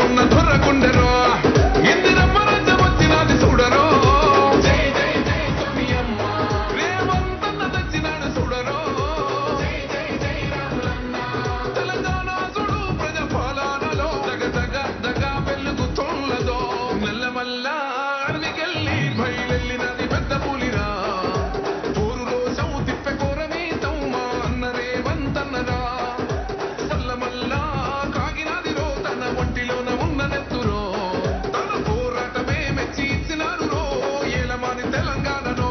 ఉన్న దొరకుండెరో ఇందిరమ్మ రాజ్యం వచ్చినది చూడరో జై జై జై సోనియమ్మ రేవంతన్న తెచ్చినాడు చూడరో జై జై జై రాములన్న తెలంగాణ చూడు ప్రజాపాలనలో దగ దగ దగ వెలుగుతున్నదో నల్లమల్ల అడవికెళ్ళి బయలెళ్ళినది పెద్ద పులిరా ఊరు రోజం తిప్పె కోరమీ తౌమా అన్న రేవంతన్నరా సల్లమల్ల కాగినాదిరో తన ఒంటిలోన ఉన్న నెత్తురో తన పోరాటమే మెచ్చి ఇచ్చినారు రో ఏలమాని తెలంగాణలో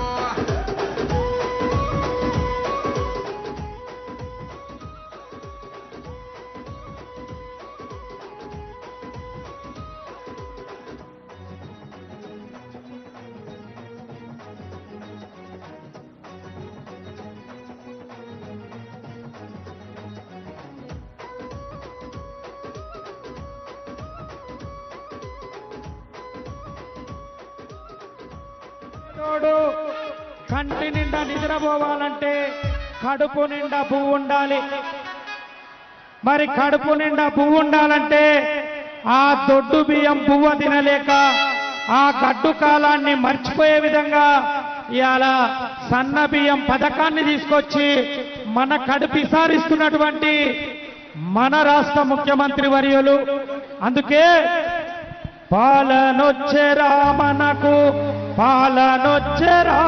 కంటి నిండా నిద్రపోవాలంటే కడుపు నిండా పువ్వు ఉండాలి. మరి కడుపు నిండా పువ్వు ఉండాలంటే ఆ దొడ్డు బియ్యం పువ్వ తినలేక ఆ గడ్డు కాలాన్ని మర్చిపోయే విధంగా ఇవాళ సన్న బియ్యం పథకాన్ని తీసుకొచ్చి మన కడుపు సారిస్తున్నటువంటి మన రాష్ట్ర ముఖ్యమంత్రి వర్యులు. అందుకే పాలనొచ్చెరా మనకు పాలనొచ్చెరా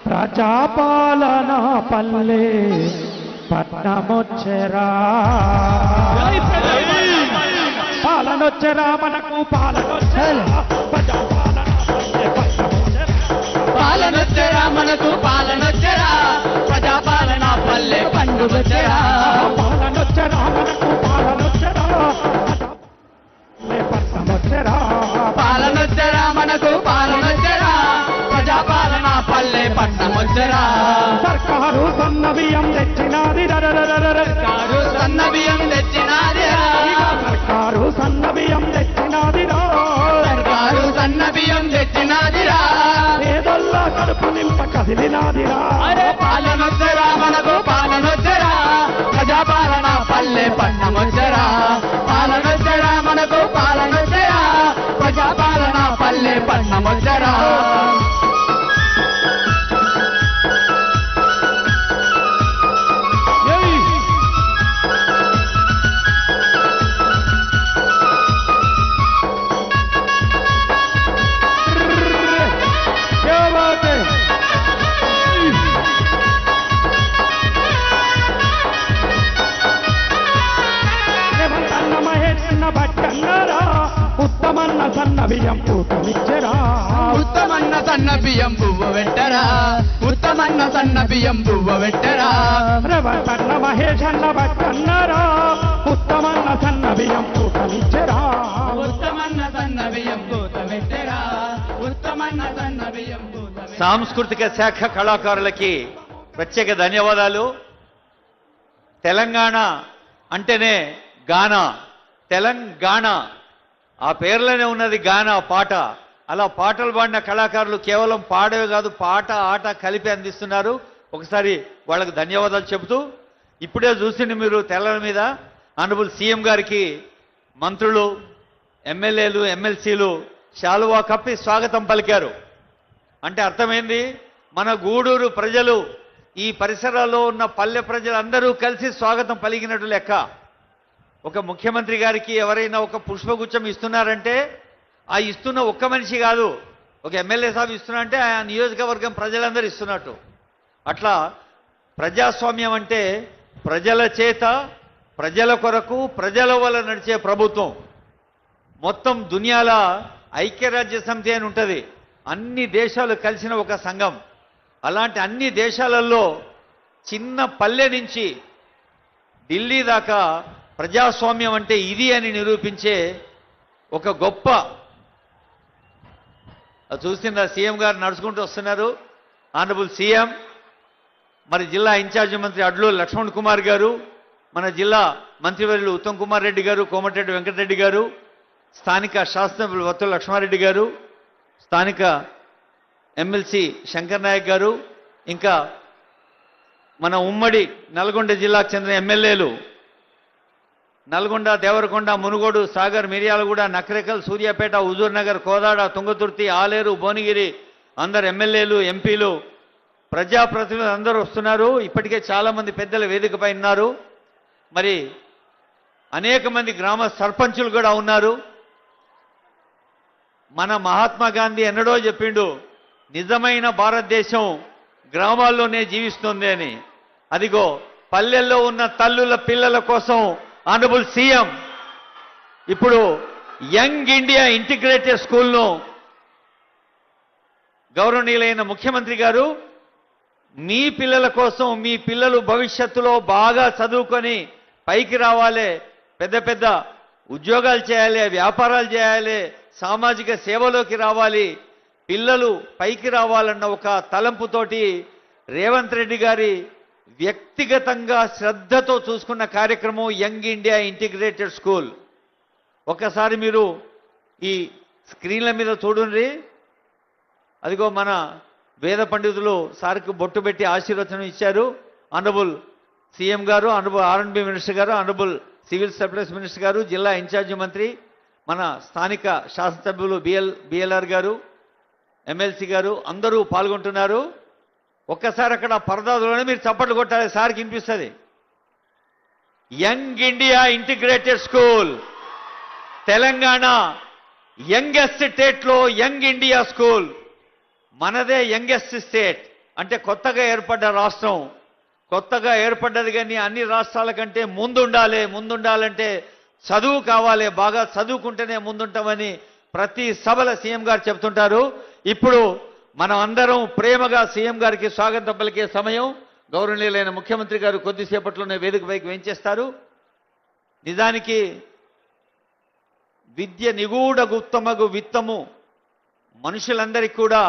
ప్రజాపాలన పల్లె పట్నమొచ్చెరా పాలనొచ్చెరా మనకు పాలనొచ్చెరా పాలనొచ్చెరా మనకు పాలనొచ్చెరా ప్రజాపాలన పల్లె పండుగొచ్చెరా పాలనొచ్చెరా మనకు పాలనొచ్చెరా పట్నమొచ్చెరా పాలనొచ్చెరా మనకు పాలనొచ్చెరా ప్రజాపాలన పల్లె పట్నమొచ్చెరా సర్కారు సన్న బియ్యం తెచ్చినాది కారు సన్న బియ్యం తెచ్చినాది సర్కారు సన్న బియ్యం తెచ్చినాదిరా సర్కారు సన్న బియ్యం తెచ్చినాదిరా పేదల్లా కడుపు నింప కదిలినాదిరా పాలనొచ్చెరా మనకు పాలనొచ్చెరా ప్రజాపాలన పల్లె పట్నమొచ్చెరా పాలనొచ్చెరా మనకు పాలనొచ్చెరా ప్రజాపాలన పల్లె పట్నమొచ్చెరా ఉత్తమన్న సన్న బియ్యం పూతమిచ్చరా ఉత్తమన్న సన్న బియ్యం పువ్వు వెట్టరా ఉత్తమన్న సన్న బియ్యం పువ్వు వెట్టరా రేవంతన్న మహేష్ అన్న బట్టన్నారా ఉత్తమన్న సన్న బియ్యం పూతమిచ్చరా ఉత్తమన్న సన్న బియ్యం పూత వెట్టరా ఉత్తమన్న సన్న బియ్యం పూత సాంస్కృతిక శాఖ కళాకారులకి ప్రత్యేక ధన్యవాదాలు. తెలంగాణ అంటేనే గానా, తెలంగాణ ఆ పేర్లోనే ఉన్నది గానా పాట. అలా పాటలు పాడిన కళాకారులు కేవలం పాడేవి కాదు, పాట ఆట కలిపి అందిస్తున్నారు. ఒకసారి వాళ్ళకి ధన్యవాదాలు చెబుతూ, ఇప్పుడే చూసింది మీరు తెల్లల మీద ఆనరబుల్ సీఎం గారికి మంత్రులు, ఎమ్మెల్యేలు, ఎమ్మెల్సీలు శాలువా కప్పి స్వాగతం పలికారు. అంటే అర్థమైంది, మన గూడూరు ప్రజలు, ఈ పరిసరాల్లో ఉన్న పల్లె ప్రజలందరూ కలిసి స్వాగతం పలికినట్టు లెక్క. ఒక ముఖ్యమంత్రి గారికి ఎవరైనా ఒక పుష్పగుచ్చం ఇస్తున్నారంటే ఆ ఇస్తున్న ఒక్క మనిషి కాదు, ఒక ఎమ్మెల్యే సాబ్ ఇస్తున్నారంటే ఆ నియోజకవర్గం ప్రజలందరూ ఇస్తున్నట్టు. అట్లా ప్రజాస్వామ్యం అంటే ప్రజల చేత, ప్రజల కొరకు, ప్రజల వల్ల నడిచే ప్రభుత్వం. మొత్తం దునియాల ఐక్యరాజ్య సమితి అని ఉంటుంది, అన్ని దేశాలు కలిసిన ఒక సంఘం. అలాంటి అన్ని దేశాలలో చిన్న పల్లె నుంచి ఢిల్లీ దాకా ప్రజాస్వామ్యం అంటే ఇది అని నిరూపించే ఒక గొప్ప, చూస్తున్న సీఎం గారు నడుచుకుంటూ వస్తున్నారు. ఆనరబుల్ సీఎం, మరి జిల్లా ఇన్ఛార్జి మంత్రి అడ్లూరి లక్ష్మణ్ కుమార్ గారు, మన జిల్లా మంత్రివర్యులు ఉత్తమ్ కుమార్ రెడ్డి గారు, కోమటిరెడ్డి వెంకటరెడ్డి గారు, స్థానిక శాసనసభ్యులు వత్తుల లక్ష్మారెడ్డి గారు, స్థానిక ఎమ్మెల్సీ శంకర్ నాయక్ గారు, ఇంకా మన ఉమ్మడి నల్గొండ జిల్లాకు చెందిన ఎమ్మెల్యేలు నల్గొండ, దేవరకొండ, మునుగోడు, సాగర్, మిర్యాలగూడ, నకరేకల్, సూర్యాపేట, హుజూర్ నగర్, కోదాడ, తుంగతుర్తి, ఆలేరు, భువనగిరి అందరు ఎమ్మెల్యేలు, ఎంపీలు, ప్రజాప్రతినిధులు అందరూ వస్తున్నారు. ఇప్పటికే చాలా మంది పెద్దల వేదికపై ఉన్నారు. మరి అనేక మంది గ్రామ సర్పంచులు కూడా ఉన్నారు. మన మహాత్మా గాంధీ ఎన్నడో చెప్పిండు, నిజమైన భారతదేశం గ్రామాల్లోనే జీవిస్తుంది అని. అదిగో పల్లెల్లో ఉన్న తల్లుల పిల్లల కోసం ఆనరబుల్ సీఎం ఇప్పుడు యంగ్ ఇండియా ఇంటిగ్రేటెడ్ స్కూల్ను గౌరవనీయులైన ముఖ్యమంత్రి గారు మీ పిల్లల కోసం, మీ పిల్లలు భవిష్యత్తులో బాగా చదువుకొని పైకి రావాలి, పెద్ద పెద్ద ఉద్యోగాలు చేయాలి, వ్యాపారాలు చేయాలి, సామాజిక సేవలోకి రావాలి, పిల్లలు పైకి రావాలన్న ఒక తలంపుతోటి రేవంత్ రెడ్డి గారి వ్యక్తిగతంగా శ్రద్ధతో చూసుకున్న కార్యక్రమం యంగ్ ఇండియా ఇంటిగ్రేటెడ్ స్కూల్. ఒక్కసారి మీరు ఈ స్క్రీన్ల మీద చూడండి. అదిగో మన వేద పండితులు సార్కి బొట్టు పెట్టి ఆశీర్వచనం ఇచ్చారు. ఆనరబుల్ సీఎం గారు, ఆనరబుల్ R&B మినిస్టర్ గారు, ఆనరబుల్ సివిల్ సప్లైస్ మినిస్టర్ గారు, జిల్లా ఇన్ఛార్జి మంత్రి, మన స్థానిక శాసనసభ్యులు బిఎల్ఆర్ గారు, ఎమ్మెల్సీ గారు అందరూ పాల్గొంటున్నారు. ఒక్కసారి అక్కడ పరదాదులోనే మీరు చప్పట్లు కొట్టాలి, సార్కి వినిపిస్తుంది. Young India integrated school, Telangana youngest స్టేట్లో యంగ్ ఇండియా స్కూల్. మనదే యంగెస్ట్ స్టేట్ అంటే కొత్తగా ఏర్పడ్డ రాష్ట్రం. కొత్తగా ఏర్పడ్డది కానీ అన్ని రాష్ట్రాల కంటే ముందుండాలంటే చదువు కావాలి, బాగా చదువుకుంటేనే ముందుంటామని ప్రతి సభలో సీఎం గారు చెప్తుంటారు. ఇప్పుడు మనం అందరం ప్రేమగా సీఎం గారికి స్వాగతం పలికే సమయం. గౌరవనీయులైన ముఖ్యమంత్రి గారు కొద్దిసేపట్లోనే వేదికపైకి వేంచేస్తారు. నిజానికి విద్య నిగూఢ గుప్తమగు విత్తము మనుషులందరికీ కూడా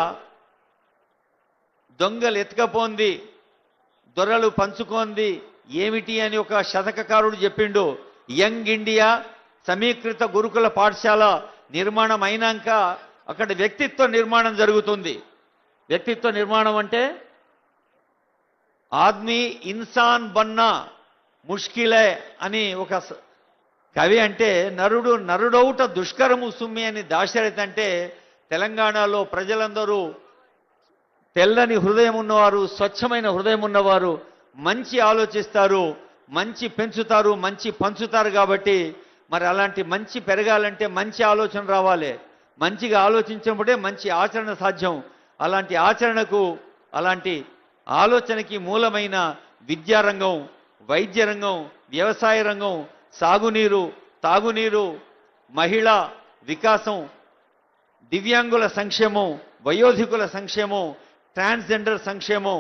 దొంగలు ఎత్తుకపోంది, దొరలు పంచుకోంది ఏమిటి అని ఒక శతకకారుడు చెప్పిండు. యంగ్ ఇండియా సమీకృత గురుకుల పాఠశాల నిర్మాణం అయినాక అక్కడ వ్యక్తిత్వ నిర్మాణం జరుగుతుంది. వ్యక్తిత్వ నిర్మాణం అంటే ఆద్మీ ఇన్సాన్ బన్నా ముష్కిలే అని ఒక కవి అంటే నరుడౌట దుష్కరము సుమ్మి అని దాశరథి అంటే తెలంగాణలో ప్రజలందరూ తెల్లని హృదయం ఉన్నవారు, స్వచ్ఛమైన హృదయం ఉన్నవారు, మంచి ఆలోచిస్తారు, మంచి పెంచుతారు, మంచి పంచుతారు. కాబట్టి మరి అలాంటి మంచి పెరగాలంటే మంచి ఆలోచన రావాలి. మంచిగా ఆలోచించినప్పుడే మంచి ఆచరణ సాధ్యం. అలాంటి ఆచరణకు, అలాంటి ఆలోచనకి మూలమైన విద్యారంగం, వైద్య రంగం, వ్యవసాయ రంగం, సాగునీరు, తాగునీరు, మహిళా వికాసం, దివ్యాంగుల సంక్షేమం, వయోధికుల సంక్షేమం, ట్రాన్స్జెండర్ సంక్షేమం,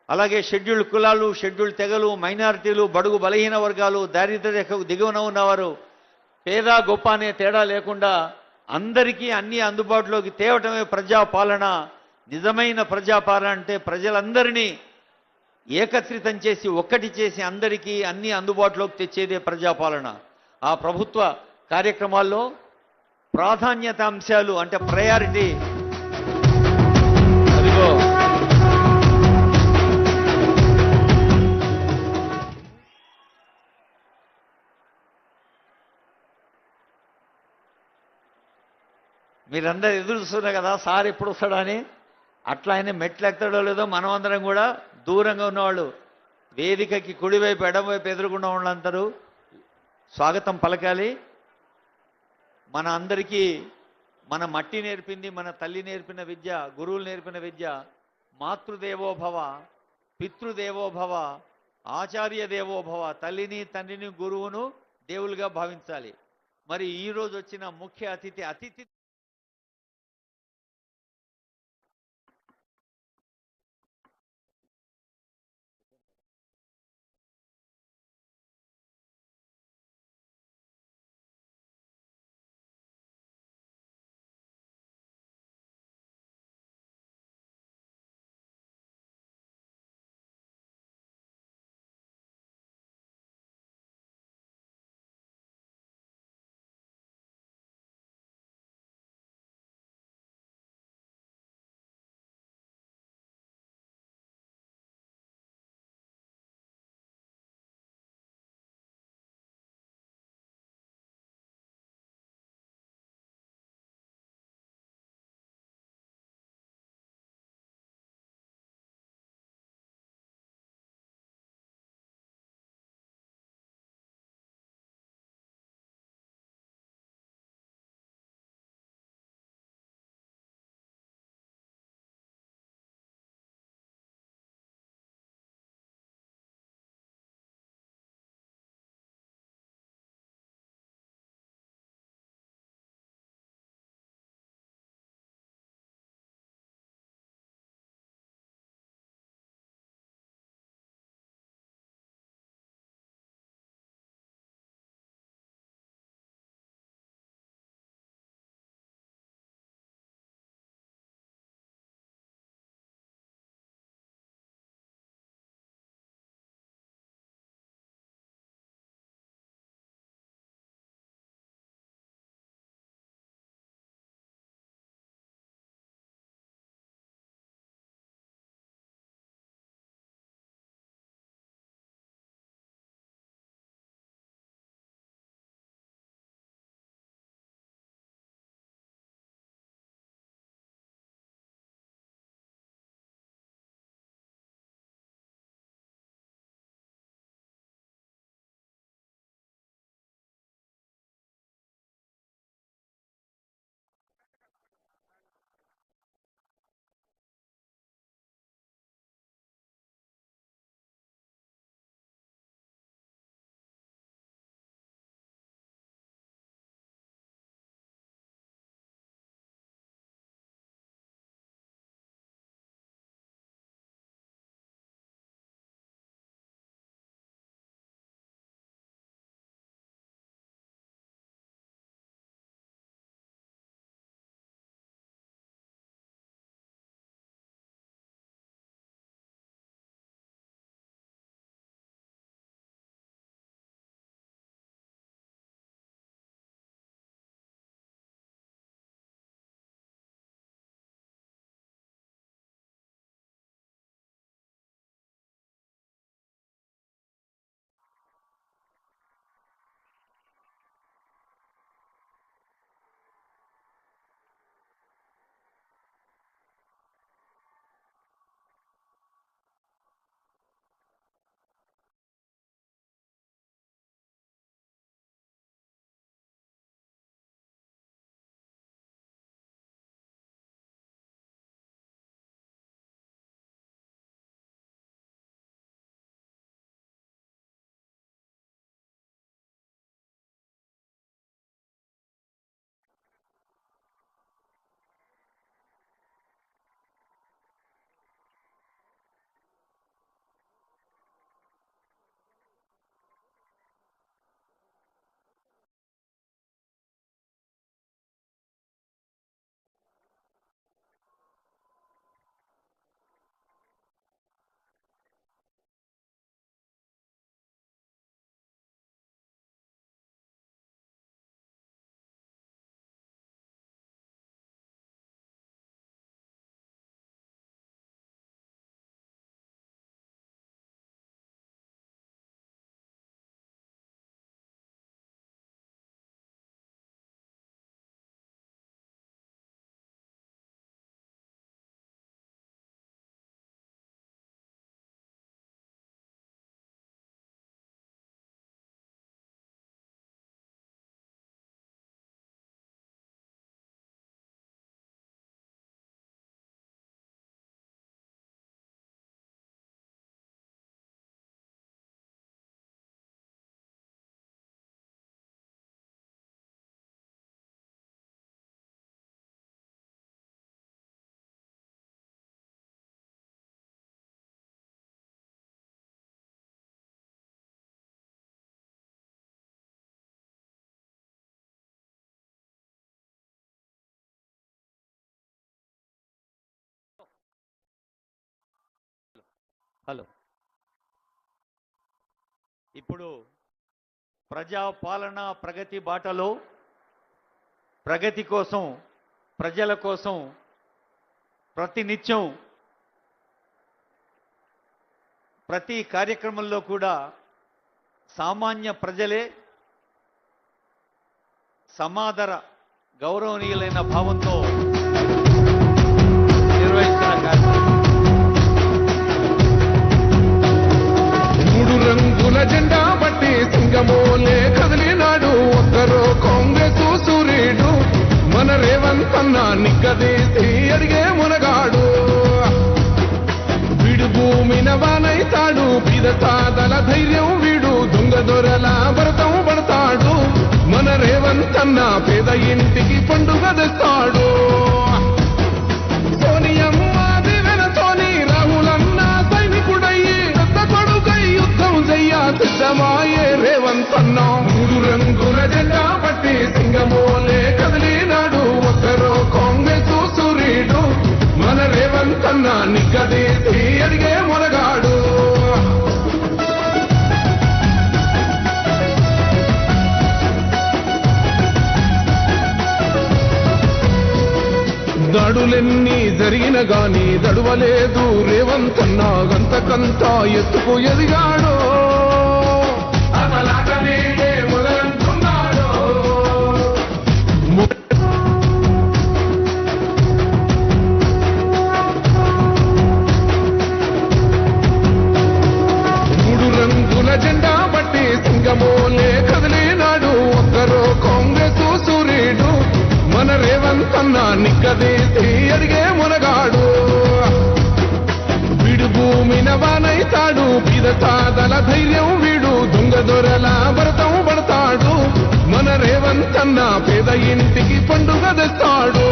అలాగే షెడ్యూల్డ్ కులాలు, షెడ్యూల్డ్ తెగలు, మైనారిటీలు, బడుగు బలహీన వర్గాలు, దారిద్ర్య రేఖకు దిగువన ఉన్నవారు, పేద గొప్ప అనే తేడా లేకుండా అందరికీ అన్ని అందుబాటులోకి తేవటమే ప్రజాపాలన. నిజమైన ప్రజాపాలన అంటే ప్రజలందరినీ ఏకత్రితం చేసి ఒక్కటి చేసి అందరికీ అన్ని అందుబాటులోకి తెచ్చేదే ప్రజాపాలన. ఆ ప్రభుత్వ కార్యక్రమాల్లో ప్రాధాన్యత అంశాలు అంటే ప్రయారిటీ అదిగో మీరందరూ ఎదురు చూస్తున్నారు కదా సార్ ఎప్పుడు వస్తాడా అని. అట్లా ఆయన మెట్లు ఎక్కుతాడో లేదో మనం అందరం కూడా దూరంగా ఉన్నవాళ్ళు వేదికకి కుడివైపు ఎడమవైపు ఎదురుకుండా వాళ్ళందరూ స్వాగతం పలకాలి. మన అందరికీ మన మట్టి నేర్పింది, మన తల్లి నేర్పిన విద్య, గురువులు నేర్పిన విద్య మాతృదేవోభవ, పితృదేవోభవ, ఆచార్య దేవోభవ. తల్లిని, తండ్రిని, గురువును దేవులుగా భావించాలి. మరి ఈరోజు వచ్చిన ముఖ్య అతిథి హలో. ఇప్పుడు ప్రజాపాలన ప్రగతి బాటలో ప్రగతి కోసం, ప్రజల కోసం ప్రతినిత్యం ప్రతి కార్యక్రమంలో కూడా సామాన్య ప్రజలే సమాదర గౌరవనీయులైన భావంతో నిర్వహిస్తున్న కార్యక్రమం. మూడు రంగుల జెండా బట్టి సింగమోలే కదిలినాడు ఒక్కరో కాంగ్రెస్ సూర్యుడు మన రేవంత్ అన్న నిగ్గదీసి అడిగే మునగాడు వీడు భూమిన వానైతాడు బీద సాదల ధైర్యం వీడు దొంగ దొరల భరతం పడతాడు మన రేవంత్ అన్న పేద ఇంటికి పండుగ తెస్తాడు సోనియమ్మ దివెన సోని రాహులన్న సైనికుడయ్యి పెద్ద కొడుకై యుద్ధం చెయ్య సిద్ధమాయే రేవంత్ అన్న మూడు రంగుల జెండా పట్టి సింగమోలే కదిలినాడు ఒక్కరో కాంగ్రెస్ సూర్యుడు మన రేవంత్ అన్న నిగ్గదీసి అడిగే మునగాడు దాడులెన్ని జరిగిన గాని దడువలేదు రేవంత్ అన్న గంతకంతా ఎత్తుకు ఎదిగాడు అసలాగనే మొదలంటున్నాడు మూడు రంగుల జెండా బట్టి సింగమోలే కదిలినాడు ఒక్కరో కాంగ్రెస్ సూర్యుడు మన రేవంత్ అన్న నిగ్గదీసి అడిగే మునగాడు వీడు భూమిన వానైతాడు బీద సాదల ధైర్యం వీడు దొంగ దొరల భరతం పడతాడు మన రేవంత్ అన్న పేద ఇంటికి పండుగ తెస్తాడు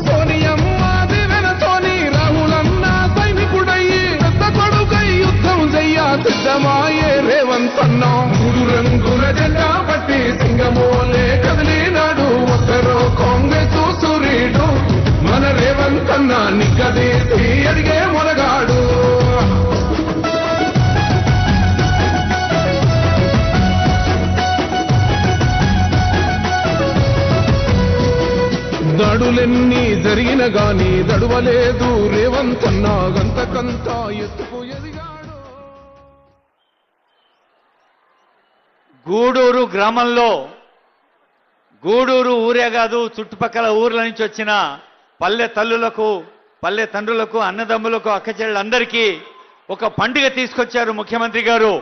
సోనియమ్మ దివెన సోని రాహులన్న సైనికుడయ్యి పెద్ద కొడుకై యుద్ధం చెయ్య సిద్ధమాయే రేవంత్ అన్న మూడు రంగుల జెండా పట్టి సింగమోలే కదిలినాడు ఒక్కరో కాంగ్రెస్ సూర్యుడు మన రేవంత్ అన్న నిగ్గదీసి అడిగే మునగాడు దాడులెన్ని జరిగిన గాని దడువలేదు రేవంత్ అన్న గంతకంతా ఎత్తుకు ఎదిగాడు గూడూరు గ్రామంలో, గూడూరు ఊరే కాదు చుట్టుపక్కల ఊర్ల నుంచి వచ్చిన పల్లె తల్లులకు, పల్లె తండ్రులకు, అన్నదమ్ములకు, అక్కచెల్లెళ్ళందరికీ ఒక పండుగ తీసుకొచ్చారు ముఖ్యమంత్రి గారు.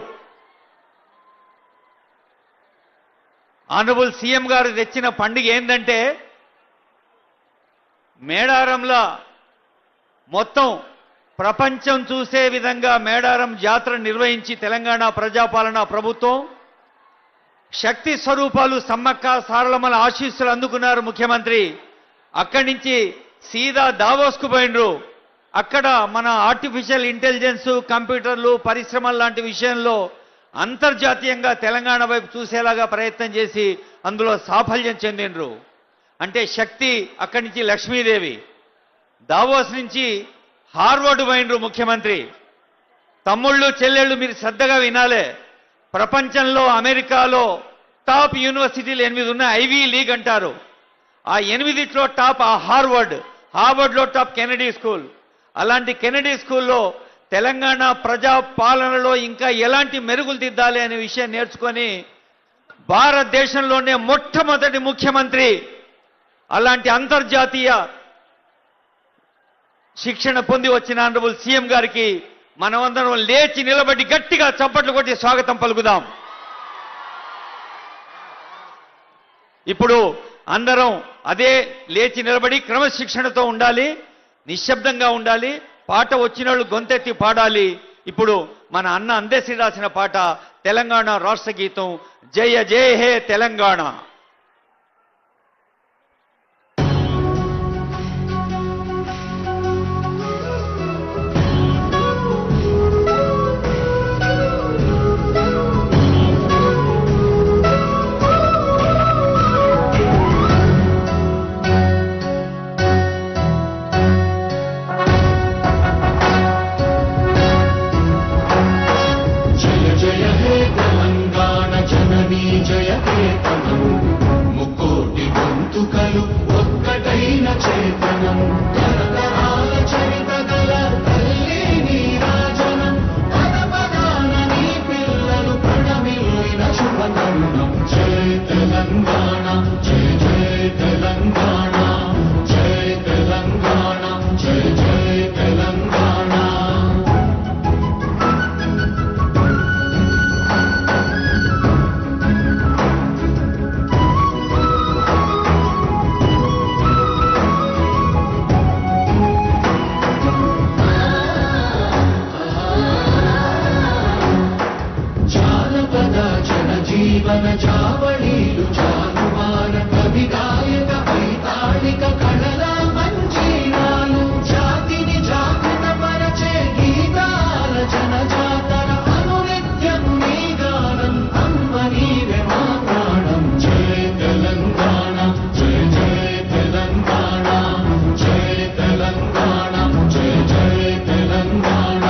ఆనరబుల్ సీఎం గారు తెచ్చిన పండుగ ఏంటంటే, మేడారంలో మొత్తం ప్రపంచం చూసే విధంగా మేడారం జాతర నిర్వహించి తెలంగాణ ప్రజాపాలన ప్రభుత్వం శక్తి స్వరూపాలు సమ్మక్క సారలమ్మల ఆశీస్సులు అందుకున్నారు ముఖ్యమంత్రి. అక్కడి నుంచి సీదా దావోస్కు పోయినరు. అక్కడ మన ఆర్టిఫిషియల్ ఇంటెలిజెన్స్, కంప్యూటర్లు, పరిశ్రమలు లాంటి విషయంలో అంతర్జాతీయంగా తెలంగాణ వైపు చూసేలాగా ప్రయత్నం చేసి అందులో సాఫల్యం చెందినరు. అంటే శక్తి అక్కడి నుంచి లక్ష్మీదేవి. దావోస్ నుంచి హార్వర్డ్ పోయినరు ముఖ్యమంత్రి. తమ్ముళ్ళు చెల్లెళ్ళు మీరు శ్రద్ధగా వినాలే. ప్రపంచంలో అమెరికాలో టాప్ యూనివర్సిటీలు 8 ఉన్నాయి. ఐవీ లీగ్ అంటారు. ఆ 8లో టాప్ ఆ హార్వర్డ్లో టాప్ కెనడీ స్కూల్. అలాంటి కెనడీ స్కూల్లో తెలంగాణ ప్రజా పాలనలో ఇంకా ఎలాంటి మెరుగులు దిద్దాలి అనే విషయం నేర్చుకొని భారతదేశంలోనే మొట్టమొదటి ముఖ్యమంత్రి అలాంటి అంతర్జాతీయ శిక్షణ పొంది వచ్చిన ఆనరబుల్ సీఎం గారికి మనమందరం లేచి నిలబడి గట్టిగా చప్పట్లు కొట్టి స్వాగతం పలుకుదాం. ఇప్పుడు అందరం అదే లేచి నిలబడి క్రమశిక్షణతో ఉండాలి, నిశ్శబ్దంగా ఉండాలి, పాట వచ్చిన వాళ్ళు గొంతెత్తి పాడాలి. ఇప్పుడు మన అన్న అందేసి రాసిన పాట తెలంగాణ రాష్ట్ర గీతం జయ జయ హే తెలంగాణ. తెలంగాణ జై జై తెలంగాణ జై తెలంగాణ జై జై తెలంగాణ జానపద జనజీవన జావళీలు జానువార కవి గాయక వైతాళిక కళల మంజీరాలు జాతిని జాగృతపరచే గీతాల జనజాతర అనునిత్యం నీ గానం అమ్మ నీవే మా ప్రాణం జై తెలంగాణ జై జై తెలంగాణ జై తెలంగాణ జై జై తెలంగాణ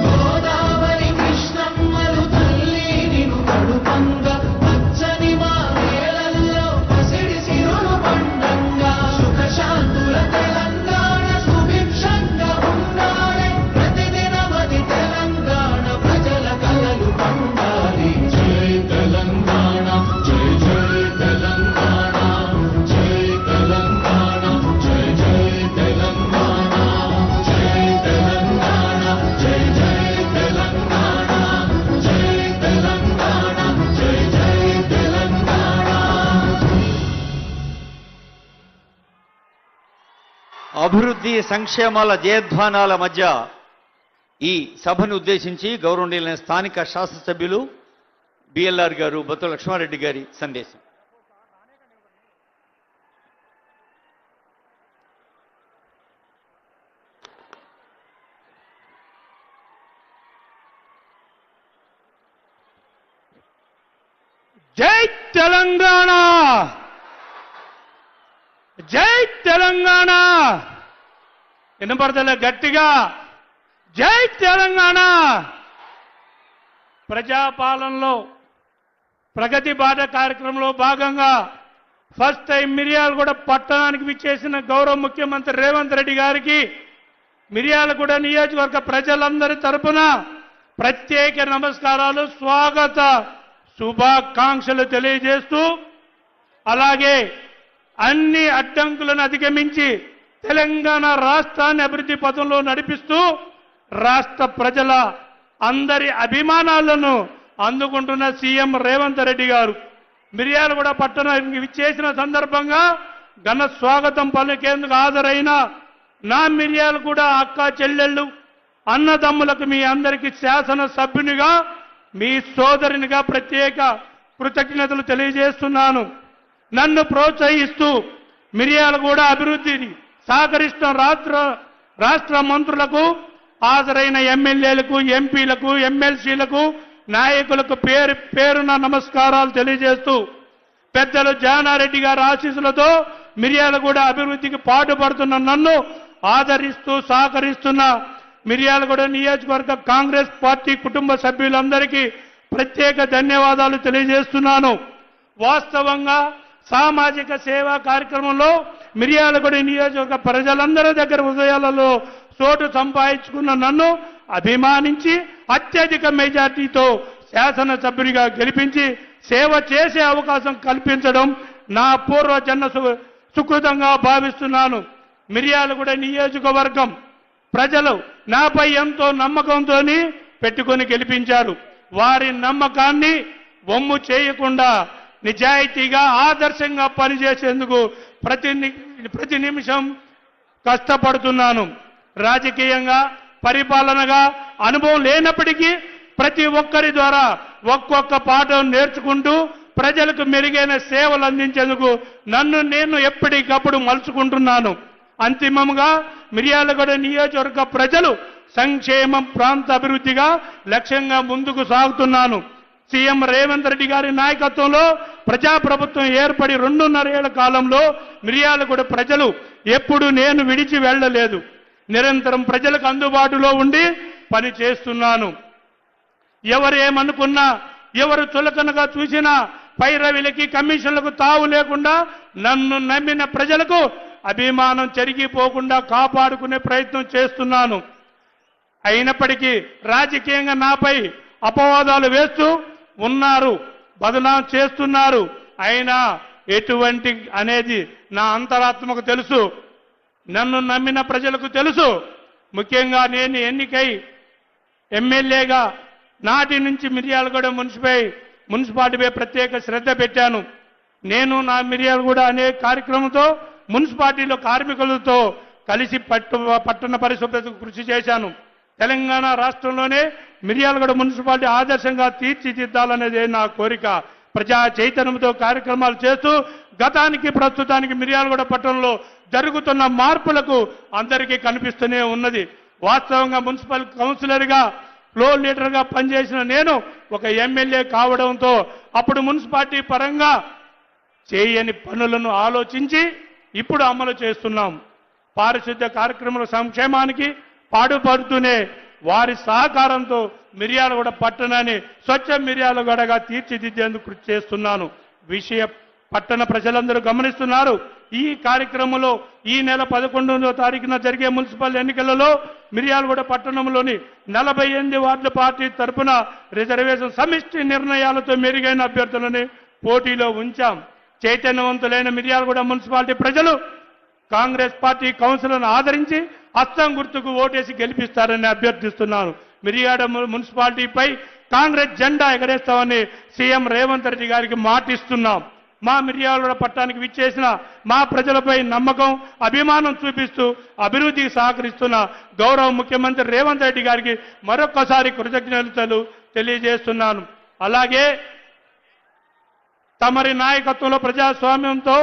గోదావరి కృష్ణమ్మలు తల్లి నిన్ను కడుపంగా పచ్చని మా నేలల్లో పసిడి సిరులు పండంగా సుఖశాంతుల తెలంగాణ సుభిక్షంగా ఉండాలి ప్రతిదినమది తెలంగాణ ప్రజల కలలు పండాలి జై తెలంగాణ జై జై తెలంగాణ జై తెలంగాణ జై జై తెలంగాణ జై తెలంగాణ జై జై తెలంగాణ జై తెలంగాణ జై జై తెలంగాణ అభివృద్ధి సంక్షేమాల జయధ్వానాల మధ్య ఈ సభను ఉద్దేశించి గౌరవనీయులైన స్థానిక శాసనసభ్యులు బిఎల్ఆర్ గారు బొత్స లక్ష్మారెడ్డి గారి సందేశం. జై తెలంగాణ జై తెలంగాణ వినపడతలే గట్టిగా జై తెలంగాణ. ప్రజాపాలనలో ప్రగతి బాట కార్యక్రమంలో భాగంగా ఫస్ట్ టైం మిర్యాలగూడ పట్టణానికి విచ్చేసిన గౌరవ ముఖ్యమంత్రి రేవంత్ రెడ్డి గారికి మిర్యాలగూడ నియోజకవర్గ ప్రజలందరి తరపున ప్రత్యేక నమస్కారాలు, స్వాగత శుభాకాంక్షలు తెలియజేస్తూ, అలాగే అన్ని అడ్డంకులను అధిగమించి తెలంగాణ రాష్ట్రాన్ని అభివృద్ధి పథంలో నడిపిస్తూ రాష్ట్ర ప్రజల అందరి అభిమానాలను అందుకుంటున్న సీఎం రేవంత్ రెడ్డి గారు మిర్యాలగూడ పట్టణానికి విచ్చేసిన సందర్భంగా ఘన స్వాగతం పలికేందుకు హాజరైన నా మిర్యాలగూడ అక్క చెల్లెళ్ళు అన్నదమ్ములకు మీ అందరికీ శాసన సభ్యునిగా మీ సోదరునిగా ప్రత్యేక కృతజ్ఞతలు తెలియజేస్తున్నాను. నన్ను ప్రోత్సహిస్తూ మిర్యాలగూడ అభివృద్ధిని సహకరిస్తున్న రాష్ట్ర మంత్రులకు, హాజరైన ఎమ్మెల్యేలకు, ఎంపీలకు, ఎమ్మెల్సీలకు, నాయకులకు పేరు పేరున నమస్కారాలు తెలియజేస్తూ, పెద్దలు జానారెడ్డి గారి ఆశీస్సులతో మిర్యాలగూడ అభివృద్ధికి పాటుపడుతున్న నన్ను ఆదరిస్తూ సహకరిస్తున్న మిర్యాలగూడ నియోజకవర్గ కాంగ్రెస్ పార్టీ కుటుంబ సభ్యులందరికీ ప్రత్యేక ధన్యవాదాలు తెలియజేస్తున్నాను. వాస్తవంగా సామాజిక సేవా కార్యక్రమంలో మిర్యాలగూడ నియోజకవర్గ ప్రజలందరి దగ్గర హృదయాలలో చోటు సంపాదించుకున్న నన్ను అభిమానించి అత్యధిక మెజార్టీతో శాసనసభ్యునిగా గెలిపించి సేవ చేసే అవకాశం కల్పించడం నా పూర్వజన్మ సుకృతంగా భావిస్తున్నాను. మిర్యాలగూడ నియోజకవర్గం ప్రజలు నాపై ఎంతో నమ్మకంతో పెట్టుకొని గెలిపించారు. వారి నమ్మకాన్ని వమ్ము చేయకుండా నిజాయితీగా ఆదర్శంగా పనిచేసేందుకు ప్రతి నిమిషం కష్టపడుతున్నాను. రాజకీయంగా పరిపాలనగా అనుభవం లేనప్పటికీ ప్రతి ఒక్కరి ద్వారా ఒక్కొక్క పాఠం నేర్చుకుంటూ ప్రజలకు మెరుగైన సేవలు అందించేందుకు నన్ను నేను ఎప్పటికప్పుడు మలుచుకుంటున్నాను. అంతిమంగా మిర్యాలగూడ నియోజకవర్గ ప్రజలు సంక్షేమం, ప్రాంత అభివృద్ధిగా లక్ష్యంగా ముందుకు సాగుతున్నాను. సీఎం రేవంత్ రెడ్డి గారి నాయకత్వంలో ప్రజాప్రభుత్వం ఏర్పడి 2.5 ఏళ్ల కాలంలో మిర్యాలగూడ ప్రజలు ఎప్పుడు నేను విడిచి వెళ్ళలేదు. నిరంతరం ప్రజలకు అందుబాటులో ఉండి పని చేస్తున్నాను. ఎవరేమనుకున్నా, ఎవరు చులకనగా చూసినా పైరవిలకి కమిషన్లకు తావు లేకుండా నన్ను నమ్మిన ప్రజలకు అభిమానం చెరిగిపోకుండా కాపాడుకునే ప్రయత్నం చేస్తున్నాను. అయినప్పటికీ రాజకీయంగా నాపై అపవాదాలు వేస్తూ ఉన్నారు, బదనాం చేస్తున్నారు. అయినా ఎటువంటి అనేది నా అంతరాత్మకు తెలుసు, నన్ను నమ్మిన ప్రజలకు తెలుసు. ముఖ్యంగా నేను ఎన్నికై ఎమ్మెల్యేగా నాటి నుంచి మిర్యాలగూడ మున్సిపాలిటీపై ప్రత్యేక శ్రద్ధ పెట్టాను. నేను నా మిర్యాలగూడ అనే కార్యక్రమంతో మున్సిపాలిటీలో కార్మికులతో కలిసి పట్టణ పరిశుభ్రతకు కృషి చేశాను. తెలంగాణ రాష్ట్రంలోనే మిర్యాలగూడ మున్సిపాలిటీ ఆదర్శంగా తీర్చిదిద్దాలనేదే నా కోరిక. ప్రజా చైతన్యంతో కార్యక్రమాలు చేస్తూ గతానికి ప్రస్తుతానికి మిర్యాలగూడ పట్టణంలో జరుగుతున్న మార్పులకు అందరికీ కనిపిస్తూనే ఉన్నది. వాస్తవంగా మున్సిపల్ కౌన్సిలర్గా ఫ్లోర్ లీడర్గా పనిచేసిన నేను ఒక ఎమ్మెల్యే కావడంతో అప్పుడు మున్సిపాలిటీ పరంగా చేయని పనులను ఆలోచించి ఇప్పుడు అమలు చేస్తున్నాం. పారిశుద్ధ్య కార్యక్రమాల సంక్షేమానికి పాటుపడుతూనే వారి సహకారంతో మిర్యాలగూడ పట్టణాన్ని స్వచ్ఛ మిర్యాలగూడగా తీర్చిదిద్దేందుకు కృషి చేస్తున్నాను. విషయ పట్టణ ప్రజలందరూ గమనిస్తున్నారు. ఈ కార్యక్రమంలో ఈ నెల 11వ తారీఖున జరిగే మున్సిపల్ ఎన్నికలలో మిర్యాలగూడ పట్టణంలోని 48 వార్డుల పార్టీ తరఫున రిజర్వేషన్ సమిష్టి నిర్ణయాలతో మెరుగైన అభ్యర్థులని పోటీలో ఉంచాం. చైతన్యవంతులైన మిర్యాలగూడ మున్సిపాలిటీ ప్రజలు కాంగ్రెస్ పార్టీ కౌన్సిలర్ను ఆదరించి హస్తం గుర్తుకు ఓటేసి గెలిపిస్తారని అభ్యర్థిస్తున్నాను. మిర్యాలగూడ మున్సిపాలిటీపై కాంగ్రెస్ జెండా ఎగరేస్తామని సీఎం రేవంత్ రెడ్డి గారికి మాటిస్తున్నాం. మా మిర్యాలగూడ పట్టణానికి విచ్చేసిన మా ప్రజలపై నమ్మకం, అభిమానం చూపిస్తూ అభివృద్ధికి సహకరిస్తున్న గౌరవ ముఖ్యమంత్రి రేవంత్ రెడ్డి గారికి మరొక్కసారి కృతజ్ఞతలు తెలియజేస్తున్నాను. అలాగే తమరి నాయకత్వంలో ప్రజాస్వామ్యంతో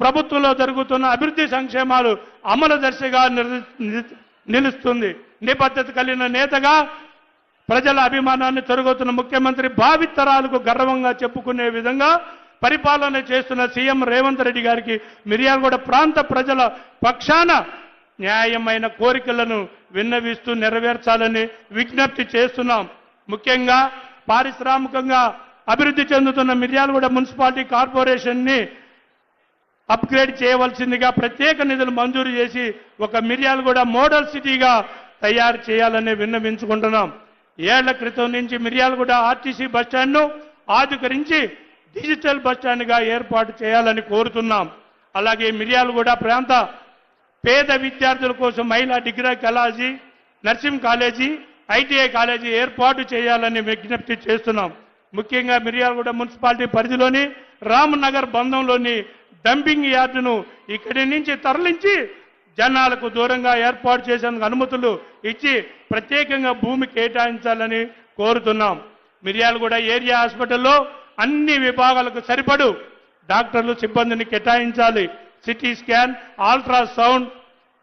ప్రభుత్వంలో జరుగుతున్న అభివృద్ధి సంక్షేమాలు అమలు దర్శగా నిలుస్తుంది. నిబద్ధత కలిగిన నేతగా ప్రజల అభిమానాన్ని తొలగుతున్న ముఖ్యమంత్రి భావితరాలకు గర్వంగా చెప్పుకునే విధంగా పరిపాలన చేస్తున్న సీఎం రేవంత్ రెడ్డి గారికి మిర్యాలగూడ ప్రాంత ప్రజల పక్షాన న్యాయమైన కోరికలను విన్నవిస్తూ నెరవేర్చాలని విజ్ఞప్తి చేస్తున్నాం. ముఖ్యంగా పారిశ్రామికంగా అభివృద్ధి చెందుతున్న మిర్యాలగూడ మున్సిపాలిటీ కార్పొరేషన్ని అప్గ్రేడ్ చేయవలసిందిగా ప్రత్యేక నిధులు మంజూరు చేసి ఒక మిర్యాలగూడ మోడల్ సిటీగా తయారు చేయాలని విన్నవించుకుంటున్నాం. ఏళ్ల క్రితం నుంచి మిర్యాలగూడ ఆర్టీసీ బస్టాండ్ను ఆధుకరించి డిజిటల్ బస్టాండ్గా ఏర్పాటు చేయాలని కోరుతున్నాం. అలాగే మిర్యాలగూడ ప్రాంత పేద విద్యార్థుల కోసం మహిళా degree college, nursing college, ITI college ఏర్పాటు చేయాలని విజ్ఞప్తి చేస్తున్నాం. ముఖ్యంగా మిర్యాలగూడ మున్సిపాలిటీ పరిధిలోని రామ్నగర్ బంధంలోని డంపింగ్ యార్డును ఇక్కడి నుంచి తరలించి జనాలకు దూరంగా ఏర్పాటు చేసేందుకు అనుమతులు ఇచ్చి ప్రత్యేకంగా భూమి కేటాయించాలని కోరుతున్నాం. మిర్యాలగూడ ఏరియా హాస్పిటల్లో అన్ని విభాగాలకు సరిపడు డాక్టర్లు సిబ్బందిని కేటాయించాలి. సిటీ స్కాన్, అల్ట్రాసౌండ్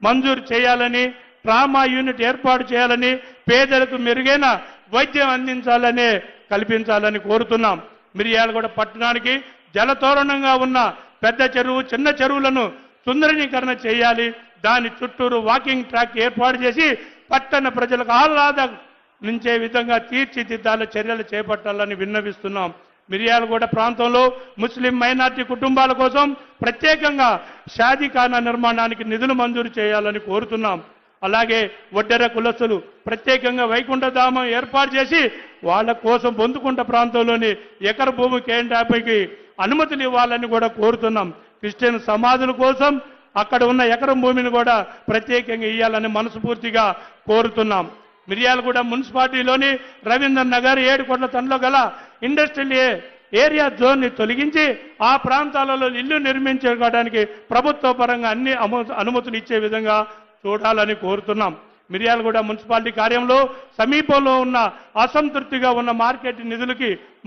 మంజూరు చేయాలని, ట్రామా యూనిట్ ఏర్పాటు చేయాలని, పేదలకు మెరుగైన వైద్యం అందించాలని కల్పించాలని కోరుతున్నాం. మిర్యాలగూడ పట్టణానికి జలతోరణంగా ఉన్న పెద్ద చెరువు, చిన్న చెరువులను సుందరీకరణ చేయాలి. దాని చుట్టూరు వాకింగ్ ట్రాక్ ఏర్పాటు చేసి పట్టణ ప్రజలకు ఆహ్లాదించే విధంగా తీర్చిదిద్దాల చర్యలు చేపట్టాలని విన్నవిస్తున్నాం. మిర్యాలగూడ ప్రాంతంలో ముస్లిం మైనార్టీ కుటుంబాల కోసం ప్రత్యేకంగా షాదీఖానా నిర్మాణానికి నిధులు మంజూరు చేయాలని కోరుతున్నాం. అలాగే ఒడ్డెర కులస్తులు ప్రత్యేకంగా వైకుంఠధామం ఏర్పాటు చేసి వాళ్ళ కోసం బొందుకుంట ప్రాంతంలోని ఎకర భూమి కేంద్రానికి అనుమతులు ఇవ్వాలని కూడా కోరుతున్నాం. క్రిస్టియన్ సమాధుల కోసం అక్కడ ఉన్న ఎకరం భూమిని కూడా ప్రత్యేకంగా ఇవ్వాలని మనస్ఫూర్తిగా కోరుతున్నాం. మిర్యాలగూడ మున్సిపాలిటీలోని రవీంద్ర నగర్ 7 కోట్ల టన్నుల గల ఇండస్ట్రియల్ ఏరియా జోన్ని తొలగించి ఆ ప్రాంతాలలో ఇల్లు నిర్మించుకోవడానికి ప్రభుత్వ పరంగా అన్ని అనుమతులు ఇచ్చే విధంగా చూడాలని కోరుతున్నాం. మిర్యాలగూడ మున్సిపాలిటీ కార్యంలో సమీపంలో ఉన్న అసంతృప్తిగా ఉన్న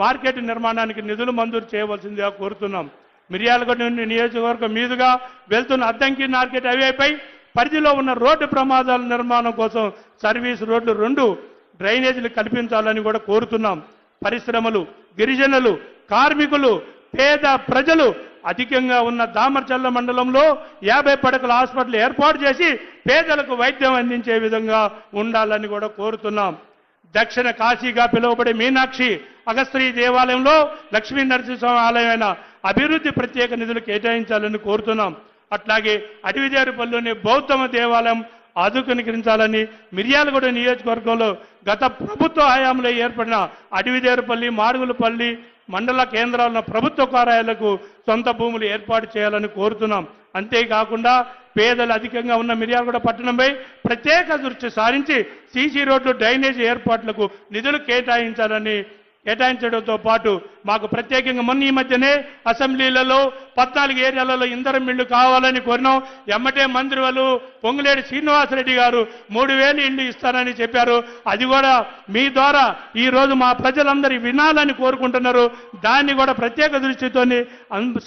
మార్కెట్ నిర్మాణానికి నిధులు మంజూరు చేయవలసిందిగా కోరుతున్నాం. మిర్యాలగూడ నియోజకవర్గం మీదుగా వెళ్తున్న అద్దంకి మార్కెట్ హైవేపై పరిధిలో ఉన్న రోడ్డు ప్రమాదాల నిర్మాణం కోసం సర్వీస్ రోడ్లు 2 డ్రైనేజీలు కల్పించాలని కూడా కోరుతున్నాం. పరిశ్రమలు, గిరిజనులు, కార్మికులు, పేద ప్రజలు అధికంగా ఉన్న దామర్చల్ల మండలంలో 50 పడకల హాస్పిటల్ ఏర్పాటు చేసి పేదలకు వైద్యం అందించే విధంగా ఉండాలని కూడా కోరుతున్నాం. దక్షిణ కాశీగా పిలువబడే మీనాక్షి అగస్త్రీ దేవాలయంలో లక్ష్మీ నరసింహస్వామి ఆలయమైన అభివృద్ధి ప్రత్యేక నిధులు కేటాయించాలని కోరుతున్నాం. అట్లాగే అడవిదేరుపల్లిలోని బౌద్ధమ దేవాలయం ఆధునీకరించాలని, మిర్యాలగూడ నియోజకవర్గంలో గత ప్రభుత్వ హయాంలో ఏర్పడిన అడవిదేరుపల్లి, మాడుగులపల్లి మండల కేంద్రాల ప్రభుత్వ కార్యాలయాలకు సొంత భూములు ఏర్పాటు చేయాలని కోరుతున్నాం. అంతేకాకుండా పేదలు అధికంగా ఉన్న మిర్యాలగూడ పట్టణంపై ప్రత్యేక దృష్టి సారించి సీసీ రోడ్లు, డ్రైనేజీ ఏర్పాట్లకు నిధులు కేటాయించడంతో పాటు మాకు ప్రత్యేకంగా మొన్న ఈ మధ్యనే అసెంబ్లీలలో 14 ఏరియాలలో ఇంధనం ఇళ్లు కావాలని కోరినాం. ఎమ్మటే మంత్రి వాళ్ళు పొంగులేటి శ్రీనివాసరెడ్డి గారు 3000 ఇళ్లు ఇస్తారని చెప్పారు. అది కూడా మీ ద్వారా ఈ రోజు మా ప్రజలందరూ వినాలని కోరుకుంటున్నారు. దాన్ని కూడా ప్రత్యేక దృష్టితోని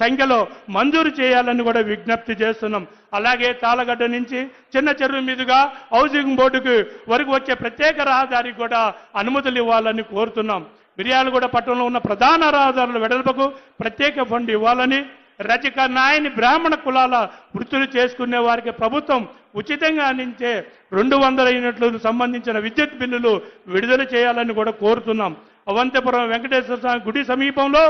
సంఖ్యలో మంజూరు చేయాలని కూడా విజ్ఞప్తి చేస్తున్నాం. అలాగే తాళగడ్డ నుంచి చిన్న చెరువు మీదుగా హౌసింగ్ బోర్డుకు వరకు వచ్చే ప్రత్యేక రహదారికి కూడా అనుమతులు ఇవ్వాలని కోరుతున్నాం. మిర్యాలగూడ పట్టణంలో ఉన్న ప్రధాన రహదారుల వెడల్పుకు ప్రత్యేక ఫండ్ ఇవ్వాలని, రజక, నాయని, బ్రాహ్మణ కులాల వృత్తులు చేసుకునే వారికి ప్రభుత్వం ఉచితంగా అందించే 200 యూనిట్లకు సంబంధించిన విద్యుత్ బిల్లులు విడుదల చేయాలని కూడా కోరుతున్నాం. అవంతిపురం వెంకటేశ్వర స్వామి గుడి సమీపంలో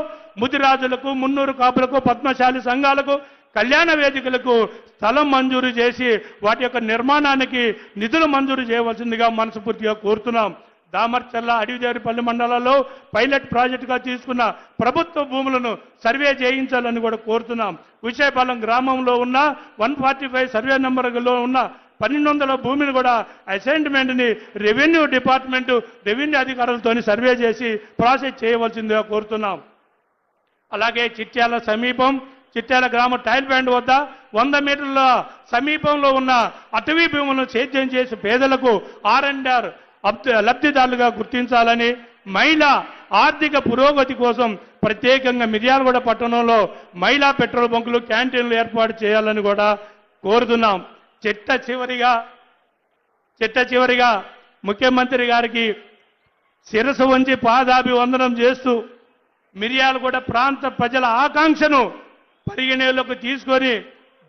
ముదిరాజులకు, మున్నూరు కాపులకు, పద్మశాలి సంఘాలకు, కళ్యాణ వేదికలకు స్థలం మంజూరు చేసి వాటి యొక్క నిర్మాణానికి నిధులు మంజూరు చేయవలసిందిగా మనస్ఫూర్తిగా కోరుతున్నాం. దామర్చల్ల, అడవిదేరుపల్లి మండలాల్లో పైలట్ ప్రాజెక్టుగా తీసుకున్న ప్రభుత్వ భూములను సర్వే చేయించాలని కూడా కోరుతున్నాం. విశాఖపాలెం గ్రామంలో ఉన్న 145 సర్వే నెంబర్లో ఉన్న 1200 భూమిని కూడా అసైన్మెంట్ని రెవెన్యూ డిపార్ట్మెంటు, రెవెన్యూ అధికారులతో సర్వే చేసి ప్రాసెస్ చేయవలసిందిగా కోరుతున్నాం. అలాగే చిట్యాల గ్రామ టైల్ బ్యాండ్ వద్ద 100 మీటర్ల సమీపంలో ఉన్న అటవీ భూములను సేద్యం చేసి పేదలకు R&R లబ్ధిదారులుగా గుర్తించాలని, మహిళా ఆర్థిక పురోగతి కోసం ప్రత్యేకంగా మిర్యాలగూడ పట్టణంలో మహిళా పెట్రోల్ బంకులు, క్యాంటీన్లు ఏర్పాటు చేయాలని కూడా కోరుతున్నాం. చిట్ట చివరిగా ముఖ్యమంత్రి గారికి శిరసు వంచి పాదాభివందనం చేస్తూ మిర్యాలగూడ ప్రాంత ప్రజల ఆకాంక్షను పరిగణలోకి తీసుకొని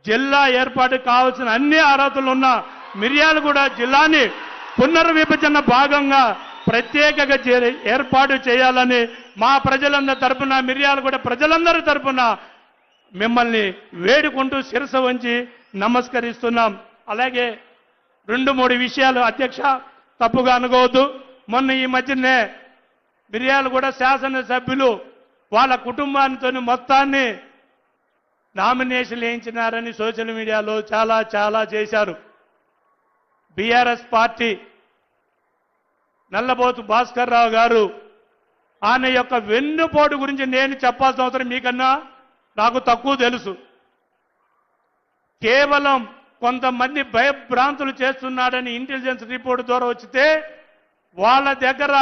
జిల్లా ఏర్పాటు కావాల్సిన అన్ని అర్హతలు ఉన్న మిర్యాలగూడ జిల్లాని పునర్విభజన భాగంగా ప్రత్యేకంగా ఏర్పాటు చేయాలని మా ప్రజలందరి తరపున, మిర్యాలగూడ ప్రజలందరి తరపున మిమ్మల్ని వేడుకుంటూ శిరసు వంచి నమస్కరిస్తున్నాం. అలాగే 2-3 విషయాలు అధ్యక్ష, తప్పుగా అనుకోవద్దు. మొన్న ఈ మధ్యనే మిర్యాలగూడ శాసనసభ్యులు వాళ్ళ కుటుంబానితో మొత్తాన్ని నామినేషన్లు వేయించినారని సోషల్ మీడియాలో చాలా చేశారు. బీఆర్ఎస్ పార్టీ నల్లబోతు భాస్కర్ రావు గారు, ఆయన యొక్క వెన్నుపోటు గురించి నేను చెప్పాల్సిన అవసరం మీకన్నా నాకు తక్కువ తెలుసు. కేవలం కొంతమంది భయభ్రాంతులు చేస్తున్నాడని ఇంటెలిజెన్స్ రిపోర్ట్ ద్వారా వచ్చితే వాళ్ళ దగ్గర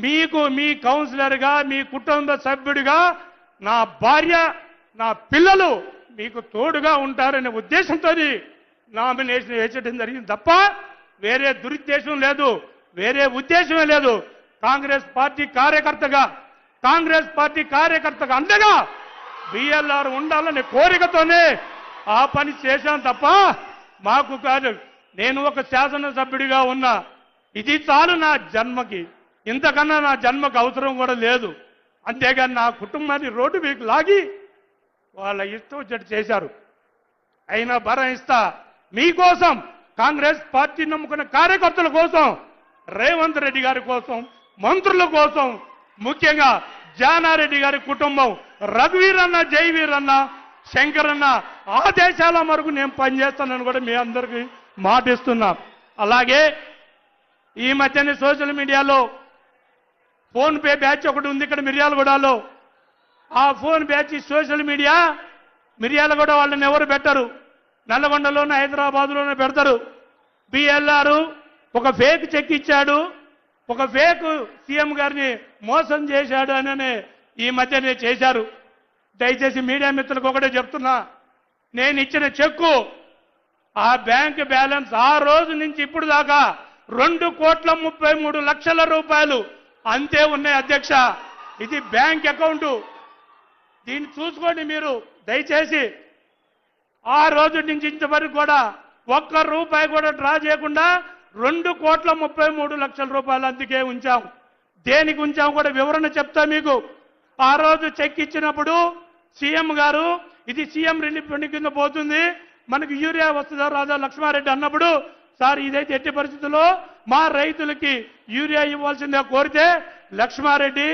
మీకు మీ కౌన్సిలర్గా, మీ కుటుంబ సభ్యుడిగా నా భార్య, నా పిల్లలు మీకు తోడుగా ఉంటారనే ఉద్దేశంతో నామినేషన్ వేయడం జరిగింది తప్ప వేరే దురుద్దేశం లేదు, వేరే ఉద్దేశమే లేదు. కాంగ్రెస్ పార్టీ కార్యకర్తగా అండగా బిఎల్ఆర్ ఉండాలనే కోరికతోనే ఆ పని చేశాం తప్ప మాకు కాదు. నేను ఒక శాసనసభ్యుడిగా ఉన్నా, ఇది చాలు నా జన్మకి, ఇంతకన్నా నా జన్మకు అవసరం కూడా లేదు. అంతేగాని నా కుటుంబాన్ని రోడ్డు మీకు లాగి వాళ్ళ ఇష్టం వచ్చేట్టు చేశారు. అయినా భరణిస్తా మీకోసం, కాంగ్రెస్ పార్టీ నమ్ముకున్న కార్యకర్తల కోసం, రేవంత్ రెడ్డి గారి కోసం, మంత్రుల కోసం, ముఖ్యంగా జానారెడ్డి గారి కుటుంబం, రఘువీరన్న, జయవీరన్న, శంకరన్న ఆదేశాల వరకు నేను పనిచేస్తానని కూడా మీ అందరికీ మాటిస్తున్నా. అలాగే ఈ మధ్యనే సోషల్ మీడియాలో ఫోన్ పే బ్యాచ్ ఒకటి ఉంది ఇక్కడ మిర్యాలగూడలో. ఆ phone batch social media Miryalaguda వాళ్ళని ఎవరు పెట్టరు, నల్లగొండలోనే హైదరాబాద్లోనే పెడతారు. బిఎల్ఆర్ ఒక ఫేక్ చెక్ ఇచ్చాడు, ఒక ఫేక్ సీఎం గారిని మోసం చేశాడు అని ఈ మధ్యనే చేశారు. దయచేసి మీడియా మిత్రులకు ఒకటే చెప్తున్నా, నేను ఇచ్చిన చెక్కు ఆ బ్యాంక్ బ్యాలెన్స్ ఆ రోజు నుంచి ఇప్పుడు దాకా 2,33,00,000 రూపాయలు అంతే ఉన్నాయి అధ్యక్ష. ఇది బ్యాంక్ అకౌంటు, దీన్ని చూసుకోండి మీరు దయచేసి. ఆ రోజు నుంచి ఇంతవరకు కూడా 1 రూపాయి కూడా డ్రా చేయకుండా 2,33,00,000 అందుకే ఉంచాం. దేనికి ఉంచాం కూడా వివరణ చెప్తా మీకు. ఆ రోజు చెక్ ఇచ్చినప్పుడు సీఎం గారు ఇది సీఎం రిలీఫ్ ఫండ్ కింద పోతుంది, మనకి యూరియా వస్తుందో రాదో లక్ష్మారెడ్డి అన్నప్పుడు, సార్ ఇదైతే ఎట్టి పరిస్థితుల్లో మా రైతులకి యూరియా ఇవ్వాల్సిందే కోరితే, లక్ష్మారెడ్డి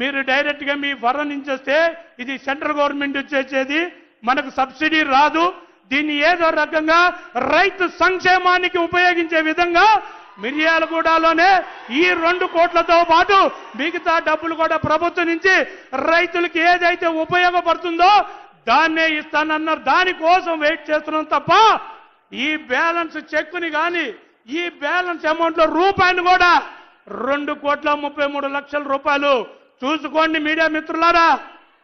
మీరు డైరెక్ట్ గా మీ ఫరం నుంచి వస్తే ఇది సెంట్రల్ గవర్నమెంట్ వచ్చేది, మనకు సబ్సిడీ రాదు, దీన్ని ఏదో రకంగా రైతు సంక్షేమానికి ఉపయోగించే విధంగా మిర్యాలగూడలోనే ఈ 2 కోట్లతో పాటు మిగతా డబ్బులు కూడా ప్రభుత్వం నుంచి రైతులకి ఏదైతే ఉపయోగపడుతుందో దాన్నే ఇస్తానన్నారు. దానికోసం వెయిట్ చేస్తున్నాం తప్ప ఈ బ్యాలెన్స్ చెక్కుని కానీ ఈ బ్యాలెన్స్ అమౌంట్ లో రూపాయిని కూడా 2,33,00,000 చూసుకోండి మీడియా మిత్రులారా.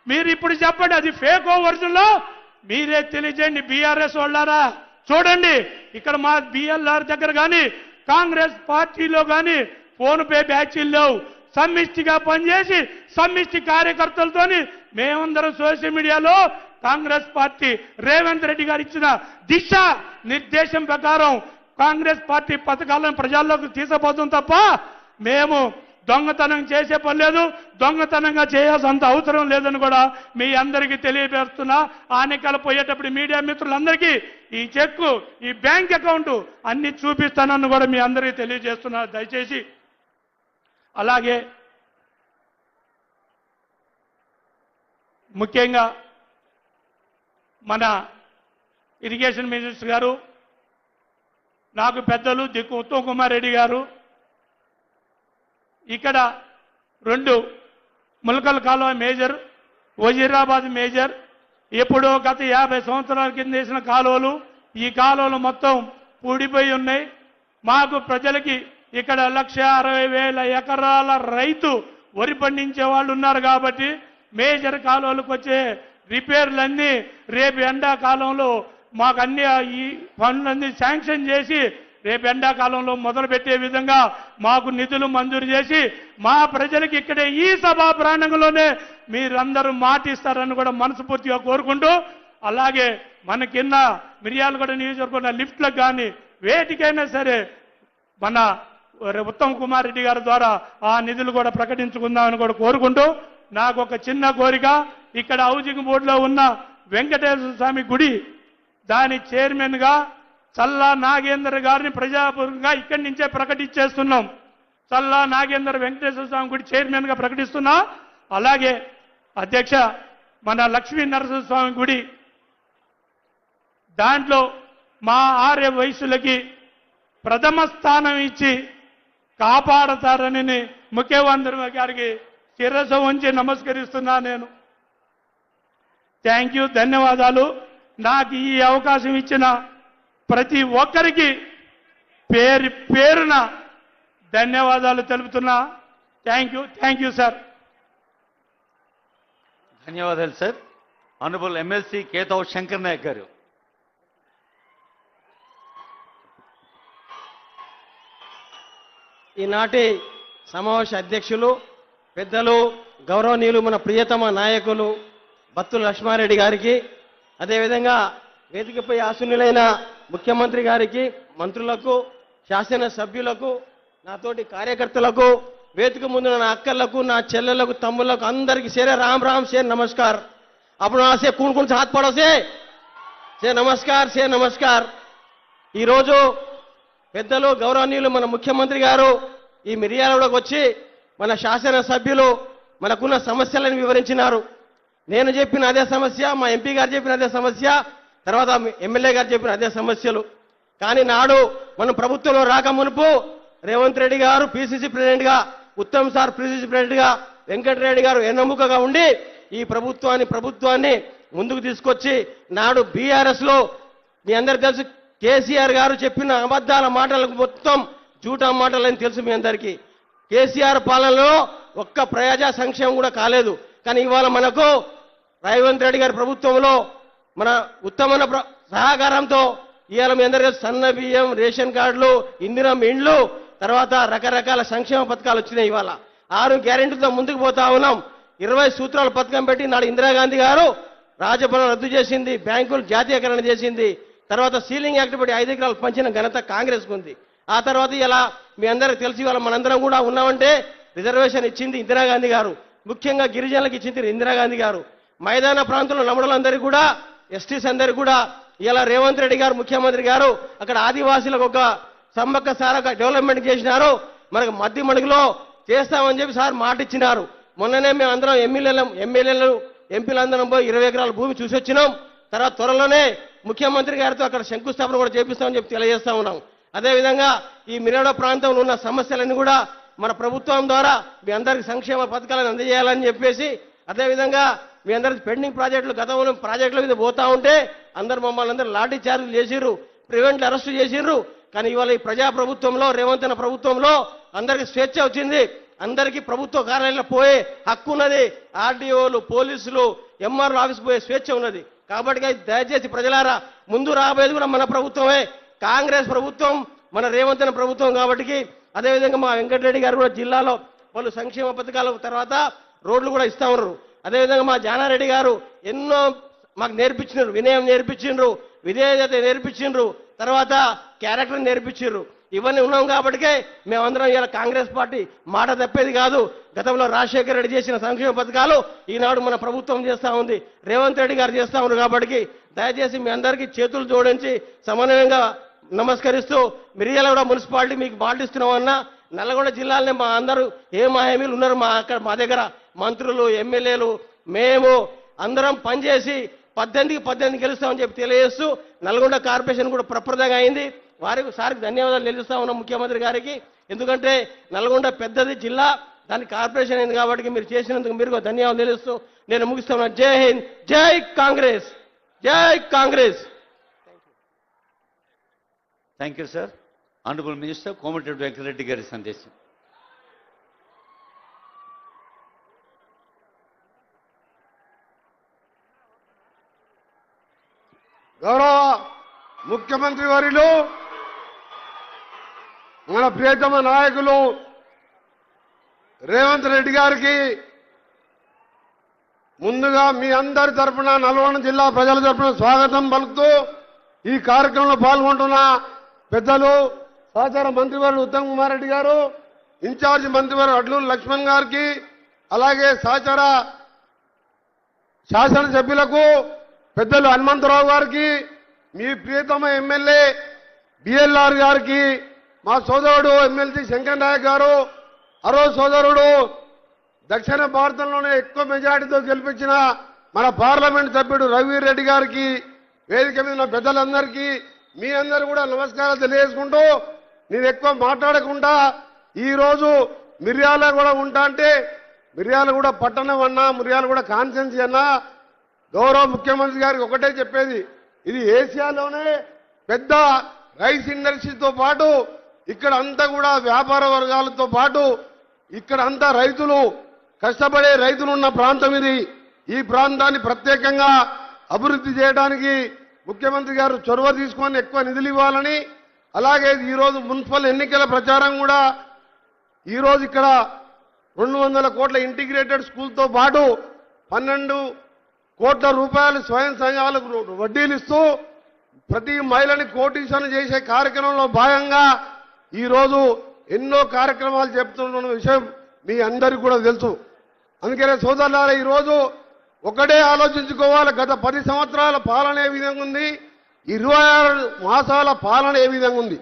మీరు ఇప్పుడు చెప్పండి అది ఫేకో ఒరిజినల్ లో మీరే తెలియజేయండి. బీఆర్ఎస్ వాళ్ళారా చూడండి, ఇక్కడ మా బిఎల్ఆర్ దగ్గర కానీ కాంగ్రెస్ పార్టీలో కానీ ఫోన్ పే బ్యాచీలు లేవు. సమిష్టిగా పనిచేసి సమిష్టి కార్యకర్తలతోని మేమందరం సోషల్ మీడియాలో కాంగ్రెస్ పార్టీ రేవంత్ రెడ్డి గారు ఇచ్చిన దిశ నిర్దేశం ప్రకారం కాంగ్రెస్ పార్టీ పథకాలను ప్రజల్లోకి తీసుకుపోతాం తప్ప మేము దొంగతనం చేసే పని లేదు, దొంగతనంగా చేయాల్సినంత అవసరం లేదని కూడా మీ అందరికీ తెలియజేస్తున్నా. ఆనెకలు పోయేటప్పుడు మీడియా మిత్రులందరికీ ఈ చెక్కు ఈ బ్యాంక్ అకౌంట్ అన్ని చూపిస్తానని కూడా మీ అందరికీ తెలియజేస్తున్నా దయచేసి. అలాగే ముఖ్యంగా మన ఇరిగేషన్ మినిస్టర్ గారు నాకు పెద్దలు దిక్కు ఉత్తమ్ కుమార్ రెడ్డి గారు ఇక్కడ 2 ములకల కాలువ మేజర్, వజీరాబాద్ మేజర్ ఎప్పుడో గత 50 సంవత్సరాల కింద వేసిన కాలువలు, ఈ కాలువలు మొత్తం పూడిపోయి ఉన్నాయి. మాకు ప్రజలకి ఇక్కడ 1,60,000 ఎకరాల రైతు వరి పండించే వాళ్ళు ఉన్నారు కాబట్టి మేజర్ కాలువలకు వచ్చే రిపేర్లన్నీ రేపు ఎండాకాలంలో మాకు అన్ని ఈ పనులన్నీ శాంక్షన్ చేసి రేపు ఎండాకాలంలో మొదలుపెట్టే విధంగా మాకు నిధులు మంజూరు చేసి మా ప్రజలకి ఇక్కడే ఈ సభా ప్రాంగణంలోనే మీరందరూ మాటిస్తారని కూడా మనస్ఫూర్తిగా కోరుకుంటూ, అలాగే మన కింద మిర్యాలగూడ నియోజకవర్గం లిఫ్ట్లకు కానీ వేటికైనా సరే మన ఉత్తమ్ కుమార్ రెడ్డి గారి ద్వారా ఆ నిధులు కూడా ప్రకటించుకుందామని కూడా కోరుకుంటూ, నాకు ఒక చిన్న కోరిక, ఇక్కడ హౌసింగ్ బోర్డులో ఉన్న వెంకటేశ్వర స్వామి గుడి దాని చైర్మన్ గా చల్లా నాగేందర్ గారిని ప్రజాపూర్వకంగా ఇక్కడి నుంచే ప్రకటించేస్తున్నాం. చల్లా నాగేందర్ వెంకటేశ్వర స్వామి గుడి చైర్మన్ గా ప్రకటిస్తున్నా. అలాగే అధ్యక్ష మన లక్ష్మీ నరసింహస్వామి గుడి దాంట్లో మా ఆర్య వయసులకి ప్రథమ స్థానం ఇచ్చి కాపాడతారని ముఖ్యమంత్రి గారికి శిరస్సు ఉంచి నమస్కరిస్తున్నా. నేను థ్యాంక్ యూ, ధన్యవాదాలు. నాకు ఈ అవకాశం ఇచ్చిన ప్రతి ఒక్కరికి పేరు పేరున ధన్యవాదాలు తెలుపుతున్నా. Thank you sir. ధన్యవాదాలు sir. Honourable MLC Ketav Shankar Naik garu. ఈనాటి సమావేశ అధ్యక్షులు పెద్దలు గౌరవనీయులు మన ప్రియతమ నాయకులు బత్తుల లక్ష్మారెడ్డి గారికి, అదేవిధంగా వేదికపై ఆసీనులైన ముఖ్యమంత్రి గారికి, మంత్రులకు, శాసన సభ్యులకు, నాతోటి కార్యకర్తలకు, వేదిక ముందు నా అక్కలకు, నా చెల్లెలకు, తమ్ముళ్లకు అందరికీ సేరే రామ్ రామ్ సే నమస్కార్. అప్పుడు సే కూన్ హాత్ పడో సే నమస్కార్. ఈరోజు పెద్దలు గౌరవనీయులు మన ముఖ్యమంత్రి గారు ఈ మిర్యాలగూడకు వచ్చి మన శాసన సభ్యులు మనకున్న సమస్యలను వివరించినారు. నేను చెప్పిన అదే సమస్య, మా ఎంపీ గారు చెప్పిన అదే సమస్య, తర్వాత ఎమ్మెల్యే గారు చెప్పిన అదే సమస్యలు. కానీ నాడు మనం ప్రభుత్వంలో రాక మునుపు రేవంత్ రెడ్డి గారు పిసిసి ప్రెసిడెంట్ గా, ఉత్తమ్ సార్ పిసిసి ప్రెసిడెంట్ గా, వెంకటరెడ్డి గారు ఎన్నెముకగా ఉండి ఈ ప్రభుత్వాన్ని ముందుకు తీసుకొచ్చి నాడు బీఆర్ఎస్ లో మీ అందరికి తెలుసు కేసీఆర్ గారు చెప్పిన అబద్ధాల మాటలకు మొత్తం జూటా మాటలని తెలుసు మీ అందరికీ. కేసీఆర్ పాలనలో ఒక్క ప్రజా సంక్షేమం కూడా కాలేదు. కానీ ఇవాళ మనకు రేవంత్ రెడ్డి గారి ప్రభుత్వంలో మన ఉత్తమమైన సహకారంతో ఇవాళ మీ అందరికీ సన్న బియ్యం, రేషన్ కార్డులు, ఇందిరం ఇండ్లు, తర్వాత రకరకాల సంక్షేమ పథకాలు వచ్చినాయి. ఇవాళ 6 గ్యారెంటీలతో ముందుకు పోతా ఉన్నాం. 20 సూత్రాల పథకం పెట్టి నాడు ఇందిరాగాంధీ గారు రాజభవనం రద్దు చేసింది, బ్యాంకులు జాతీయకరణ చేసింది, తర్వాత సీలింగ్ యాక్ట్ పెట్టి 5 ఎకరాలు పంచిన ఘనత కాంగ్రెస్ ఉంది. ఆ తర్వాత ఇలా మీ అందరికి తెలిసి ఇవాళ మనందరం కూడా ఉన్నామంటే రిజర్వేషన్ ఇచ్చింది ఇందిరాగాంధీ గారు, ముఖ్యంగా గిరిజనులకు ఇచ్చింది ఇందిరాగాంధీ గారు. మైదాన ప్రాంతంలో నమ్మడలందరికీ కూడా ఎస్టీస్ అందరికీ కూడా ఇలా రేవంత్ రెడ్డి గారు ముఖ్యమంత్రి గారు అక్కడ ఆదివాసీలకు ఒక సమ్మక్క సారక డెవలప్మెంట్ చేసినారు. మనకు మధ్య మడుగులో చేస్తామని చెప్పి సార్ మాట ఇచ్చినారు. మొన్ననే మేము అందరం ఎమ్మెల్యేలు ఎంపీలందరం పోయి 20 ఎకరాల భూమి చూసి వచ్చినాం. తర్వాత త్వరలోనే ముఖ్యమంత్రి గారితో అక్కడ శంకుస్థాపన కూడా చేపిస్తామని చెప్పి తెలియజేస్తా ఉన్నాం. అదేవిధంగా ఈ మిర్యాడ ప్రాంతంలో ఉన్న సమస్యలన్నీ కూడా మన ప్రభుత్వం ద్వారా మీ అందరికి సంక్షేమ పథకాలను అందజేయాలని చెప్పేసి, అదేవిధంగా మీ అందరికి పెండింగ్ ప్రాజెక్టులు గతంలో ప్రాజెక్టుల మీద పోతా ఉంటే అందరు మమ్మల్ని అందరూ లాఠీ చార్జీలు చేసిర్రు, ప్రివెంట్లు అరెస్టు చేసిర్రు. కానీ ఇవాళ ఈ ప్రజా ప్రభుత్వంలో రేవంత్ అన్న ప్రభుత్వంలో అందరికి స్వేచ్ఛ వచ్చింది. అందరికీ ప్రభుత్వ కార్యాలయంలో పోయే హక్కు ఉన్నది. ఆర్డీఓలు, పోలీసులు, ఎంఆర్ఓ ఆఫీస్ పోయే స్వేచ్ఛ ఉన్నది. కాబట్టి దయచేసి ప్రజలారా ముందు రాబోయేది కూడా మన ప్రభుత్వమే, కాంగ్రెస్ ప్రభుత్వం, మన రేవంత్ అన్న ప్రభుత్వం. కాబట్టి అదేవిధంగా మా వెంకటరెడ్డి గారు కూడా జిల్లాలో వాళ్ళు సంక్షేమ పథకాల తర్వాత రోడ్లు కూడా ఇస్తా ఉన్నారు. అదేవిధంగా మా జానారెడ్డి గారు ఎన్నో మాకు నేర్పించినారు, వినయం నేర్పించిండ్రు, విధేయత నేర్పించిండ్రు, తర్వాత క్యారెక్టర్ నేర్పించారు. ఇవన్నీ ఉన్నాం కాబట్టికే మేమందరం ఇలా కాంగ్రెస్ పార్టీ మాట తప్పేది కాదు. గతంలో రాజశేఖర రెడ్డి చేసిన సంక్షేమ పథకాలు ఈనాడు మన ప్రభుత్వం చేస్తా ఉంది, రేవంత్ రెడ్డి గారు చేస్తా ఉన్నారు. కాబట్టి దయచేసి మీ అందరికీ చేతులు జోడించి సమన్వయంగా నమస్కరిస్తూ మిర్యాలగూడ మున్సిపాలిటీ మీకు మాటిస్తున్నామన్నా నల్లగొండ జిల్లాలోనే మా అందరూ ఏ హామీలు ఉన్నారు మా దగ్గర మంత్రులు, ఎమ్మెల్యేలు, మేము అందరం పనిచేసి 18 గెలుస్తామని చెప్పి తెలియజేస్తూ నల్గొండ కార్పొరేషన్ కూడా ప్రప్రదంగా అయింది. సారికి ధన్యవాదాలు తెలుస్తా ఉన్నాం ముఖ్యమంత్రి గారికి. ఎందుకంటే నల్గొండ పెద్దది జిల్లా, దానికి కార్పొరేషన్ అయింది కాబట్టి మీరు చేసినందుకు మీరు ధన్యవాదాలు తెలుస్తూ నేను ముగిస్తున్నాను. జై హింద్, జై కాంగ్రెస్, జై Congress. Thank you sir. Honourable minister Komatireddy Venkatareddy గారి సందేశం. గౌరవ ముఖ్యమంత్రి వర్యులు, మన ప్రియతమ నాయకులు రేవంత్ రెడ్డి గారికి ముందుగా మీ అందరి తరఫున నల్గొండ జిల్లా ప్రజల తరఫున స్వాగతం పలుకుతూ ఈ కార్యక్రమంలో పాల్గొంటున్న పెద్దలు సహచార మంత్రివర్యులు ఉత్తమ్ కుమార్ రెడ్డి గారు, ఇన్ఛార్జ్ మంత్రివర్యులు అడ్లూరు లక్ష్మణ్ గారికి, అలాగే సహచార శాసనసభ్యులకు పెద్దలు హనుమంతరావు గారికి, మీ ప్రియతమ ఎమ్మెల్యే బిఎల్ఆర్ గారికి, మా సోదరుడు ఎమ్మెల్సీ శంకర్ నాయక్ గారు, అరో సోదరుడు దక్షిణ భారతంలోనే ఎక్కువ మెజార్టీతో గెలిపించిన మన పార్లమెంట్ సభ్యుడు రఘువీర్ రెడ్డి గారికి, వేదిక మీద ఉన్న పెద్దలందరికీ మీ అందరూ కూడా నమస్కారాలు తెలియజేసుకుంటూ, నేను ఎక్కువ మాట్లాడకుండా ఈరోజు మిర్యాలగూడ ఉంటా అంటే మిర్యాలగూడ పట్టణం అన్నా, మిర్యాలగూడ కాన్స్టిట్యున్సీ అన్నా గౌరవ ముఖ్యమంత్రి గారికి ఒకటే చెప్పేది, ఇది ఏషియాలోనే పెద్ద రైస్ ఇండస్ట్రీతో పాటు ఇక్కడ అంతా కూడా వ్యాపార వర్గాలతో పాటు ఇక్కడ అంతా రైతులు, కష్టపడే రైతులు ఉన్న ప్రాంతం ఇది. ఈ ప్రాంతాన్ని ప్రత్యేకంగా అభివృద్ధి చేయడానికి ముఖ్యమంత్రి గారు చొరవ తీసుకొని ఎక్కువ నిధులు ఇవ్వాలని, అలాగే ఈరోజు మున్సిపల్ ఎన్నికల ప్రచారం కూడా ఈరోజు ఇక్కడ 200 కోట్ల ఇంటిగ్రేటెడ్ స్కూల్తో పాటు 12 కోట్ల రూపాయలు స్వయం సంఘాలకు వడ్డీలు ఇస్తూ ప్రతి మహిళని కోటీశ్వరం చేసే కార్యక్రమంలో భాగంగా ఈరోజు ఎన్నో కార్యక్రమాలు చెప్తున్న విషయం మీ అందరికీ కూడా తెలుసు. అందుకనే సోదరులారా, ఈరోజు ఒకటే ఆలోచించుకోవాలి, గత 10 సంవత్సరాల పాలన ఏ విధంగా ఉంది, 26 మాసాల పాలన ఏ విధంగా ఉంది.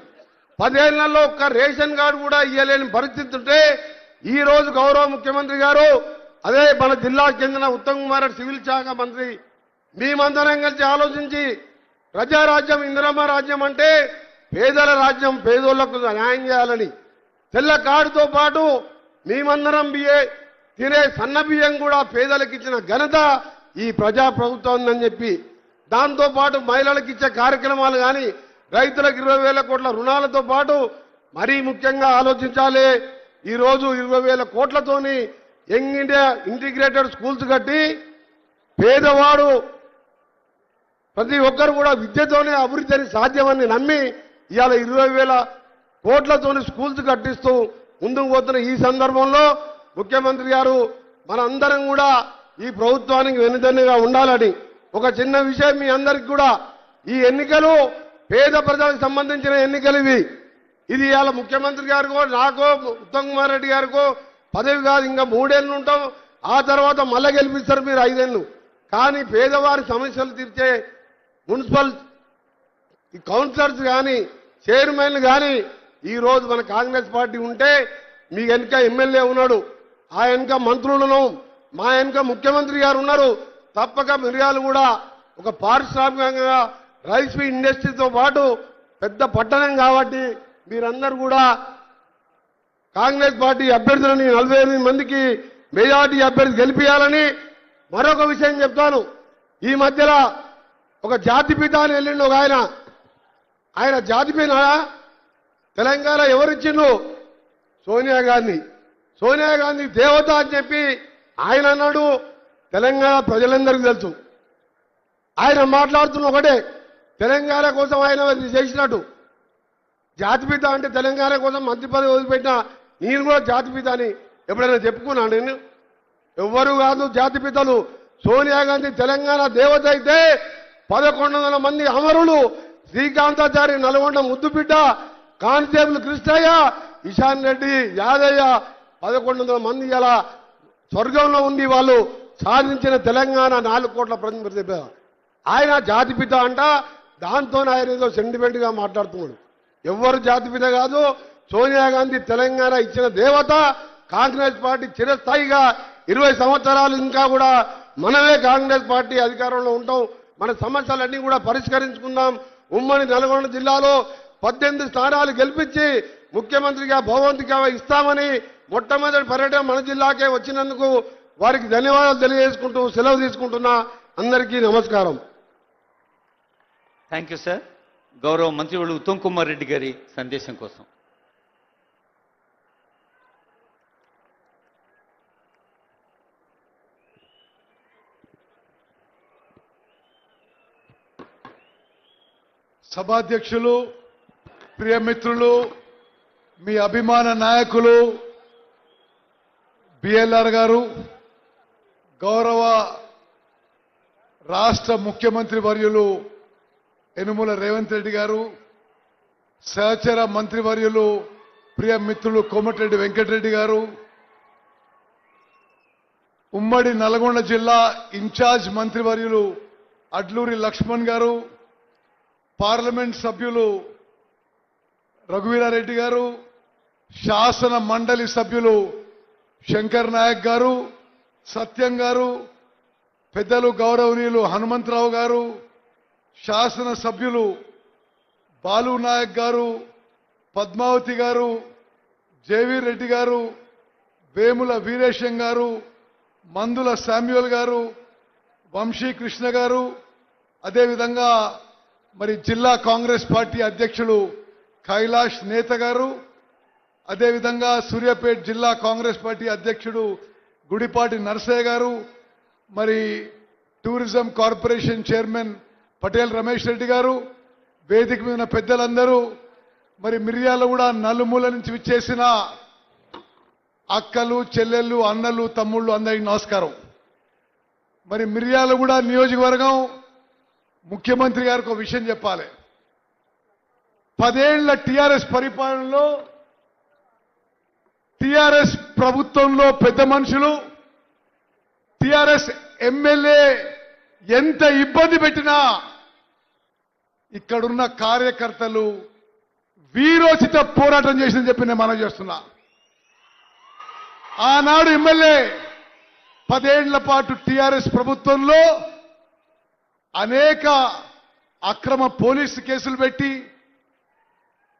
10 ఏళ్లలో ఒక్క రేషన్ కార్డు కూడా ఇవ్వలేని పరిస్థితి ఉంటే ఈ రోజు గౌరవ ముఖ్యమంత్రి గారు, అదే మన జిల్లాకు చెందిన ఉత్తమ్ కుమార్ రెడ్డి సివిల్ శాఖ మంత్రి, మేమందరం కలిసి ఆలోచించి ప్రజారాజ్యం, ఇందిరమ్మ రాజ్యం అంటే పేదల రాజ్యం, పేదోళ్లకు న్యాయం చేయాలని తెల్ల కార్డుతో పాటు మేమందరం తినే సన్న బియ్యం కూడా పేదలకు ఇచ్చిన ఘనత ఈ ప్రజా ప్రభుత్వం ఉందని చెప్పి, దాంతోపాటు మహిళలకు ఇచ్చే కార్యక్రమాలు కానీ రైతులకు 20,000 కోట్ల రుణాలతో పాటు మరీ ముఖ్యంగా ఆలోచించాలి. ఈరోజు 20,000 కోట్లతోని యంగ్ ఇండియా ఇంటిగ్రేటెడ్ స్కూల్స్ కట్టి పేదవాడు ప్రతి ఒక్కరు కూడా విద్యతోనే అభివృద్ధిని సాధ్యమని నమ్మి ఇవాళ 20,000 కోట్లతోని స్కూల్స్ కట్టిస్తూ ముందుకు పోతున్న ఈ సందర్భంలో ముఖ్యమంత్రి గారు మనందరం కూడా ఈ ప్రభుత్వానికి వెనుదన్నుగా ఉండాలని ఒక చిన్న విషయం మీ అందరికీ కూడా, ఈ ఎన్నికలు పేద ప్రజలకు సంబంధించిన ఎన్నికలు ఇవి. ఇది ఇవాళ ముఖ్యమంత్రి గారికో నాకో ఉత్తమ్ కుమార్ రెడ్డి గారికో పదవి కాదు, ఇంకా 3 ఏళ్ళు ఉంటాం, ఆ తర్వాత మళ్ళా గెలిపిస్తారు మీరు 5 ఏళ్ళు. కానీ పేదవారి సమస్యలు తీర్చే మున్సిపల్ కౌన్సిలర్స్ కానీ చైర్మన్లు కానీ ఈరోజు మన కాంగ్రెస్ పార్టీ ఉంటే మీ వెనుక ఎమ్మెల్యే ఉన్నాడు, ఆ వెనుక మంత్రులను, మా వెనుక ముఖ్యమంత్రి గారు ఉన్నారు. తప్పక మిర్యాలు కూడా ఒక పారిశ్రామికంగా రైస్ ఇండస్ట్రీతో పాటు పెద్ద పట్టణం కాబట్టి మీరందరూ కూడా కాంగ్రెస్ పార్టీ అభ్యర్థులని 48 మందికి మెజార్టీ అభ్యర్థి గెలిపించాలని. మరొక విషయం చెప్తాను, ఈ మధ్యలో ఒక జాతిపిత అని వెళ్ళిండు ఒక ఆయన జాతిపిత తెలంగాణ ఎవరిచ్చిండు? సోనియా గాంధీ. సోనియా గాంధీ దేవత అని చెప్పి ఆయన అన్నాడు. తెలంగాణ ప్రజలందరికీ తెలుసు. ఆయన మాట్లాడుతున్న ఒకటే, తెలంగాణ కోసం ఆయన చేసినట్టు. జాతిపిత అంటే తెలంగాణ కోసం మంత్రి పదవి వదిలిపెట్టిన నేను కూడా జాతిపిత అని ఎప్పుడైనా చెప్పుకున్నాను నేను? ఎవ్వరు కాదు జాతిపితలు. సోనియా గాంధీ తెలంగాణ దేవత అయితే 1100 మంది అమరులు, శ్రీకాంతాచారి, నల్గొండ ముద్దుబిడ్డ, కానిస్టేబుల్ కృష్ణయ్య, ఇషాన్ రెడ్డి, యాదయ్య 1100 మంది ఇలా స్వర్గంలో ఉండి వాళ్ళు సాధించిన తెలంగాణ 4 కోట్ల ప్రజలు. ఆయన జాతిపిత అంట, దాంతో ఆయన ఏదో సెంటిమెంట్ గా మాట్లాడుతున్నాడు. ఎవ్వరు జాతిపిత కాదు. సోనియా గాంధీ తెలంగాణ ఇచ్చిన దేవత. కాంగ్రెస్ పార్టీ చిరస్థాయిగా 20 సంవత్సరాలు ఇంకా కూడా మనమే కాంగ్రెస్ పార్టీ అధికారంలో ఉంటాం. మన సమస్యలన్నీ కూడా పరిష్కరించుకుందాం. ఉమ్మడి నల్గొండ జిల్లాలో 18 స్థానాలు గెలిపించి ముఖ్యమంత్రిగా భగవంతుగా ఇస్తామని మొట్టమొదటి పర్యటన మన జిల్లాకే వచ్చినందుకు వారికి ధన్యవాదాలు తెలియజేసుకుంటూ సెలవు తీసుకుంటున్నా. అందరికీ నమస్కారం. Thank you sir. గౌరవ మంత్రివర్యులు ఉత్తమ్ కుమార్ రెడ్డి గారి సందేశం కోసం. సభాధ్యక్షులు, ప్రియమిత్రులు, మీ అభిమాన నాయకులు బిఎల్ఆర్ గారు, గౌరవ రాష్ట్ర ముఖ్యమంత్రి వర్యులు యనుమల రేవంత్ రెడ్డి గారు, సహచర మంత్రివర్యులు ప్రియమిత్రులు కోమటిరెడ్డి వెంకటరెడ్డి గారు, ఉమ్మడి నల్గొండ జిల్లా ఇన్ఛార్జ్ మంత్రివర్యులు అడ్లూరి లక్ష్మణ్ గారు, పార్లమెంట్ సభ్యులు రఘువీరారెడ్డి గారు, శాసన మండలి సభ్యులు శంకర్ నాయక్ గారు, సత్యం గారు, పెద్దలు గౌరవనీయులు హనుమంతరావు గారు, శాసన సభ్యులు బాలు నాయక్ గారు, పద్మావతి గారు, జేవీ రెడ్డి గారు, వేముల వీరేశం గారు, మందుల శామ్యూల్ గారు, వంశీ కృష్ణ గారు, అదేవిధంగా మరి జిల్లా కాంగ్రెస్ పార్టీ అధ్యక్షులు కైలాష్ నేత గారు, అదేవిధంగా సూర్యాపేట జిల్లా కాంగ్రెస్ పార్టీ అధ్యక్షుడు గుడిపాటి నరసయ్య గారు, మరి tourism corporation chairman Patel Ramesh Reddy గారు, వేదిక మీద పెద్దలందరూ, మరి మిర్యాలగూడ నలుమూల నుంచి విచ్చేసిన అక్కలు, చెల్లెళ్ళు, అన్నలు, తమ్ముళ్ళు అందరికీ నమస్కారం. మరి మిర్యాలగూడ నియోజకవర్గం ముఖ్యమంత్రి గారికి ఒక విషయం చెప్పాలి. 10 ఏళ్ల టీఆర్ఎస్ పరిపాలనలో, టీఆర్ఎస్ ప్రభుత్వంలో పెద్ద మనుషులు, టీఆర్ఎస్ ఎమ్మెల్యే ఎంత ఇబ్బంది పెట్టినా ఇక్కడున్న కార్యకర్తలు వీరోచిత పోరాటం చేసిందని చెప్పి నేను మనం చేస్తున్నా. ఆనాడు ఎమ్మెల్యే 10 ఏళ్ల పాటు టీఆర్ఎస్ ప్రభుత్వంలో అనేక అక్రమ పోలీసు కేసులు పెట్టి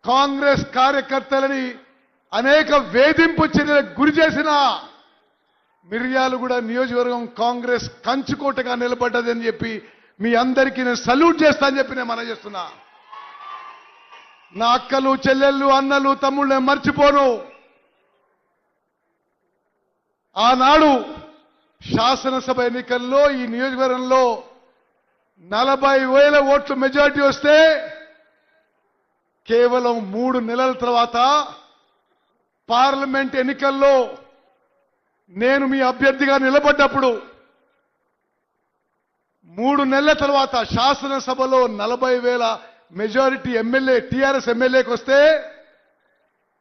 కాంగ్రెస్ కార్యకర్తలని అనేక వేధింపు చర్యలకు గురి చేసిన మిర్యాలగూడ నియోజకవర్గం కాంగ్రెస్ కంచుకోటగా నిలబడ్డదని చెప్పి మీ అందరికీ నేను సల్యూట్ చేస్తానని చెప్పి నేను మనం చేస్తున్నా. నా అక్కలు, చెల్లెళ్ళు, అన్నలు, తమ్ముళ్ళు నేను మర్చిపోను. ఆనాడు శాసనసభ ఎన్నికల్లో ఈ నియోజకవర్గంలో 40,000 ఓట్ల మెజారిటీ వస్తే కేవలం 3 నెలల తర్వాత పార్లమెంట్ ఎన్నికల్లో నేను మీ అభ్యర్థిగా నిలబడ్డప్పుడు 3 నెలల తర్వాత శాసనసభలో 40,000 మెజారిటీ ఎమ్మెల్యే టీఆర్ఎస్ ఎమ్మెల్యేకి వస్తే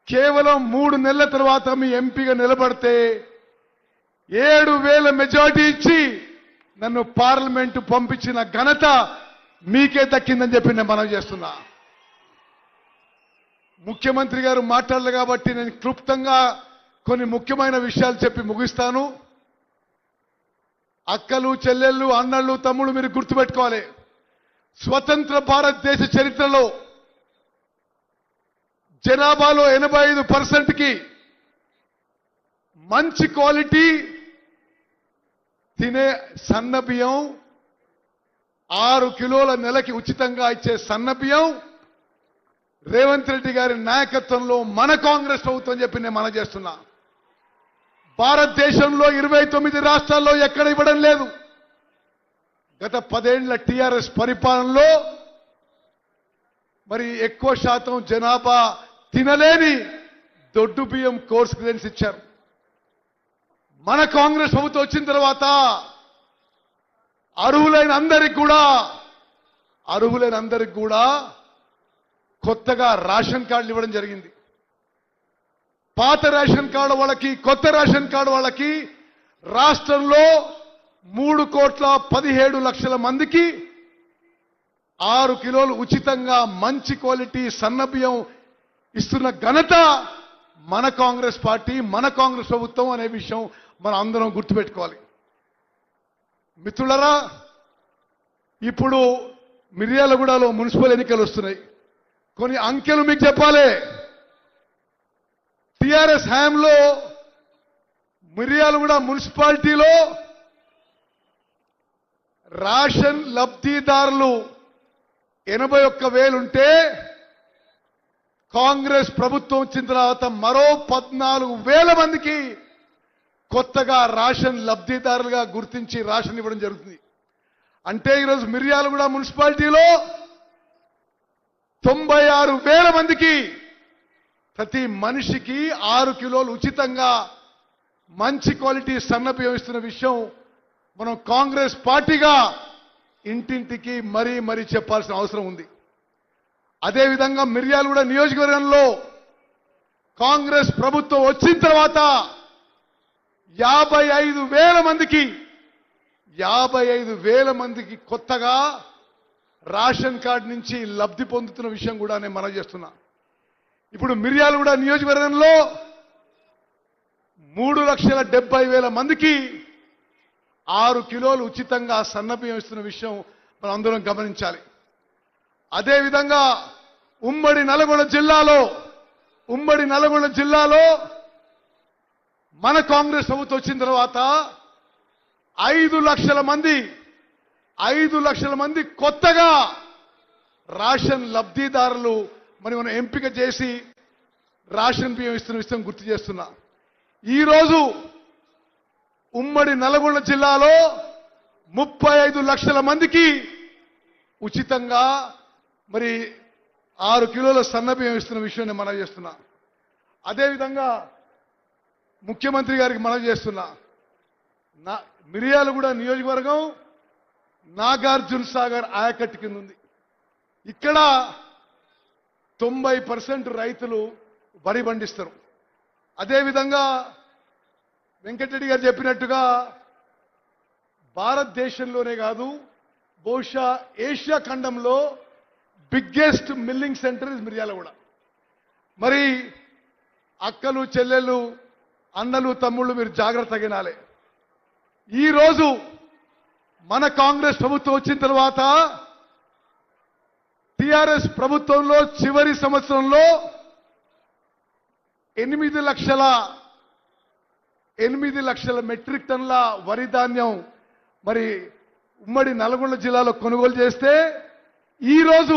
కేవలం 3 నెలల తర్వాత మీ ఎంపీగా నిలబడితే 7,000 మెజార్టీ ఇచ్చి నన్ను పార్లమెంటు పంపించిన ఘనత మీకే దక్కిందని చెప్పి నేను మనవి చేస్తున్నా. ముఖ్యమంత్రి గారు మాట్లాడలేదు కాబట్టి నేను క్లుప్తంగా కొన్ని ముఖ్యమైన విషయాలు చెప్పి ముగిస్తాను. అక్కలు, చెల్లెళ్ళు, అన్నళ్ళు, తమ్ముళ్ళు మీరు గుర్తుపెట్టుకోవాలి. స్వతంత్ర భారతదేశ చరిత్రలో జనాభాలో 85%కి మంచి క్వాలిటీ తినే సన్న బియ్యం 6 కిలోల నెలకి ఉచితంగా ఇచ్చే సన్న బియ్యం రేవంత్ రెడ్డి గారి నాయకత్వంలో మన కాంగ్రెస్ ప్రభుత్వం చెప్పి నేను మనవి చేస్తున్నా. భారతదేశంలో 29 రాష్ట్రాల్లో ఎక్కడ ఇవ్వడం లేదు. గత 10 ఏళ్ల టీఆర్ఎస్ పరిపాలనలో మరి ఎక్కువ శాతం జనాభా తినలేని దొడ్డు బియ్యం కోర్స్ క్రెడిట్స్ ఇచ్చారు. మన కాంగ్రెస్ ప్రభుత్వం వచ్చిన తర్వాత అర్హులైన అందరికి కూడా కొత్తగా రేషన్ కార్డులు ఇవ్వడం జరిగింది. పాత రేషన్ కార్డు వాళ్ళకి, కొత్త రేషన్ కార్డు వాళ్ళకి రాష్ట్రంలో 3,17,00,000 మందికి 6 కిలోలు ఉచితంగా మంచి క్వాలిటీ సన్న బియ్యం ఇస్తున్న ఘనత మన కాంగ్రెస్ పార్టీ, మన కాంగ్రెస్ ప్రభుత్వం అనే విషయం మనం అందరం గుర్తుపెట్టుకోవాలి. మిత్రులరా, ఇప్పుడు మిర్యాలగూడలో మున్సిపల్ ఎన్నికలు వస్తున్నాయి. కొన్ని అంకెలు మీకు చెప్పాలి. టిఆర్ఎస్ హయాంలో మిర్యాలగూడ మున్సిపాలిటీలో రేషన్ లబ్ధిదారులు 81,000 ఉంటే కాంగ్రెస్ ప్రభుత్వం వచ్చిన తర్వాత మరో 14,000 మందికి కొత్తగా రేషన్ లబ్ధిదారులుగా గుర్తించి రేషన్ ఇవ్వడం జరుగుతుంది. అంటే ఈరోజు మిర్యాలగూడ మున్సిపాలిటీలో 96,000 మందికి ప్రతి మనిషికి 6 కిలోలు ఉచితంగా మంచి క్వాలిటీ సన్న బియ్యం ఇస్తున్న విషయం మనం కాంగ్రెస్ పార్టీగా ఇంటింటికి మరీ చెప్పాల్సిన అవసరం ఉంది. అదేవిధంగా మిర్యాలగూడ నియోజకవర్గంలో కాంగ్రెస్ ప్రభుత్వం వచ్చిన తర్వాత 55,000 మందికి కొత్తగా రేషన్ కార్డు నుంచి లబ్ధి పొందుతున్న విషయం కూడా నేను మనవి చేస్తున్నా. ఇప్పుడు మిర్యాలగూడ నియోజకవర్గంలో 3,70,000 మందికి 6 కిలోలు ఉచితంగా సన్న బియ్యం ఇస్తున్న విషయం మనం అందరం గమనించాలి. అదేవిధంగా ఉమ్మడి నల్గొండ జిల్లాలో మన కాంగ్రెస్ ప్రభుత్వం వచ్చిన తర్వాత 5 లక్షల మంది కొత్తగా రేషన్ లబ్ధిదారులు మనం ఎంపిక చేసి రేషన్ బియ్యం ఇస్తున్న విషయం గుర్తు చేస్తున్నా. ఈరోజు ఉమ్మడి నల్గొండ జిల్లాలో 35 లక్షల మందికి ఉచితంగా 6 కిలోల సన్న బియ్యం ఇస్తున్న విషయాన్ని మనవి చేస్తున్నా. అదేవిధంగా ముఖ్యమంత్రి గారికి మనవి చేస్తున్నా. మిర్యాలగూడ నియోజకవర్గం నాగార్జున సాగర్ ఆయకట్టు కింద ఉంది. ఇక్కడ 90% రైతులు వరి పండిస్తారు. అదేవిధంగా వెంకటరెడ్డి గారు చెప్పినట్టుగా భారతదేశంలోనే కాదు, బహుశా ఏషియా ఖండంలో biggest milling centre is Miryalaguda. మరి అక్కలు, చెల్లెళ్ళు, అన్నలు, తమ్ముళ్ళు మీరు జాగ్రత్తగా వినాలి. ఈరోజు మన కాంగ్రెస్ ప్రభుత్వం వచ్చిన తర్వాత టిఆర్ఎస్ ప్రభుత్వంలో చివరి సంవత్సరంలో 8 లక్షల మెట్రిక్ టన్నుల వరి ధాన్యం ఉమ్మడి నల్గొండ జిల్లాలో కొనుగోలు చేస్తే ఈరోజు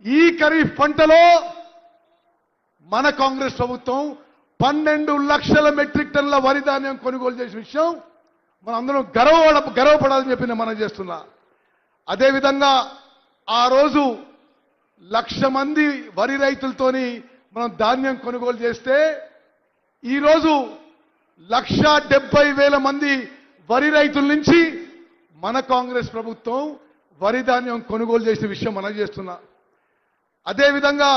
ఈ ఖరీఫ్ పంటలో మన కాంగ్రెస్ ప్రభుత్వం 12 లక్షల మెట్రిక్ టన్నుల వరి ధాన్యం కొనుగోలు చేసిన విషయం మనం అందరం గర్వపడాలని చెప్పి నేను మనం చేస్తున్నా. అదేవిధంగా ఆ రోజు 1,00,000 మంది వరి రైతులతోని మనం ధాన్యం కొనుగోలు చేస్తే ఈరోజు 1,70,000 మంది వరి రైతుల నుంచి మన కాంగ్రెస్ ప్రభుత్వం వరి ధాన్యం కొనుగోలు చేసిన విషయం మనం చేస్తున్నా. అదేవిధంగా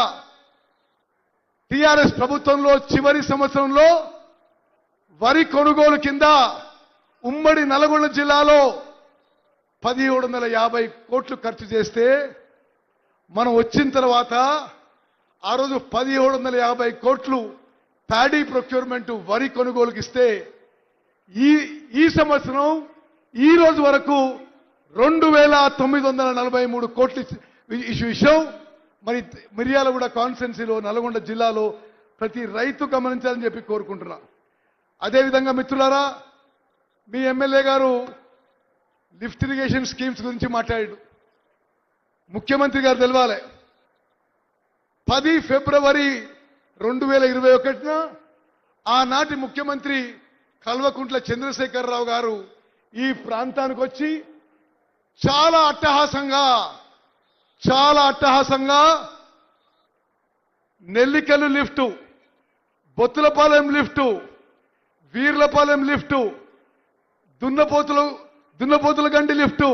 టిఆర్ఎస్ ప్రభుత్వంలో చివరి సంవత్సరంలో వరి కొనుగోలు కింద ఉమ్మడి నల్గొండ జిల్లాలో 1750 కోట్లు ఖర్చు చేస్తే మనం వచ్చిన తర్వాత ఆ రోజు 1750 కోట్లు ప్యాడీ ప్రొక్యూర్మెంట్ వరి కొనుగోలుకి ఇస్తే ఈ సంవత్సరం ఈ రోజు వరకు 2943 కోట్లు విషయం మరి మిర్యాలగూడ కాన్స్టిట్యున్సీలో నల్గొండ జిల్లాలో ప్రతి రైతు గమనించాలని చెప్పి కోరుకుంటున్నా. అదేవిధంగా మిత్రులారా, మీ ఎమ్మెల్యే గారు లిఫ్ట్ ఇరిగేషన్ స్కీమ్స్ గురించి మాట్లాడాడు. ముఖ్యమంత్రి గారు తెలవాలి, 10 ఫిబ్రవరి 2021న ఆనాటి ముఖ్యమంత్రి కల్వకుంట్ల చంద్రశేఖరరావు గారు ఈ ప్రాంతానికి వచ్చి చాలా అట్టహాసంగా Nellikallu lift, Bothulapalem lift, Veerlapalem lift, Dunnapothula Gandi lift,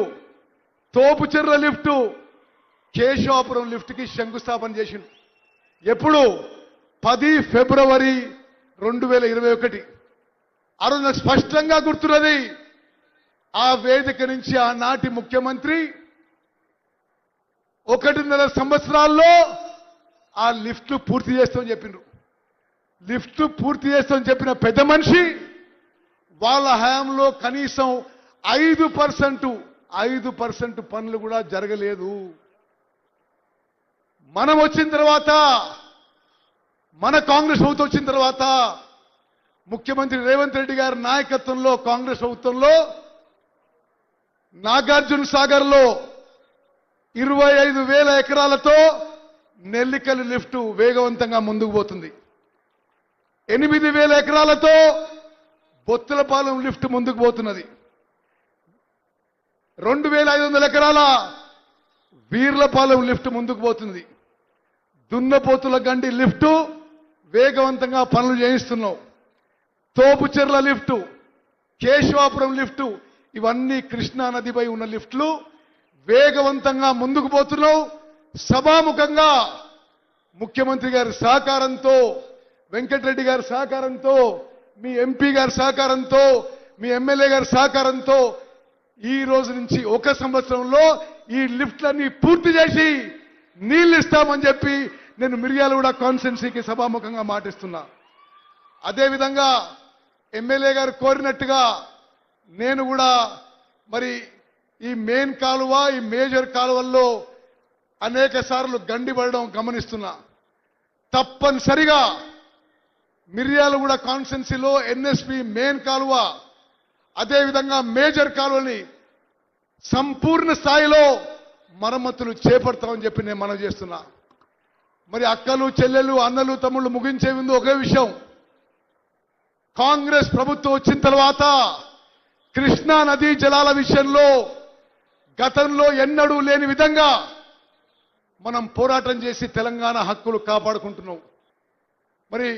Thopucherla lift, Keshavapuram లిఫ్ట్కి శంకుస్థాపన చేసిండు. ఎప్పుడు? 10 ఫిబ్రవరి 2021. ఆ రోజు నాకు స్పష్టంగా గుర్తున్నది. ఆ వేదిక నుంచి ఆనాటి ముఖ్యమంత్రి 1.5 సంవత్సరాల్లో ఆ లిఫ్ట్లు పూర్తి చేస్తామని చెప్పిండ్రు. లిఫ్ట్లు పూర్తి చేస్తామని చెప్పిన పెద్ద మనిషి వాళ్ళ హయాంలో కనీసం 5% పనులు కూడా జరగలేదు. మనం వచ్చిన తర్వాత, మన కాంగ్రెస్ ప్రభుత్వం వచ్చిన తర్వాత ముఖ్యమంత్రి రేవంత్ రెడ్డి గారి నాయకత్వంలో కాంగ్రెస్ ప్రభుత్వంలో నాగార్జున సాగర్ లో 25,000 ఎకరాలతో నెల్లికల్లు లిఫ్ట్ వేగవంతంగా ముందుకు పోతుంది. 8,000 ఎకరాలతో బొత్తులపాలెం లిఫ్ట్ ముందుకు పోతున్నది. 2,500 ఎకరాల వీర్లపాలెం లిఫ్ట్ ముందుకు పోతుంది. దున్నపోతుల గండి లిఫ్ట్ వేగవంతంగా పనులు చేయిస్తున్నాం. తోపుచెర్ల లిఫ్టు, కేశవాపురం లిఫ్టు, ఇవన్నీ కృష్ణా నదిపై ఉన్న లిఫ్ట్లు వేగవంతంగా ముందుకు పోతున్నాం. సభాముఖంగా ముఖ్యమంత్రి గారి సహకారంతో, వెంకటరెడ్డి గారి సహకారంతో, మీ ఎంపీ గారి సహకారంతో, మీ ఎమ్మెల్యే గారి సహకారంతో ఈ రోజు నుంచి 1 సంవత్సరంలో ఈ లిఫ్ట్లన్నీ పూర్తి చేసి నీళ్లు ఇస్తామని చెప్పి నేను మిర్యాలగూడ కాన్స్టిట్యున్సీకి సభాముఖంగా మాటిస్తున్నా. అదేవిధంగా ఎమ్మెల్యే గారు కోరినట్టుగా నేను కూడా మరి ఈ మెయిన్ కాలువ, ఈ మేజర్ కాలువల్లో అనేక సార్లు గండిపడడం గమనిస్తున్నా. తప్పనిసరిగా మిర్యాలగూడ కాన్స్టిట్యున్సీలో ఎన్ఎస్పి మెయిన్ కాలువ, అదేవిధంగా మేజర్ కాలువని సంపూర్ణ స్థాయిలో మరమ్మతులు చేపడతామని చెప్పి నేను మనవి చేస్తున్నా. మరి అక్కలు, చెల్లెలు, అన్నలు, తమ్ముళ్ళు ముగించే ముందు ఒకే విషయం, కాంగ్రెస్ ప్రభుత్వం వచ్చిన తర్వాత కృష్ణా నదీ జలాల విషయంలో గతంలో ఎన్నడూ లేని విధంగా మనం పోరాటం చేసి తెలంగాణ హక్కులు కాపాడుకుంటున్నాం. మరి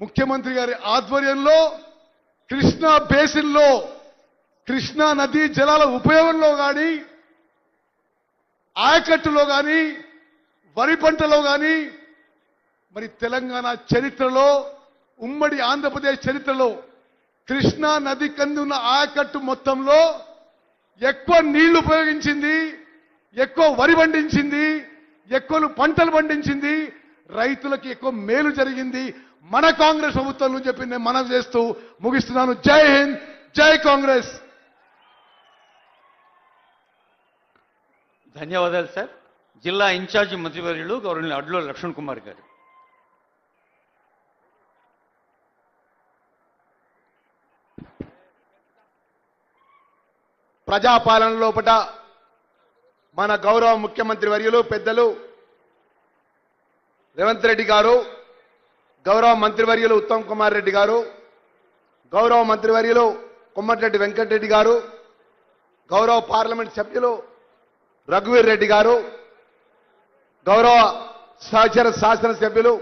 ముఖ్యమంత్రి గారి ఆధ్వర్యంలో కృష్ణా బేసిన్లో కృష్ణా నదీ జలాల ఉపయోగంలో కానీ, ఆయకట్టులో కానీ, వరి పంటలో కానీ, మరి తెలంగాణ చరిత్రలో, ఉమ్మడి ఆంధ్రప్రదేశ్ చరిత్రలో కృష్ణా నది కంది ఉన్న ఆయకట్టు మొత్తంలో ఎక్కువ నీళ్లు ఉపయోగించింది, ఎక్కువ వరి పండించింది, ఎక్కువ పంటలు పండించింది, రైతులకు ఎక్కువ మేలు జరిగింది మన కాంగ్రెస్ ప్రభుత్వం అని చెప్పి నేను మనవి చేస్తూ ముగిస్తున్నాను. జై హింద్, జై కాంగ్రెస్. ధన్యవాదాలు సార్. జిల్లా ఇన్ఛార్జి మంత్రివర్యులు గౌరవనీయులు అడ్లూరి లక్ష్మణ్ కుమార్ గారు. ప్రజాపాలన లోపట మన గౌరవ ముఖ్యమంత్రి వర్యులు పెద్దలు రేవంత్ రెడ్డి గారు, గౌరవ మంత్రివర్యులు ఉత్తమ్ కుమార్ రెడ్డి గారు, గౌరవ మంత్రివర్యులు కొమ్మటిరెడ్డి వెంకటరెడ్డి గారు, గౌరవ పార్లమెంట్ సభ్యులు రఘువీర్ రెడ్డి గారు, గౌరవ సహచర శాసనసభ్యులు,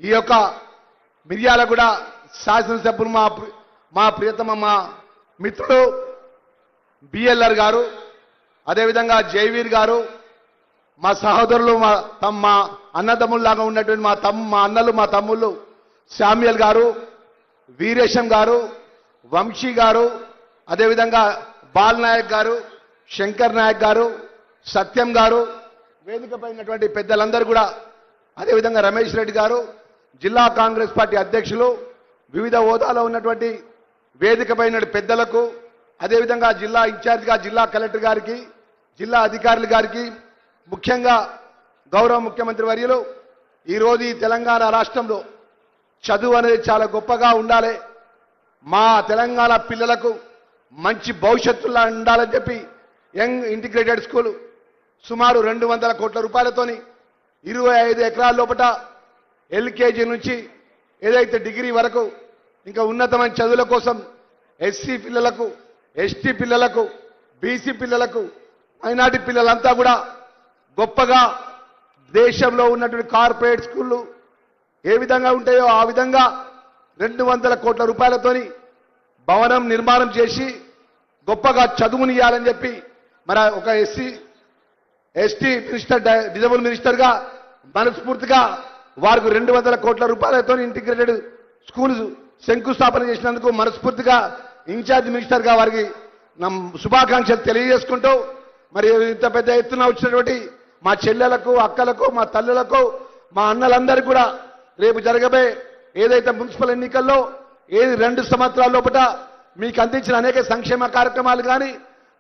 ఈ యొక్క మిర్యాలగూడ శాసనసభ్యులు మా ప్రియతమ మా మిత్రుడు బిఎల్ఆర్ గారు, అదేవిధంగా జైవీర్ గారు, మా సహోదరులు మా అన్నదమ్ముల్లాగా ఉన్నటువంటి మా అన్నలు మా తమ్ముళ్ళు శామ్యుల్ గారు, వీరేశం గారు, వంశీ గారు, అదేవిధంగా బాల్ నాయక్ గారు, శంకర్ నాయక్ గారు, సత్యం గారు, వేదికపై ఉన్నటువంటి పెద్దలందరూ కూడా, అదేవిధంగా రమేష్ రెడ్డి గారు, జిల్లా కాంగ్రెస్ పార్టీ అధ్యక్షులు, వివిధ హోదాలో ఉన్నటువంటి వేదికపై ఉన్న పెద్దలకు, అదేవిధంగా జిల్లా ఇన్ఛార్జిగా జిల్లా కలెక్టర్ గారికి, జిల్లా అధికారుల గారికి, ముఖ్యంగా గౌరవ ముఖ్యమంత్రి వర్యులు, ఈరోజు ఈ తెలంగాణ రాష్ట్రంలో చదువు అనేది చాలా గొప్పగా ఉండాలి, మా తెలంగాణ పిల్లలకు మంచి భవిష్యత్తులా ఉండాలని చెప్పి యంగ్ ఇంటిగ్రేటెడ్ స్కూల్ సుమారు 200 కోట్ల రూపాయలతోని 25 ఎకరాల లోపల ఎల్కేజీ నుంచి ఏదైతే డిగ్రీ వరకు ఇంకా ఉన్నతమైన చదువుల కోసం ఎస్సీ పిల్లలకు, ఎస్టీ పిల్లలకు, బీసీ పిల్లలకు, మైనార్టీ పిల్లలంతా కూడా గొప్పగా దేశంలో ఉన్నటువంటి కార్పొరేట్ స్కూళ్ళు ఏ విధంగా ఉంటాయో ఆ విధంగా 200 కోట్ల రూపాయలతోని భవనం నిర్మాణం చేసి గొప్పగా చదువునియాలని చెప్పి మరి ఒక ఎస్టీ మినిస్టర్, డిజబుల్ మినిస్టర్గా మనస్ఫూర్తిగా వారికి 200 కోట్ల రూపాయలతో ఇంటిగ్రేటెడ్ స్కూల్ శంకుస్థాపన చేసినందుకు మనస్ఫూర్తిగా ఇన్ఛార్జ్ మినిస్టర్గా వారికి శుభాకాంక్షలు తెలియజేసుకుంటూ, మరి ఇంత పెద్ద ఎత్తున వచ్చినటువంటి మా చెల్లెలకు, అక్కలకు, మా తల్లులకు, మా అన్నలందరికీ కూడా రేపు జరగబోయే ఏదైతే మున్సిపల్ ఎన్నికల్లో 2 సంవత్సరాల లోపల మీకు అందించిన అనేక సంక్షేమ కార్యక్రమాలు కానీ,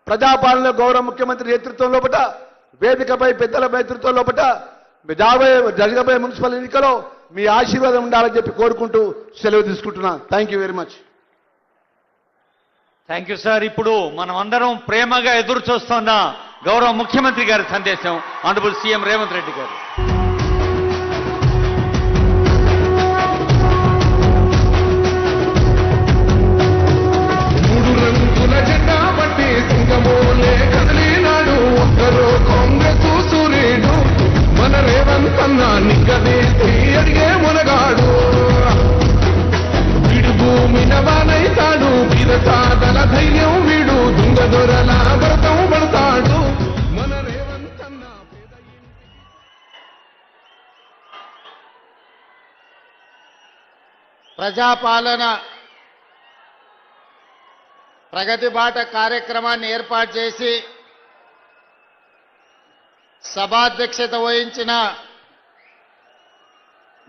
ప్రజాపాలన గౌరవ ముఖ్యమంత్రి నేతృత్వం లోపల, వేదికపై పెద్దల నేతృత్వం లోపల జరగబోయే మున్సిపల్ ఎన్నికలో మీ ఆశీర్వాదం ఉండాలని చెప్పి కోరుకుంటూ సెలవు తీసుకుంటున్నా. Thank you very much. Thank you sir. ఇప్పుడు మనం అందరం ప్రేమగా ఎదురు చూస్తున్న గౌరవ ముఖ్యమంత్రి గారి సందేశం ఆనరబుల్ సీఎం రేవంత్ రెడ్డి గారు. మూడు రంగుల జెండా పట్టి సింగమోలే కదిలినాడు ఒక్కరో కాంగ్రెస్ సూర్యుడు, మన రేవంత్ అన్న నిగ్గదీసి అడిగే మునగాడు, వీడు భూమి నవానైతాడు, పిదసాదల ధైర్యం వీడు, దుంగదొరల వ్రతం పడతాడు, మన రేవంత్ అన్న ప్రజాపాలన ప్రగతి బాట కార్యక్రమాన్ని ఏర్పాటు చేసి సభాధ్యక్షత వహించిన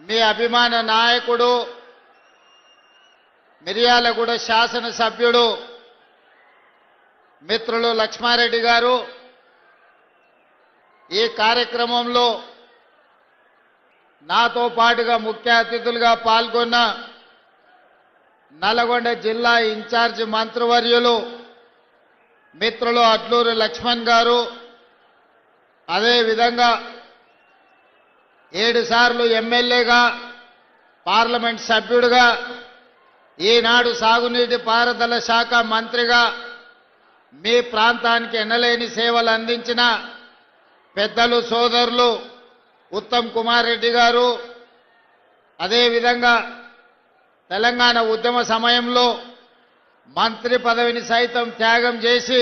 మీ అభిమాన నాయకుడు, మిర్యాలగూడ శాసనసభ్యుడు మిత్రులు లక్ష్మారెడ్డి గారు, ఈ కార్యక్రమంలో నాతో పాటుగా ముఖ్య అతిథులుగా పాల్గొన్న నల్గొండ జిల్లా ఇన్ఛార్జి మంత్రివర్యులు మిత్రులు అడ్లూరి లక్ష్మణ్ గారు, అదేవిధంగా 7 సార్లు ఎమ్మెల్యేగా, పార్లమెంట్ సభ్యుడిగా, ఈనాడు సాగునీటి పారుదల శాఖ మంత్రిగా మీ ప్రాంతానికి ఎన్నలేని సేవలు అందించిన పెద్దలు సోదరులు ఉత్తమ్ కుమార్ రెడ్డి గారు, అదేవిధంగా తెలంగాణ ఉద్యమ సమయంలో మంత్రి పదవిని సైతం త్యాగం చేసి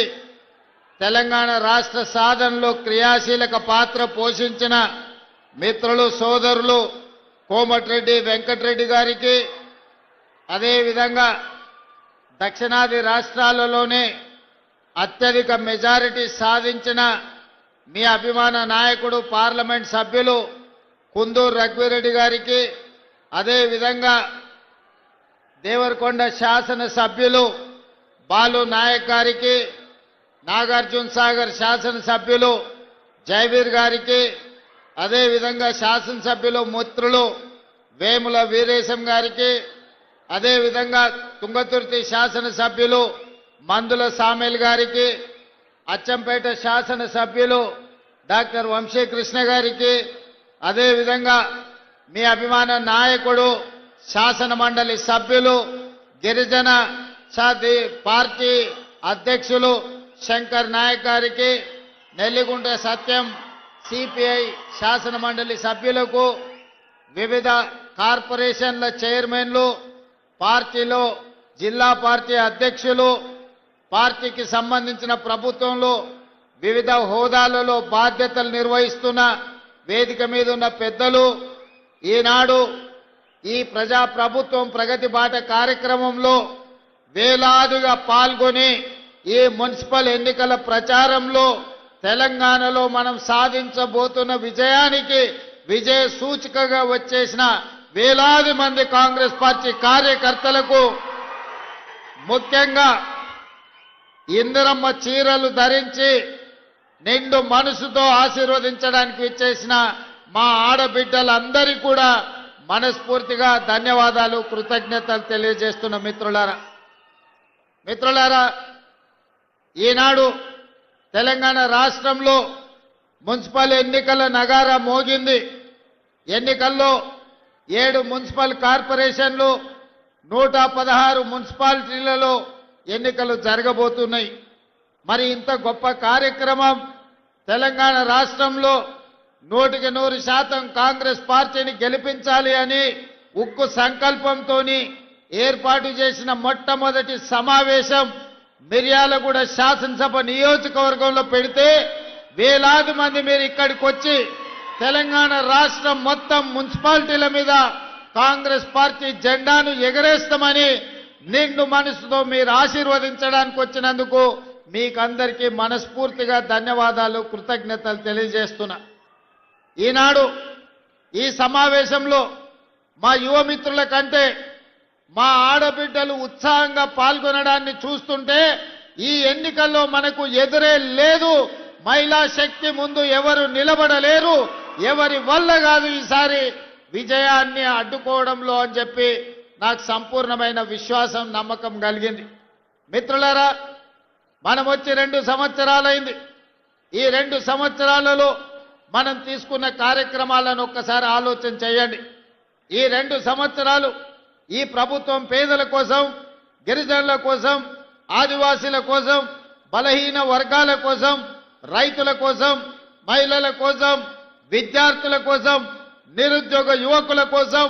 తెలంగాణ రాష్ట్ర సాధనలో క్రియాశీలక పాత్ర పోషించిన మిత్రులు సోదరులు కోమటిరెడ్డి వెంకటరెడ్డి గారికి, అదేవిధంగా దక్షిణాది రాష్ట్రాలలోనే అత్యధిక మెజారిటీ సాధించిన మీ అభిమాన నాయకుడు పార్లమెంట్ సభ్యులు కుందూరు రఘువీరెడ్డి గారికి, అదేవిధంగా దేవరకొండ శాసన సభ్యులు బాలు నాయక్ గారికి, నాగార్జున సాగర్ శాసనసభ్యులు జయవీర్ గారికి, అదేవిధంగా శాసనసభ్యులు మిత్రులు వేముల వీరేశం గారికి, అదేవిధంగా తుంగతుర్తి శాసనసభ్యులు మందుల సామేల్ గారికి, అచ్చంపేట శాసనసభ్యులు డాక్టర్ వంశీకృష్ణ గారికి, అదేవిధంగా మీ అభిమాన నాయకుడు శాసన మండలి సభ్యులు గిరిజన పార్టీ అధ్యక్షులు శంకర్ నాయక్ గారికి, నెల్లిగుంట సత్యం సిపిఐ శాసన మండలి సభ్యులకు, వివిధ కార్పొరేషన్ల చైర్మన్లు, పార్టీలో జిల్లా పార్టీ అధ్యక్షులు, పార్టీకి సంబంధించిన ప్రభుత్వంలో వివిధ హోదాలలో బాధ్యతలు నిర్వహిస్తున్న వేదిక మీద ఉన్న పెద్దలు, ఈనాడు ఈ ప్రజా ప్రభుత్వం ప్రగతి బాట కార్యక్రమంలో వేలాదిగా పాల్గొని ఈ మున్సిపల్ ఎన్నికల ప్రచారంలో తెలంగాణలో మనం సాధించబోతున్న విజయానికి విజయ సూచికగా వచ్చేసిన వేలాది మంది కాంగ్రెస్ పార్టీ కార్యకర్తలకు, ముఖ్యంగా ఇందిరమ్మ చీరలు ధరించి నిండు మనసుతో ఆశీర్వదించడానికి విచ్చేసిన మా ఆడబిడ్డలందరికీ కూడా మనస్ఫూర్తిగా ధన్యవాదాలు, కృతజ్ఞతలు తెలియజేస్తున్న మిత్రులారా, ఈనాడు తెలంగాణ రాష్ట్రంలో మున్సిపల్ ఎన్నికల నగారా మోగింది. ఎన్నికల్లో 7 మున్సిపల్ కార్పొరేషన్లు, 116 మున్సిపాలిటీలలో ఎన్నికలు జరగబోతున్నాయి. మరి ఇంత గొప్ప కార్యక్రమం తెలంగాణ రాష్ట్రంలో 100% కాంగ్రెస్ పార్టీని గెలిపించాలి అని ఉక్కు సంకల్పంతో ఏర్పాటు చేసిన మొట్టమొదటి సమావేశం మిర్యాలగూడ శాసనసభ నియోజకవర్గంలో పెడితే వేలాది మంది మీరు ఇక్కడికి వచ్చి తెలంగాణ రాష్ట్రం మొత్తం మున్సిపాలిటీల మీద కాంగ్రెస్ పార్టీ జెండాను ఎగరేస్తామని నిండు మనసుతో మీరు ఆశీర్వదించడానికి వచ్చినందుకు మీకందరికీ మనస్ఫూర్తిగా ధన్యవాదాలు, కృతజ్ఞతలు తెలియజేస్తున్నా. ఈనాడు ఈ సమావేశంలో మా యువమిత్రుల కంటే మా ఆడబిడ్డలు ఉత్సాహంగా పాల్గొనడాన్ని చూస్తుంటే ఈ ఎన్నికల్లో మనకు ఎదురే లేదు. మహిళా శక్తి ముందు ఎవరు నిలబడలేరు, ఎవరి వల్ల కాదు ఈసారి విజయాన్ని అడ్డుకోవడంలో అని చెప్పి నాకు సంపూర్ణమైన విశ్వాసం, నమ్మకం కలిగింది. మిత్రులారా, మనం వచ్చి 2 సంవత్సరాలైంది. ఈ 2 సంవత్సరాలలో మనం తీసుకున్న కార్యక్రమాలను ఒక్కసారి ఆలోచన చేయండి. ఈ 2 సంవత్సరాలు ఈ ప్రభుత్వం పేదల కోసం, గిరిజనుల కోసం, ఆదివాసీల కోసం, బలహీన వర్గాల కోసం, రైతుల కోసం, మహిళల కోసం, విద్యార్థుల కోసం, నిరుద్యోగ యువకుల కోసం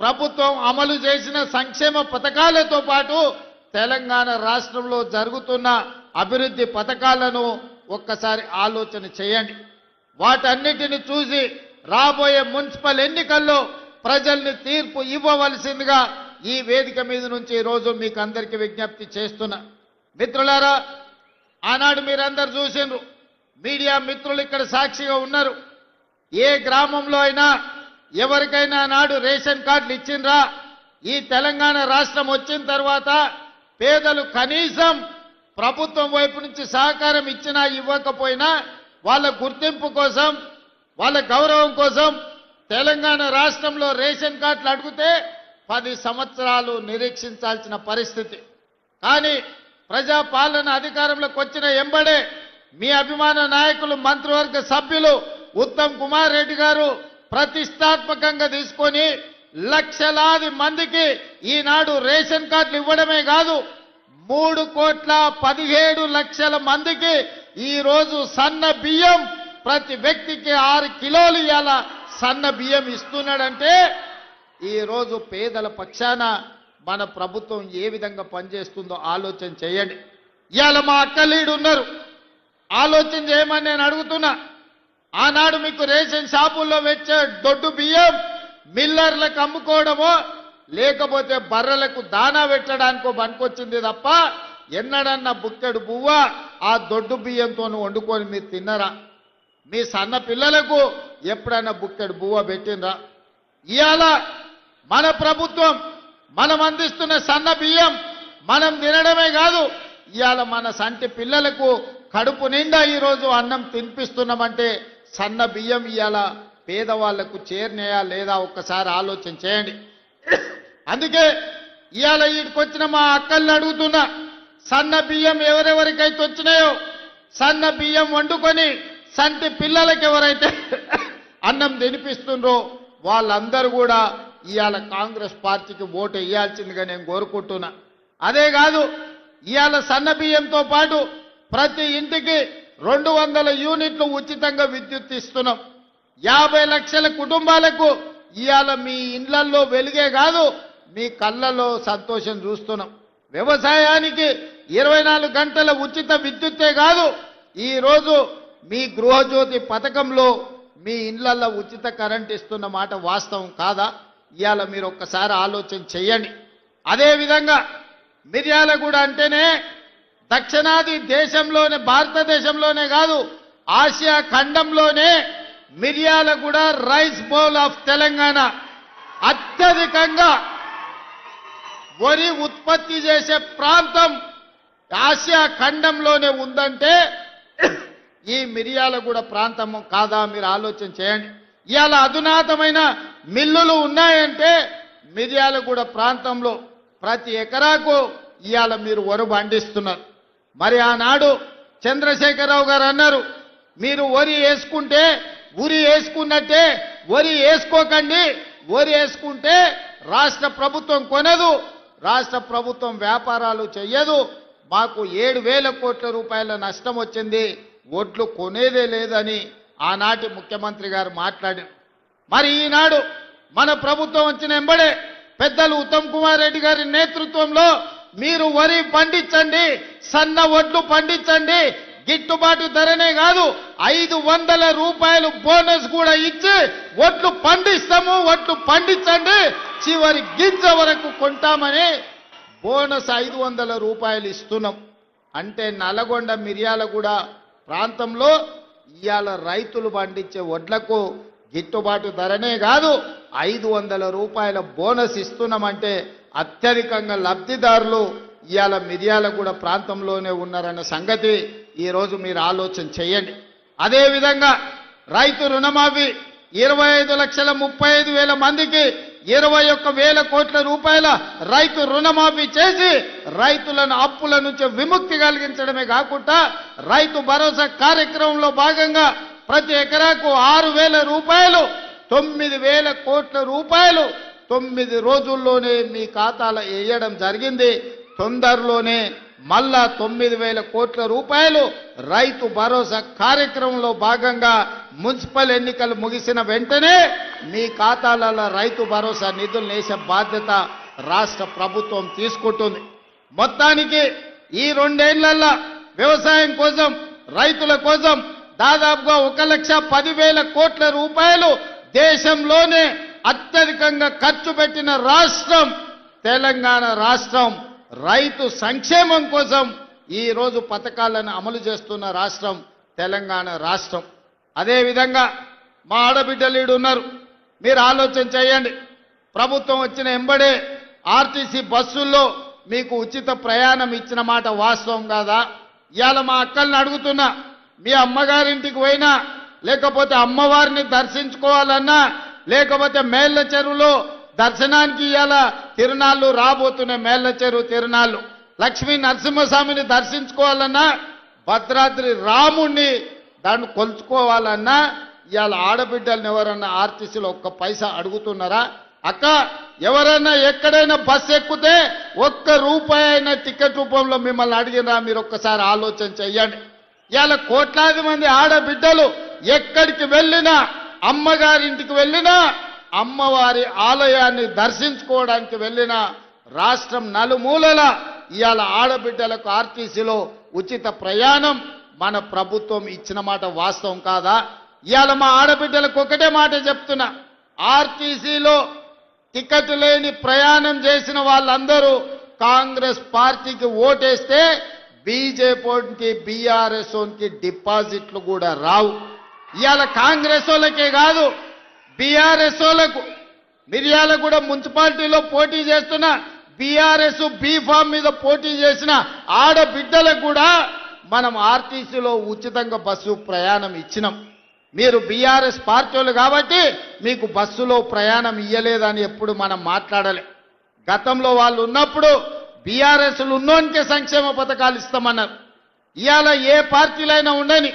ప్రభుత్వం అమలు చేసిన సంక్షేమ పథకాలతో పాటు తెలంగాణ రాష్ట్రంలో జరుగుతున్న అభివృద్ధి పథకాలను ఒక్కసారి ఆలోచన చేయండి. వాటన్నిటిని చూసి రాబోయే మున్సిపల్ ఎన్నికల్లో ప్రజల్ని తీర్పు ఇవ్వవలసిందిగా ఈ వేదిక మీద నుంచి ఈరోజు మీకు అందరికీ విజ్ఞప్తి చేస్తున్నా. మిత్రులారా, ఆనాడు మీరందరూ చూసిండ్రు, మీడియా మిత్రులు ఇక్కడ సాక్షిగా ఉన్నారు. ఏ గ్రామంలో అయినా ఎవరికైనా నాడు రేషన్ కార్డులు ఇచ్చిండ్రా? ఈ తెలంగాణ రాష్ట్రం వచ్చిన తర్వాత పేదలు కనీసం ప్రభుత్వం వైపు నుంచి సహకారం ఇచ్చినా ఇవ్వకపోయినా వాళ్ళ గుర్తింపు కోసం, వాళ్ళ గౌరవం కోసం తెలంగాణ రాష్ట్రంలో రేషన్ కార్డులు అడిగితే 10 సంవత్సరాలు నిరీక్షించాల్సిన పరిస్థితి. కానీ ప్రజాపాలన అధికారంలోకి వచ్చిన ఎంబడే మీ అభిమాన నాయకులు, మంత్రివర్గ సభ్యులు ఉత్తమ్ కుమార్ రెడ్డి గారు ప్రతిష్టాత్మకంగా తీసుకొని లక్షలాది మందికి ఈనాడు రేషన్ కార్డులు ఇవ్వడమే కాదు, 3,17,00,000 మందికి ఈ రోజు సన్న బియ్యం, ప్రతి వ్యక్తికి 6 కిలోలు ఇవాళ సన్న బియ్యం ఇస్తున్నాడంటే ఈ రోజు పేదల పక్షాన మన ప్రభుత్వం ఏ విధంగా పనిచేస్తుందో ఆలోచన చేయండి. ఇవాళ మా అక్కలీడు ఉన్నారు, ఆలోచన చేయమని నేను అడుగుతున్నా. ఆనాడు మీకు రేషన్ షాపుల్లో వచ్చే దొడ్డు బియ్యం మిల్లర్లకు అమ్ముకోవడమో లేకపోతే బర్రెలకు దానా పెట్టడానికో పనికొచ్చింది తప్ప ఎన్నడన్నా బుక్కెడు బువ్వ ఆ దొడ్డు బియ్యంతో వండుకొని మీరు తిన్నరా? మీ సన్న పిల్లలకు ఎప్పుడన్నా బుక్కెడు బువ్వ పెట్టినరా? ఇవాళ మన ప్రభుత్వం మనం అందిస్తున్న సన్న బియ్యం మనం తినడమే కాదు, ఇవాళ మన సంటి పిల్లలకు కడుపు నిండా ఈరోజు అన్నం తినిపిస్తున్నామంటే సన్న బియ్యం ఇవాళ పేదవాళ్లకు చేరినాయా లేదా ఒక్కసారి ఆలోచన చేయండి. అందుకే ఇవాళ వీటికొచ్చిన మా అక్కల్ని అడుగుతున్నా, సన్న బియ్యం ఎవరెవరికైతే వచ్చినాయో సన్న బియ్యం వండుకొని సంటి పిల్లలకి ఎవరైతే అన్నం తినిపిస్తుండ్రో వాళ్ళందరూ కూడా ఇవాళ కాంగ్రెస్ పార్టీకి ఓటు వేయాల్సిందిగా నేను కోరుకుంటున్నా. అదే కాదు, ఇవాళ సన్న బియ్యంతో పాటు ప్రతి ఇంటికి 200 యూనిట్లు ఉచితంగా విద్యుత్ ఇస్తున్నాం. 50 లక్షల కుటుంబాలకు ఇవాళ మీ ఇండ్లల్లో వెలుగే కాదు, మీ కళ్ళలో సంతోషం చూస్తున్నాం. వ్యవసాయానికి 24 గంటల ఉచిత విద్యుత్తే కాదు, ఈరోజు మీ గృహజ్యోతి పథకంలో మీ ఇళ్లలో ఉచిత కరెంట్ ఇస్తున్న మాట వాస్తవం కాదా? ఇవాళ మీరు ఒక్కసారి ఆలోచన చెయ్యండి. అదేవిధంగా మిర్యాలగూడ అంటేనే దక్షిణాది దేశంలోనే, భారతదేశంలోనే కాదు ఆసియా ఖండంలోనే Miryalaguda rice bowl of Telangana. అత్యధికంగా వరి ఉత్పత్తి చేసే ప్రాంతం ఆసియా ఖండంలోనే ఉందంటే ఈ మిర్యాలగూడ ప్రాంతం కాదా? మీరు ఆలోచన చేయండి. ఇవాళ అధునాతమైన మిల్లులు ఉన్నాయంటే మిర్యాలగూడ ప్రాంతంలో ప్రతి ఎకరాకు ఇవాళ మీరు వరి పండిస్తున్నారు. మరి ఆనాడు చంద్రశేఖరరావు గారు అన్నారు, మీరు వరి వేసుకుంటే ఉరి వేసుకున్నట్టే వరి వేసుకోకండి, వరి వేసుకుంటే రాష్ట్ర ప్రభుత్వం కొనదు, రాష్ట్ర ప్రభుత్వం వ్యాపారాలు చెయ్యదు, మాకు 7,000 కోట్ల రూపాయల నష్టం వచ్చింది, ఓట్లు కొనేదే లేదని ఆనాటి ముఖ్యమంత్రి గారు మాట్లాడారు. మరి ఈనాడు మన ప్రభుత్వం వచ్చిన ఎంబడే పెద్దలు ఉత్తమ్ కుమార్ రెడ్డి గారి నేతృత్వంలో మీరు వరి పండించండి, సన్న వడ్లు పండించండి, గిట్టుబాటు ధరనే కాదు 500 రూపాయలు బోనస్ కూడా ఇచ్చి వడ్లు పండిస్తాము, వడ్లు పండించండి, చివరి గింజ వరకు కొంటామని బోనస్ 500 రూపాయలు ఇస్తున్నాం. అంటే నల్గొండ మిర్యాలగూడ ప్రాంతంలో ఇవాళ రైతులు పండించే వడ్లకు గిట్టుబాటు ధరనే కాదు 500 రూపాయల బోనస్ ఇస్తున్నామంటే అత్యధికంగా లబ్ధిదారులు ఇవాళ మిర్యాలగూడ ప్రాంతంలోనే ఉన్నారన్న సంగతి ఈరోజు మీరు ఆలోచన చేయండి. అదేవిధంగా రైతు రుణమాఫీ 25,35,000 మందికి 21,000 కోట్ల రూపాయల రైతు రుణమాఫీ చేసి రైతులను అప్పుల నుంచి విముక్తి కలిగించడమే కాకుండా రైతు భరోసా కార్యక్రమంలో భాగంగా ప్రతి ఎకరాకు 6,000 రూపాయలు, 9,000 కోట్ల రూపాయలు 9 రోజుల్లోనే మీ ఖాతాలో వేయడం జరిగింది. తొందరలోనే మళ్ళా 9,000 కోట్ల రూపాయలు రైతు భరోసా కార్యక్రమంలో భాగంగా మున్సిపల్ ఎన్నికలు ముగిసిన వెంటనే మీ ఖాతాలలో రైతు భరోసా నిధులు వేసే బాధ్యత రాష్ట్ర ప్రభుత్వం తీసుకుంటుంది. మొత్తానికి ఈ 2 ఏళ్లలో వ్యవసాయం కోసం, రైతుల కోసం దాదాపుగా 1,10,000 కోట్ల రూపాయలు దేశంలోనే అత్యధికంగా ఖర్చు పెట్టిన రాష్ట్రం తెలంగాణ రాష్ట్రం. రైతు సంక్షేమం కోసం ఈ రోజు పథకాలను అమలు చేస్తున్న రాష్ట్రం తెలంగాణ రాష్ట్రం. అదేవిధంగా మా ఆడబిడ్డలు ఉన్నారు, మీరు ఆలోచన చేయండి. ప్రభుత్వం వచ్చిన ఎంబడే ఆర్టీసీ బస్సుల్లో మీకు ఉచిత ప్రయాణం ఇచ్చిన మాట వాస్తవం కాదా? ఇవాళ మా అక్కల్ని అడుగుతున్నా, మీ అమ్మగారింటికి పోయినా, లేకపోతే అమ్మవారిని దర్శించుకోవాలన్నా, లేకపోతే మేళ్ల చెరువులో దర్శనానికి ఇవాళ తిరునాళ్ళు రాబోతున్నాయి, మేళ్ల చెరువు తిరునాళ్ళు, లక్ష్మీ నరసింహస్వామిని దర్శించుకోవాలన్నా, భద్రాద్రి రాముణ్ణి దాన్ని కొలుచుకోవాలన్నా ఇవాళ ఆడబిడ్డలను ఎవరన్నా ఆర్టీసీలో 1 పైసా అడుగుతున్నారా? అక్క, ఎవరైనా ఎక్కడైనా బస్సు ఎక్కితే 1 రూపాయి అయినా టికెట్ రూపంలో మిమ్మల్ని అడిగినా? మీరు ఒక్కసారి ఆలోచన చెయ్యండి. ఇవాళ కోట్లాది మంది ఆడబిడ్డలు ఎక్కడికి వెళ్ళినా, అమ్మగారింటికి వెళ్ళినా, అమ్మవారి ఆలయాన్ని దర్శించుకోవడానికి వెళ్ళినా, రాష్ట్రం నలుమూలల ఇవాళ ఆడబిడ్డలకు ఆర్టీసీలో ఉచిత ప్రయాణం మన ప్రభుత్వం ఇచ్చిన మాట వాస్తవం కాదా? ఇవాళ మా ఆడబిడ్డలకు ఒకటే మాట చెప్తున్నా, ఆర్టీసీలో టికెట్ లేని ప్రయాణం చేసిన వాళ్ళందరూ కాంగ్రెస్ పార్టీకి ఓటేస్తే బీజేపీకి, బీఆర్ఎస్కి డిపాజిట్లు కూడా రావు. ఇవాళ కాంగ్రెస్ వాళ్ళకే కాదు, బీఆర్ఎస్ వాళ్ళకు మిర్యాలగూడ మున్సిపాలిటీలో పోటీ చేస్తున్న బీఆర్ఎస్ బీఫామ్ మీద పోటీ చేసిన ఆడబిడ్డలకు కూడా మనం ఆర్టీసీలో ఉచితంగా బస్సు ప్రయాణం ఇచ్చినాం. మీరు బీఆర్ఎస్ పార్టీ వాళ్ళు కాబట్టి మీకు బస్సులో ప్రయాణం ఇయ్యలేదని ఎప్పుడు మనం మాట్లాడలే. గతంలో వాళ్ళు ఉన్నప్పుడు బీఆర్ఎస్లు ఉన్నోనికే సంక్షేమ పథకాలు ఇస్తామన్నారు. ఇవాళ ఏ పార్టీలైనా ఉండని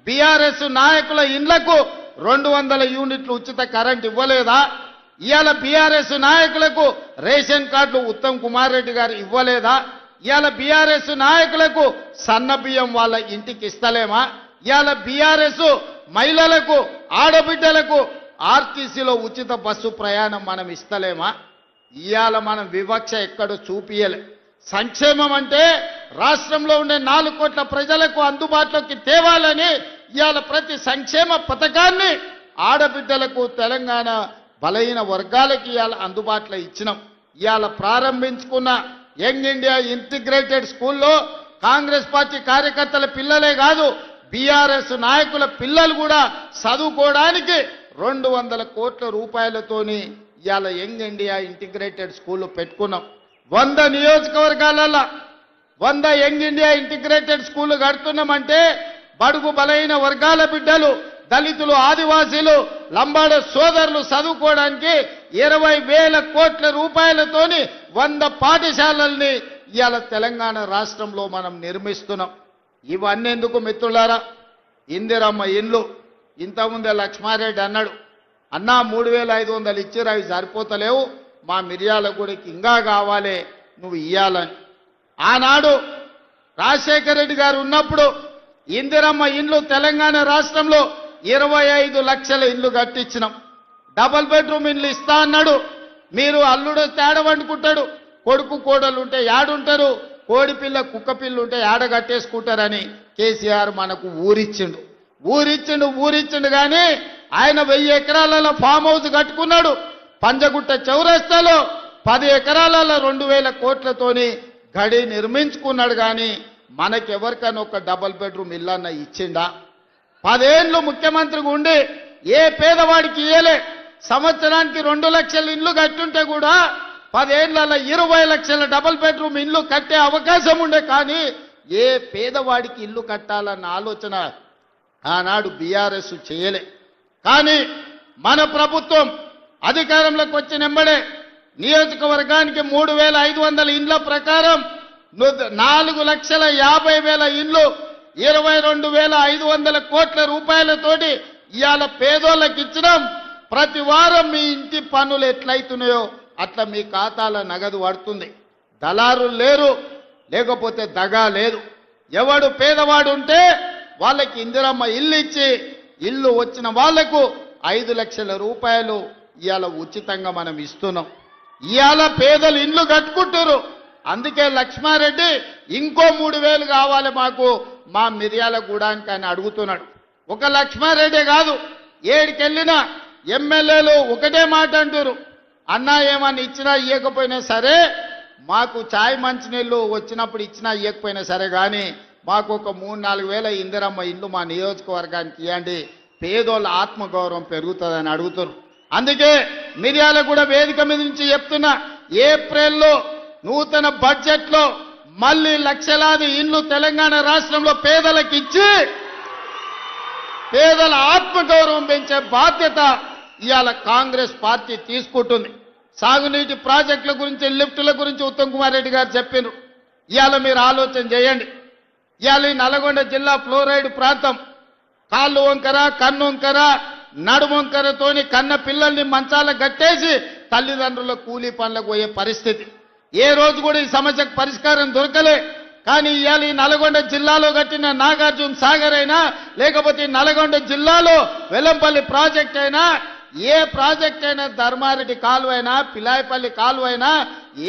బీఆర్ఎస్ నాయకుల ఇండ్లకు 200 యూనిట్లు ఉచిత కరెంట్ ఇవ్వలేదా? ఇవాళ బీఆర్ఎస్ నాయకులకు రేషన్ కార్డులు ఉత్తమ్ కుమార్ రెడ్డి గారు ఇవ్వలేదా? ఇవాళ బీఆర్ఎస్ నాయకులకు సన్న బియ్యం వాళ్ళ ఇంటికి ఇస్తలేమా? ఇవాళ బీఆర్ఎస్ మహిళలకు, ఆడబిడ్డలకు ఆర్టీసీలో ఉచిత బస్సు ప్రయాణం మనం ఇస్తలేమా? ఇవాళ మనం వివక్ష ఎక్కడ చూపియలే. సంక్షేమం అంటే రాష్ట్రంలో ఉండే 4 కోట్ల ప్రజలకు అందుబాటులోకి తేవాలని ఇవాళ ప్రతి సంక్షేమ పథకాన్ని ఆడబిడ్డలకు తెలంగాణ బలహీన వర్గాలకి ఇవాళ అందుబాటులో ఇచ్చినాం. ఇవాళ ప్రారంభించుకున్న యంగ్ ఇండియా ఇంటిగ్రేటెడ్ స్కూల్లో కాంగ్రెస్ పార్టీ కార్యకర్తల పిల్లలే కాదు, బీఆర్ఎస్ నాయకుల పిల్లలు కూడా చదువుకోవడానికి 200 కోట్ల రూపాయలతోని ఇవాళ యంగ్ ఇండియా ఇంటిగ్రేటెడ్ స్కూల్ పెట్టుకున్నాం. 100 నియోజకవర్గాలలో 100 యంగ్ ఇండియా ఇంటిగ్రేటెడ్ స్కూల్ కడుతున్నామంటే బడుగు బలైన వర్గాల బిడ్డలు, దళితులు, ఆదివాసీలు, లంబాడ సోదరులు చదువుకోవడానికి 20,000 కోట్ల రూపాయలతోని 100 పాఠశాలల్ని ఇవాళ తెలంగాణ రాష్ట్రంలో మనం నిర్మిస్తున్నాం. ఇవన్నీ ఎందుకు మిత్రులారా? ఇందిరమ్మ ఇల్లు ఇంతకుముందే లక్ష్మారెడ్డి అన్నాడు, అన్నా 3,500 ఇచ్చారు, అవి సరిపోతలేవు, మా మిర్యాలగూడకి ఇంకా కావాలి, నువ్వు ఇయ్యాలని. ఆనాడు రాజశేఖర రెడ్డి గారు ఉన్నప్పుడు ఇందిరమ్మ ఇండ్లు తెలంగాణ రాష్ట్రంలో 25 లక్షల ఇండ్లు కట్టించినాం. డబుల్ బెడ్రూమ్ ఇండ్లు ఇస్తా అన్నాడు. మీరు అల్లుడు తేడ వండుకుంటాడు, కొడుకు కోడలు ఉంటే యాడుంటారు, కోడి పిల్ల కుక్క పిల్ల ఉంటే యాడ కట్టేసుకుంటారని కేసీఆర్ మనకు ఊరిచ్చిండు కానీ ఆయన 1000 ఎకరాలలో ఫామ్ హౌస్ కట్టుకున్నాడు. పంజగుట్ట చౌరస్తాలో 10 ఎకరాలలో 2,000 కోట్లతోని గడి నిర్మించుకున్నాడు. కానీ మనకెవరికైనా ఒక డబుల్ బెడ్రూమ్ ఇల్లన్న ఇచ్చిండా? 10 ఏళ్ళు ముఖ్యమంత్రిగా ఉండి ఏ పేదవాడికి ఇయ్యలే. సంవత్సరానికి 2 లక్షల ఇల్లు కట్టుంటే కూడా 10 ఏళ్లలో 20 లక్షల డబుల్ బెడ్రూమ్ ఇల్లు కట్టే అవకాశం ఉండే. కానీ ఏ పేదవాడికి ఇల్లు కట్టాలన్న ఆలోచన ఆనాడు బీఆర్ఎస్ చేయలే. కానీ మన ప్రభుత్వం అధికారంలోకి వచ్చిన వెంబడే నియోజకవర్గానికి 3,500 ఇండ్ల ప్రకారం 4,50,000 ఇండ్లు 22,500 కోట్ల రూపాయలతోటి ఇవాళ పేదోళ్ళకి ఇచ్చినాం. ప్రతి వారం మీ ఇంటి పన్నులు ఎట్లయితున్నాయో అట్లా మీ ఖాతాల నగదు పడుతుంది. దళారులు లేరు, లేకపోతే దగా లేదు. ఎవడు పేదవాడు ఉంటే వాళ్ళకి ఇందిరమ్మ ఇల్లు ఇచ్చి, ఇల్లు వచ్చిన వాళ్లకు 5 లక్షల రూపాయలు ఇవాళ ఉచితంగా మనం ఇస్తున్నాం. ఇవాళ పేదలు ఇల్లు కట్టుకుంటారు. అందుకే లక్ష్మారెడ్డి ఇంకో 3,000 కావాలి మాకు మా మిర్యాలగూడానికి అని అడుగుతున్నాడు. ఒక లక్ష్మారెడ్డి కాదు, ఏడికెళ్ళినా ఎమ్మెల్యేలు ఒకటే మాట అంటారు, అన్నా ఏమన్నా ఇచ్చినా ఇవ్వకపోయినా సరే, మాకు ఛాయ్ మంచినీళ్ళు వచ్చినప్పుడు ఇచ్చినా ఇవ్వకపోయినా సరే, కానీ మాకు ఒక 3-4 వేల ఇందిరమ్మ ఇల్లు మా నియోజకవర్గానికి ఇవ్వండి, పేదోళ్ళ ఆత్మగౌరవం పెరుగుతుందని అడుగుతారు. అందుకే మిర్యాలగూడ వేదిక మీద నుంచి చెప్తున్నా, ఏప్రిల్లో నూతన బడ్జెట్లో మళ్ళీ లక్షలాది ఇల్లు తెలంగాణ రాష్ట్రంలో పేదలకు ఇచ్చి పేదల ఆత్మగౌరవం పెంచే బాధ్యత ఇవాళ కాంగ్రెస్ పార్టీ తీసుకుంటుంది. సాగునీటి ప్రాజెక్టుల గురించి, లిఫ్టుల గురించి ఉత్తమ్ కుమార్ రెడ్డి గారు చెప్పారు. ఇవాళ మీరు ఆలోచన చేయండి. ఇవాళ ఈ నల్గొండ జిల్లా ఫ్లోరైడ్ ప్రాంతం కాళ్ళు వంకర, కన్ను వంకర, నడుము వంకరతోని కన్న పిల్లల్ని మంచాల గట్టేసి తల్లిదండ్రుల కూలీ పనులకు పోయే పరిస్థితి. ఏ రోజు కూడా ఈ సమస్యకు పరిష్కారం దొరకలే. కానీ ఇవాళ ఈ నల్గొండ జిల్లాలో కట్టిన నాగార్జున సాగర్ అయినా, లేకపోతే నల్గొండ జిల్లాలో వెల్లంపల్లి ప్రాజెక్ట్ అయినా, ఏ ప్రాజెక్ట్ అయినా, ధర్మారెడ్డి కాలువ అయినా, పిలాయపల్లి కాలువ అయినా,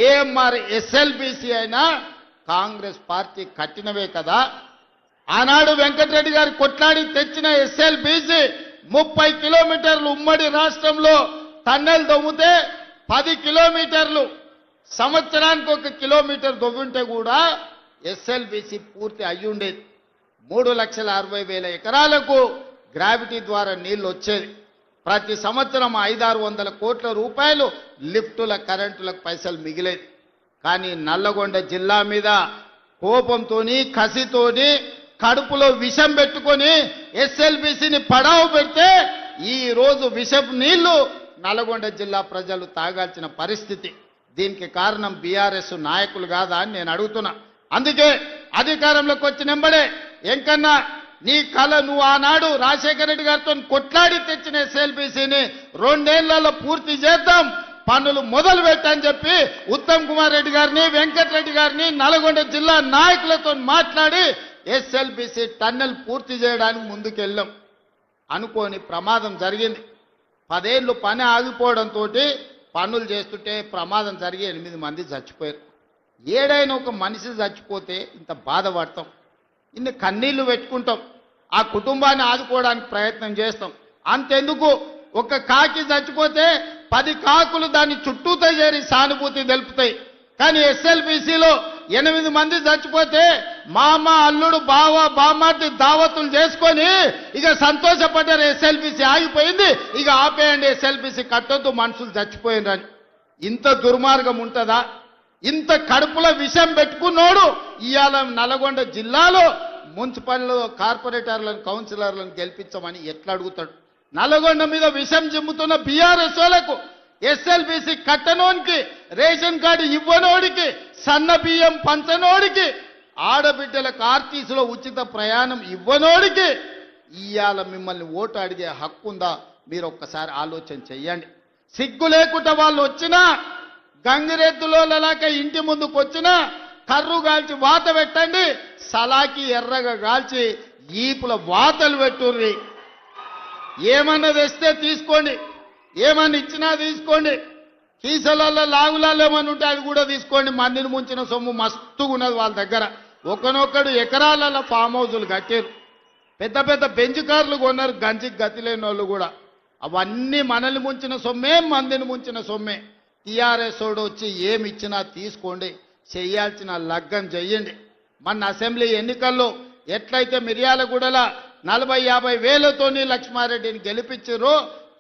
ఏఎంఆర్ ఎస్ఎల్బిసి అయినా కాంగ్రెస్ పార్టీ కట్టినవే కదా. ఆనాడు వెంకటరెడ్డి గారు కొట్లాడి తెచ్చిన ఎస్ఎల్బిసి 30 కిలోమీటర్లు ఉమ్మడి రాష్ట్రంలో టన్నెల్ దొవ్వుతే 10 కిలోమీటర్లు, సంవత్సరానికి 1 కిలోమీటర్ దొవ్వుంటే కూడా ఎస్ఎల్బిసి పూర్తి అయ్యుండేది. 3,60,000 ఎకరాలకు గ్రావిటీ ద్వారా నీళ్లు వచ్చేది. ప్రతి సంవత్సరం 500-600 కోట్ల రూపాయలు లిఫ్టుల, కరెంటులకు పైసలు మిగిలేది. కానీ నల్లగొండ జిల్లా మీద కోపంతోని, కసితోని, కడుపులో విషం పెట్టుకొని ఎస్ఎల్బిసిని పడావు పెడితే ఈ రోజు విషపు నీళ్లు నల్గొండ జిల్లా ప్రజలు తాగాల్సిన పరిస్థితి. దీనికి కారణం బీఆర్ఎస్ నాయకులు కాదా అని నేను అడుగుతున్నా. అందుకే అధికారంలోకి వచ్చిన వెంబడే ఎంకన్నా నీ కళ, నువ్వు ఆనాడు రాజశేఖర రెడ్డి గారితో కొట్లాడి తెచ్చిన ఎస్ఎల్బిసిని 2 ఏళ్లలో పూర్తి చేద్దాం, పనులు మొదలు పెట్టని చెప్పి ఉత్తమ్ కుమార్ రెడ్డి గారిని, వెంకటరెడ్డి గారిని, నల్గొండ జిల్లా నాయకులతో మాట్లాడి ఎస్ఎల్బిసి టన్నెల్ పూర్తి చేయడానికి ముందుకెళ్ళాం. అనుకోని ప్రమాదం జరిగింది. 10 ఏళ్ళు పని ఆగిపోవడంతో పనులు చేస్తుంటే ప్రమాదం జరిగి 8 మంది చచ్చిపోయారు. ఏడైనా ఒక మనిషి చచ్చిపోతే ఇంత బాధపడతాం, ఇన్ని కన్నీళ్లు పెట్టుకుంటాం, ఆ కుటుంబాన్ని ఆదుకోవడానికి ప్రయత్నం చేస్తాం. అంతెందుకు ఒక కాకి చచ్చిపోతే 10 కాకులు దాన్ని చుట్టూతో చేరి సానుభూతి తెలుపుతాయి. కానీ ఎస్ఎల్బిసిలో 8 మంది చచ్చిపోతే మామ అల్లుడు బావ బామ్మార్తి దావతులు చేసుకొని ఇక సంతోషపడ్డారు. ఎస్ఎల్బిసి ఆగిపోయింది, ఇక ఆపేయండి, ఎస్ఎల్బిసి కట్టొద్దు, మనుషులు చచ్చిపోయినరని. ఇంత దుర్మార్గం ఉంటుందా? ఇంత కడుపులో విషం పెట్టుకున్నోడు ఇవాళ నల్గొండ జిల్లాలో మున్సిపల్ కార్పొరేటర్లను కౌన్సిలర్లను గెలిపించమని ఎట్లా అడుగుతాడు? నల్గొండ మీద విషం చిమ్ముతున్న బీఆర్ఎస్ వాళ్ళకు, ఎస్ఎల్బిసి కట్టనోడికి, రేషన్ కార్డు ఇవ్వనోడికి, సన్న బియ్యం పంచనోడికి, ఆడబిడ్డలకు ఆర్టీసీలో ఉచిత ప్రయాణం ఇవ్వనోడికి ఇవాళ మిమ్మల్ని ఓటు అడిగే హక్కు ఉందా? మీరు ఒక్కసారి ఆలోచన చెయ్యండి. సిగ్గు లేకుండా వాళ్ళు వచ్చినా, గంగిరెద్దులోలాక ఇంటి ముందుకు వచ్చినా కర్రు గాల్చి వాత పెట్టండి, సలాకి ఎర్రగా గాల్చి ఈపుల వాతలు పెట్టుర్రి. ఏమన్నా తెస్తే తీసుకోండి, ఏమన్నా ఇచ్చినా తీసుకోండి, కీసలలో లాగులలో ఏమన్నా ఉంటే అది కూడా తీసుకోండి. మందిని ముంచిన సొమ్ము మస్తుగా ఉన్నది వాళ్ళ దగ్గర. ఒకనొక్కడు ఎకరాలలో ఫామ్ హౌజులు కట్టారు, పెద్ద పెద్ద బెంచ్ కార్లు కొన్నారు, గంజికి గతి లేని వాళ్ళు కూడా. అవన్నీ మనల్ని ముంచిన సొమ్మే, మందిని ముంచిన సొమ్మే. టీఆర్ఎస్ వాడు వచ్చి ఏమి ఇచ్చినా తీసుకోండి, చెయ్యాల్సిన లగ్గం చెయ్యండి. మన అసెంబ్లీ ఎన్నికల్లో ఎట్లయితే మిర్యాలగూడల 40-50 వేలతోని లక్ష్మారెడ్డిని గెలిపించారో,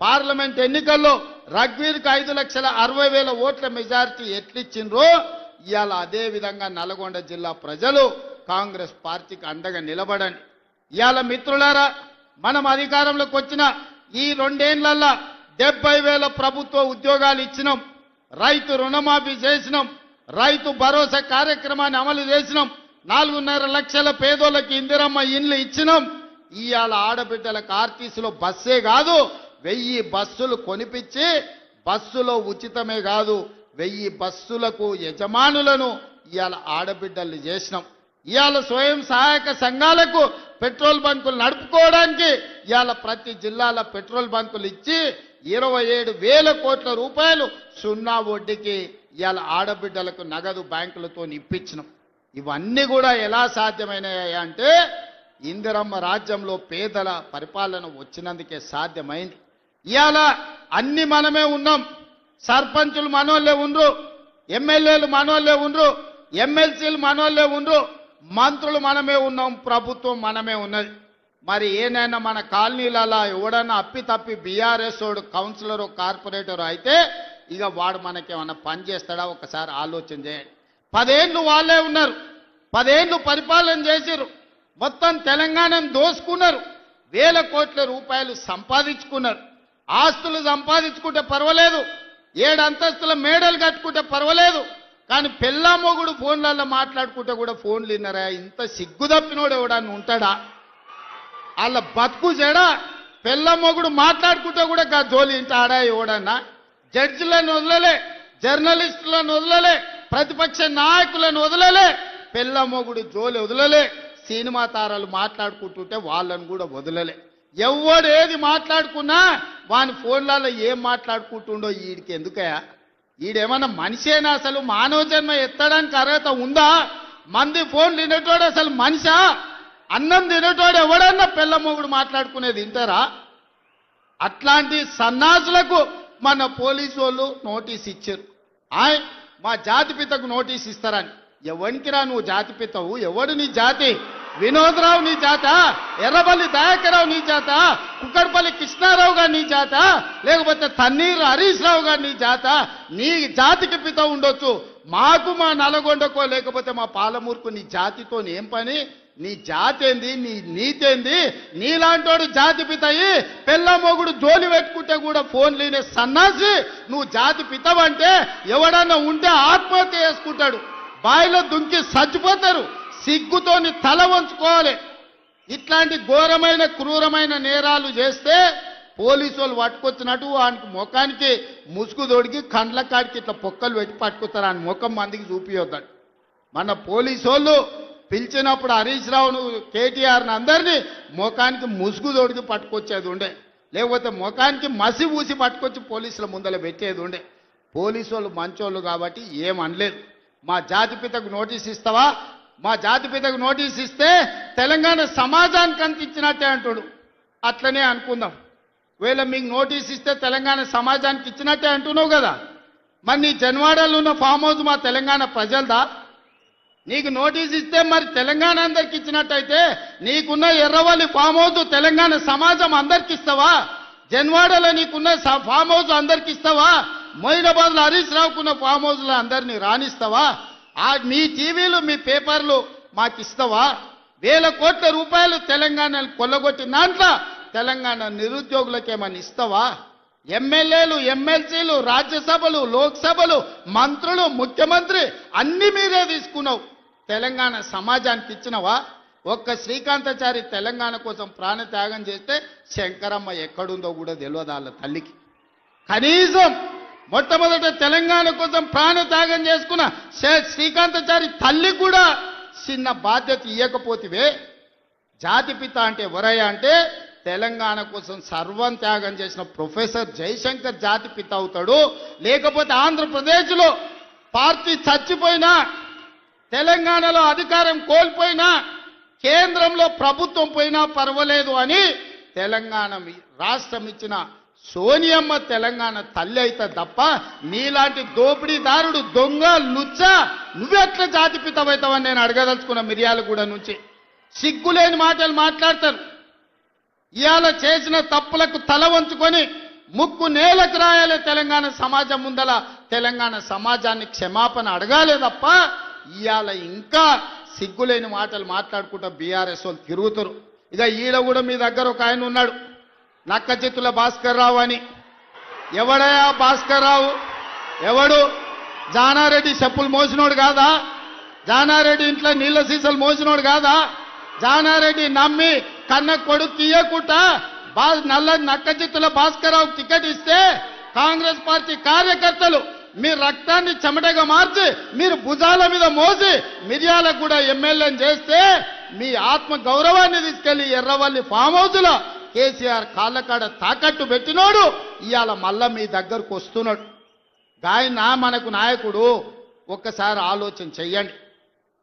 పార్లమెంట్ ఎన్నికల్లో రఘ్వీర్కి 5,60,000 ఓట్ల మెజారిటీ ఎట్లిచ్చిండ్రో, ఇవాళ అదే విధంగా నల్గొండ జిల్లా ప్రజలు కాంగ్రెస్ పార్టీకి అండగా నిలబడండి. ఇవాళ మిత్రులారా, మనం అధికారంలోకి వచ్చిన ఈ 2 ఏళ్లలో 70,000 ప్రభుత్వ ఉద్యోగాలు ఇచ్చినాం, రైతు రుణమాఫీ చేసినాం, రైతు భరోసా కార్యక్రమాన్ని అమలు చేసినాం, 4.5 లక్షల పేదోళ్ళకి ఇందిరమ్మ ఇండ్లు ఇచ్చినాం. ఇవాళ ఆడబిడ్డలకు ఆర్టీసీలో బస్సే కాదు 1000 బస్సులు కొనిపించి, బస్సులో ఉచితమే కాదు 1000 బస్సులకు యజమానులను ఇవాళ ఆడబిడ్డల్ని చేసినాం. ఇవాళ స్వయం సహాయక సంఘాలకు పెట్రోల్ బంకులు నడుపుకోవడానికి ఇవాళ ప్రతి జిల్లాలో పెట్రోల్ బంకులు ఇచ్చి 27,000 కోట్ల రూపాయలు సున్నా వడ్డీకి ఇవాళ ఆడబిడ్డలకు నగదు బ్యాంకులతో ఇప్పించినాం. ఇవన్నీ కూడా ఎలా సాధ్యమైనాయి అంటే ఇందిరమ్మ రాజ్యంలో పేదల పరిపాలన వచ్చినందుకే సాధ్యమైంది. ఇవాళ అన్ని మనమే ఉన్నాం, సర్పంచులు మనోళ్ళే ఉండ్రు, ఎమ్మెల్యేలు మనోళ్ళే ఉండ్రు, ఎమ్మెల్సీలు మనోళ్ళే ఉండ్రు, మంత్రులు మనమే ఉన్నాం, ప్రభుత్వం మనమే ఉన్నది. మరి ఏనైనా మన కాలనీలలో ఎవడన్నా అప్పి తప్పి బీఆర్ఎస్ వాడు కౌన్సిలర్ కార్పొరేటర్ అయితే ఇక వాడు మనకేమన్నా పని చేస్తాడా? ఒకసారి ఆలోచన చేయండి. 10 ఏళ్ళు వాళ్ళే ఉన్నారు, 10 ఏళ్ళు పరిపాలన చేసిరు, మొత్తం తెలంగాణను దోసుకున్నారు, 1000 కోట్ల రూపాయలు సంపాదించుకున్నారు. ఆస్తులు సంపాదించుకుంటే పర్వాలేదు, 7 అంతస్తుల మేడలు కట్టుకుంటే పర్వాలేదు, కానీ పెళ్ళా మొగుడు ఫోన్లలో మాట్లాడుకుంటే కూడా ఫోన్లు విన్నారా? ఇంత సిగ్గు తప్పినోడు ఎవడన్నా ఉంటాడా? వాళ్ళ బతుకు చెడా. పెళ్ళా మొగుడు మాట్లాడుకుంటే కూడా జోలి ఇంట ఆడా ఎవడన్నా? జడ్జిలను వదలలే, జర్నలిస్టులను వదలలే, ప్రతిపక్ష నాయకులను వదలలే, పెళ్ళా మొగుడు జోలి వదలలే, సినిమా తారాలు మాట్లాడుకుంటుంటే వాళ్ళను కూడా వదలలే. ఎవడు ఏది మాట్లాడుకున్నా వాని ఫోన్లలో ఏం మాట్లాడుకుంటుండో వీడికి ఎందుకయా? ఈడేమన్నా మనిషేనా? అసలు మానవ జన్మ ఎత్తడానికి అర్హత ఉందా? మంది ఫోన్ తినేటోడు అసలు మనిషా? అన్నం తినేటోడు ఎవడన్నా పిల్ల మొగుడు మాట్లాడుకునేది వింటారా? అట్లాంటి సన్నాసులకు మన పోలీసు వాళ్ళు నోటీస్ ఇచ్చారు. మా జాతిపితకు నోటీస్ ఇస్తారని. ఎవరికి రా నువ్వు జాతిపితవు? ఎవడు నీ జాతి? వినోదరావు నీ జాత? ఎర్రబల్లి దయాకరావు నీ జాత? కుక్కడపల్లి కృష్ణారావు గారు నీ జాత? లేకపోతే తన్నీరు హరీష్ రావు గారు నీ జాత? నీ జాతికి పిత ఉండొచ్చు, మాకు మా నల్గొండకో లేకపోతే మా పాలమూరుకు నీ జాతితో ఏం పని? నీ జాతి ఏంది? నీ నీతేంది? నీలాంటోడు జాతి పితయి పెళ్ళ మొగుడు జోలి పెట్టుకుంటే కూడా ఫోన్ లేనే సన్నాసి నువ్వు జాతి పితవంటే ఎవడన్నా ఉంటే ఆత్మహత్య చేసుకుంటాడు, బాయిలో దుంకి చచ్చిపోతారు. సిగ్గుతోని తల వంచుకోవాలి. ఇట్లాంటి ఘోరమైన క్రూరమైన నేరాలు చేస్తే పోలీసు వాళ్ళు పట్టుకొచ్చినట్టు వానికి ముఖానికి ముసుగు తొడిగి కండ్ల కాడికి ఇట్లా పొక్కలు పెట్టి పట్టుకుతారు. ఆయన ముఖం మందికి చూపియొద్దాడు. మన పోలీసు వాళ్ళు పిలిచినప్పుడు హరీష్ రావును కేటీఆర్ని అందరినీ ముఖానికి ముసుగు తొడిగి పట్టుకొచ్చేది ఉండే, లేకపోతే ముఖానికి మసి ఊసి పట్టుకొచ్చి పోలీసుల ముందర పెట్టేది ఉండే. పోలీసు వాళ్ళు మంచోళ్ళు కాబట్టి ఏమనలేదు. మా జాతిపితకు నోటీస్ ఇస్తావా? మా జాతిపితకు నోటీస్ ఇస్తే తెలంగాణ సమాజానికి అంత ఇచ్చినట్టే అంటాడు. అట్లనే అనుకుందాం. వీళ్ళ మీకు నోటీస్ ఇస్తే తెలంగాణ సమాజానికి ఇచ్చినట్టే అంటున్నావు కదా. మరి నీ జన్వాడలో ఉన్న ఫామ్ హౌస్ మా తెలంగాణ ప్రజలదా? నీకు నోటీస్ ఇస్తే మరి తెలంగాణ అందరికి ఇచ్చినట్టయితే నీకున్న ఎర్రవల్లి ఫామ్ హౌస్ తెలంగాణ సమాజం అందరికి ఇస్తావా? జన్వాడలో నీకున్న ఫామ్ హౌస్ అందరికి ఇస్తావా? మొయినాబాద్లో హరీష్ రావుకున్న ఫామ్ హౌస్లో అందరినీ రాణిస్తావా? మీ టీవీలు మీ పేపర్లు మాకు ఇస్తావా? వేల కోట్ల రూపాయలు తెలంగాణను కొల్లగొట్టిన దాంట్లో తెలంగాణ నిరుద్యోగులకు ఏమన్నా ఇస్తావా? ఎమ్మెల్యేలు, ఎమ్మెల్సీలు, రాజ్యసభలు, లోక్సభలు, మంత్రులు, ముఖ్యమంత్రి అన్ని మీరే తీసుకున్నావు. తెలంగాణ సమాజానికి ఇచ్చినవా? ఒక్క శ్రీకాంతాచారి తెలంగాణ కోసం ప్రాణత్యాగం చేస్తే శంకరమ్మ ఎక్కడుందో కూడా తెలియదు వాళ్ళ తల్లికి. కనీసం మొట్టమొదట తెలంగాణ కోసం ప్రాణత్యాగం చేసుకున్న శ్రీకాంతాచారి తల్లి కూడా చిన్న బాధ్యత ఇవ్వకపోతివే. జాతిపిత అంటే ఎవరయ్యా అంటే తెలంగాణ కోసం సర్వం త్యాగం చేసిన ప్రొఫెసర్ జయశంకర్ జాతిపిత అవుతాడు. లేకపోతే ఆంధ్రప్రదేశ్లో పార్టీ చచ్చిపోయినా, తెలంగాణలో అధికారం కోల్పోయినా, కేంద్రంలో ప్రభుత్వం పోయినా పర్వాలేదు అని తెలంగాణ రాష్ట్రం ఇచ్చిన సోనియమ్మ తెలంగాణ తల్లి అయితే తప్ప నీలాంటి దోపిడీదారుడు, దొంగ, లుచ్చ నువ్వెట్లా జాతిపితమవుతావని నేను అడగదలుచుకున్న. మిర్యాలగూడ నుంచి సిగ్గులేని మాటలు మాట్లాడతారు. ఇవాళ చేసిన తప్పులకు తల వంచుకొని ముక్కు నేలకు రాయాలి. తెలంగాణ సమాజం ముందల తెలంగాణ సమాజాన్ని క్షమాపణ అడగాలే తప్ప ఇవాళ ఇంకా సిగ్గులేని మాటలు మాట్లాడుకుంటూ బీఆర్ఎస్ వాళ్ళు తిరుగుతారు. ఇక ఈడ కూడా మీ దగ్గర ఒక ఆయన ఉన్నాడు, నక్క చేతుల భాస్కర్ రావు అని. ఎవడయా భాస్కర్ రావు? ఎవడు? జానారెడ్డి చెప్పులు మోసినోడు కాదా? జానారెడ్డి ఇంట్లో నీళ్ళ సీసాలు మోసినోడు కాదా? జానారెడ్డి నమ్మి కన్న కొడుకు తీయకుండా నక్క చిత్తుల భాస్కర్ రావు టికెట్ ఇస్తే కాంగ్రెస్ పార్టీ కార్యకర్తలు మీ రక్తాన్ని చెమటగా మార్చి మీరు భుజాల మీద మోసి మిర్యాలగూడ ఎమ్మెల్యేని చేస్తే మీ ఆత్మ గౌరవాన్ని తీసుకెళ్లి ఎర్రవల్లి ఫామ్ హౌస్లో కేసీఆర్ కాళ్ళకాడ తాకట్టు పెట్టినోడు ఇవాళ మళ్ళా మీ దగ్గరకు వస్తున్నాడు. గాయన మనకు నాయకుడు. ఒక్కసారి ఆలోచన చెయ్యండి.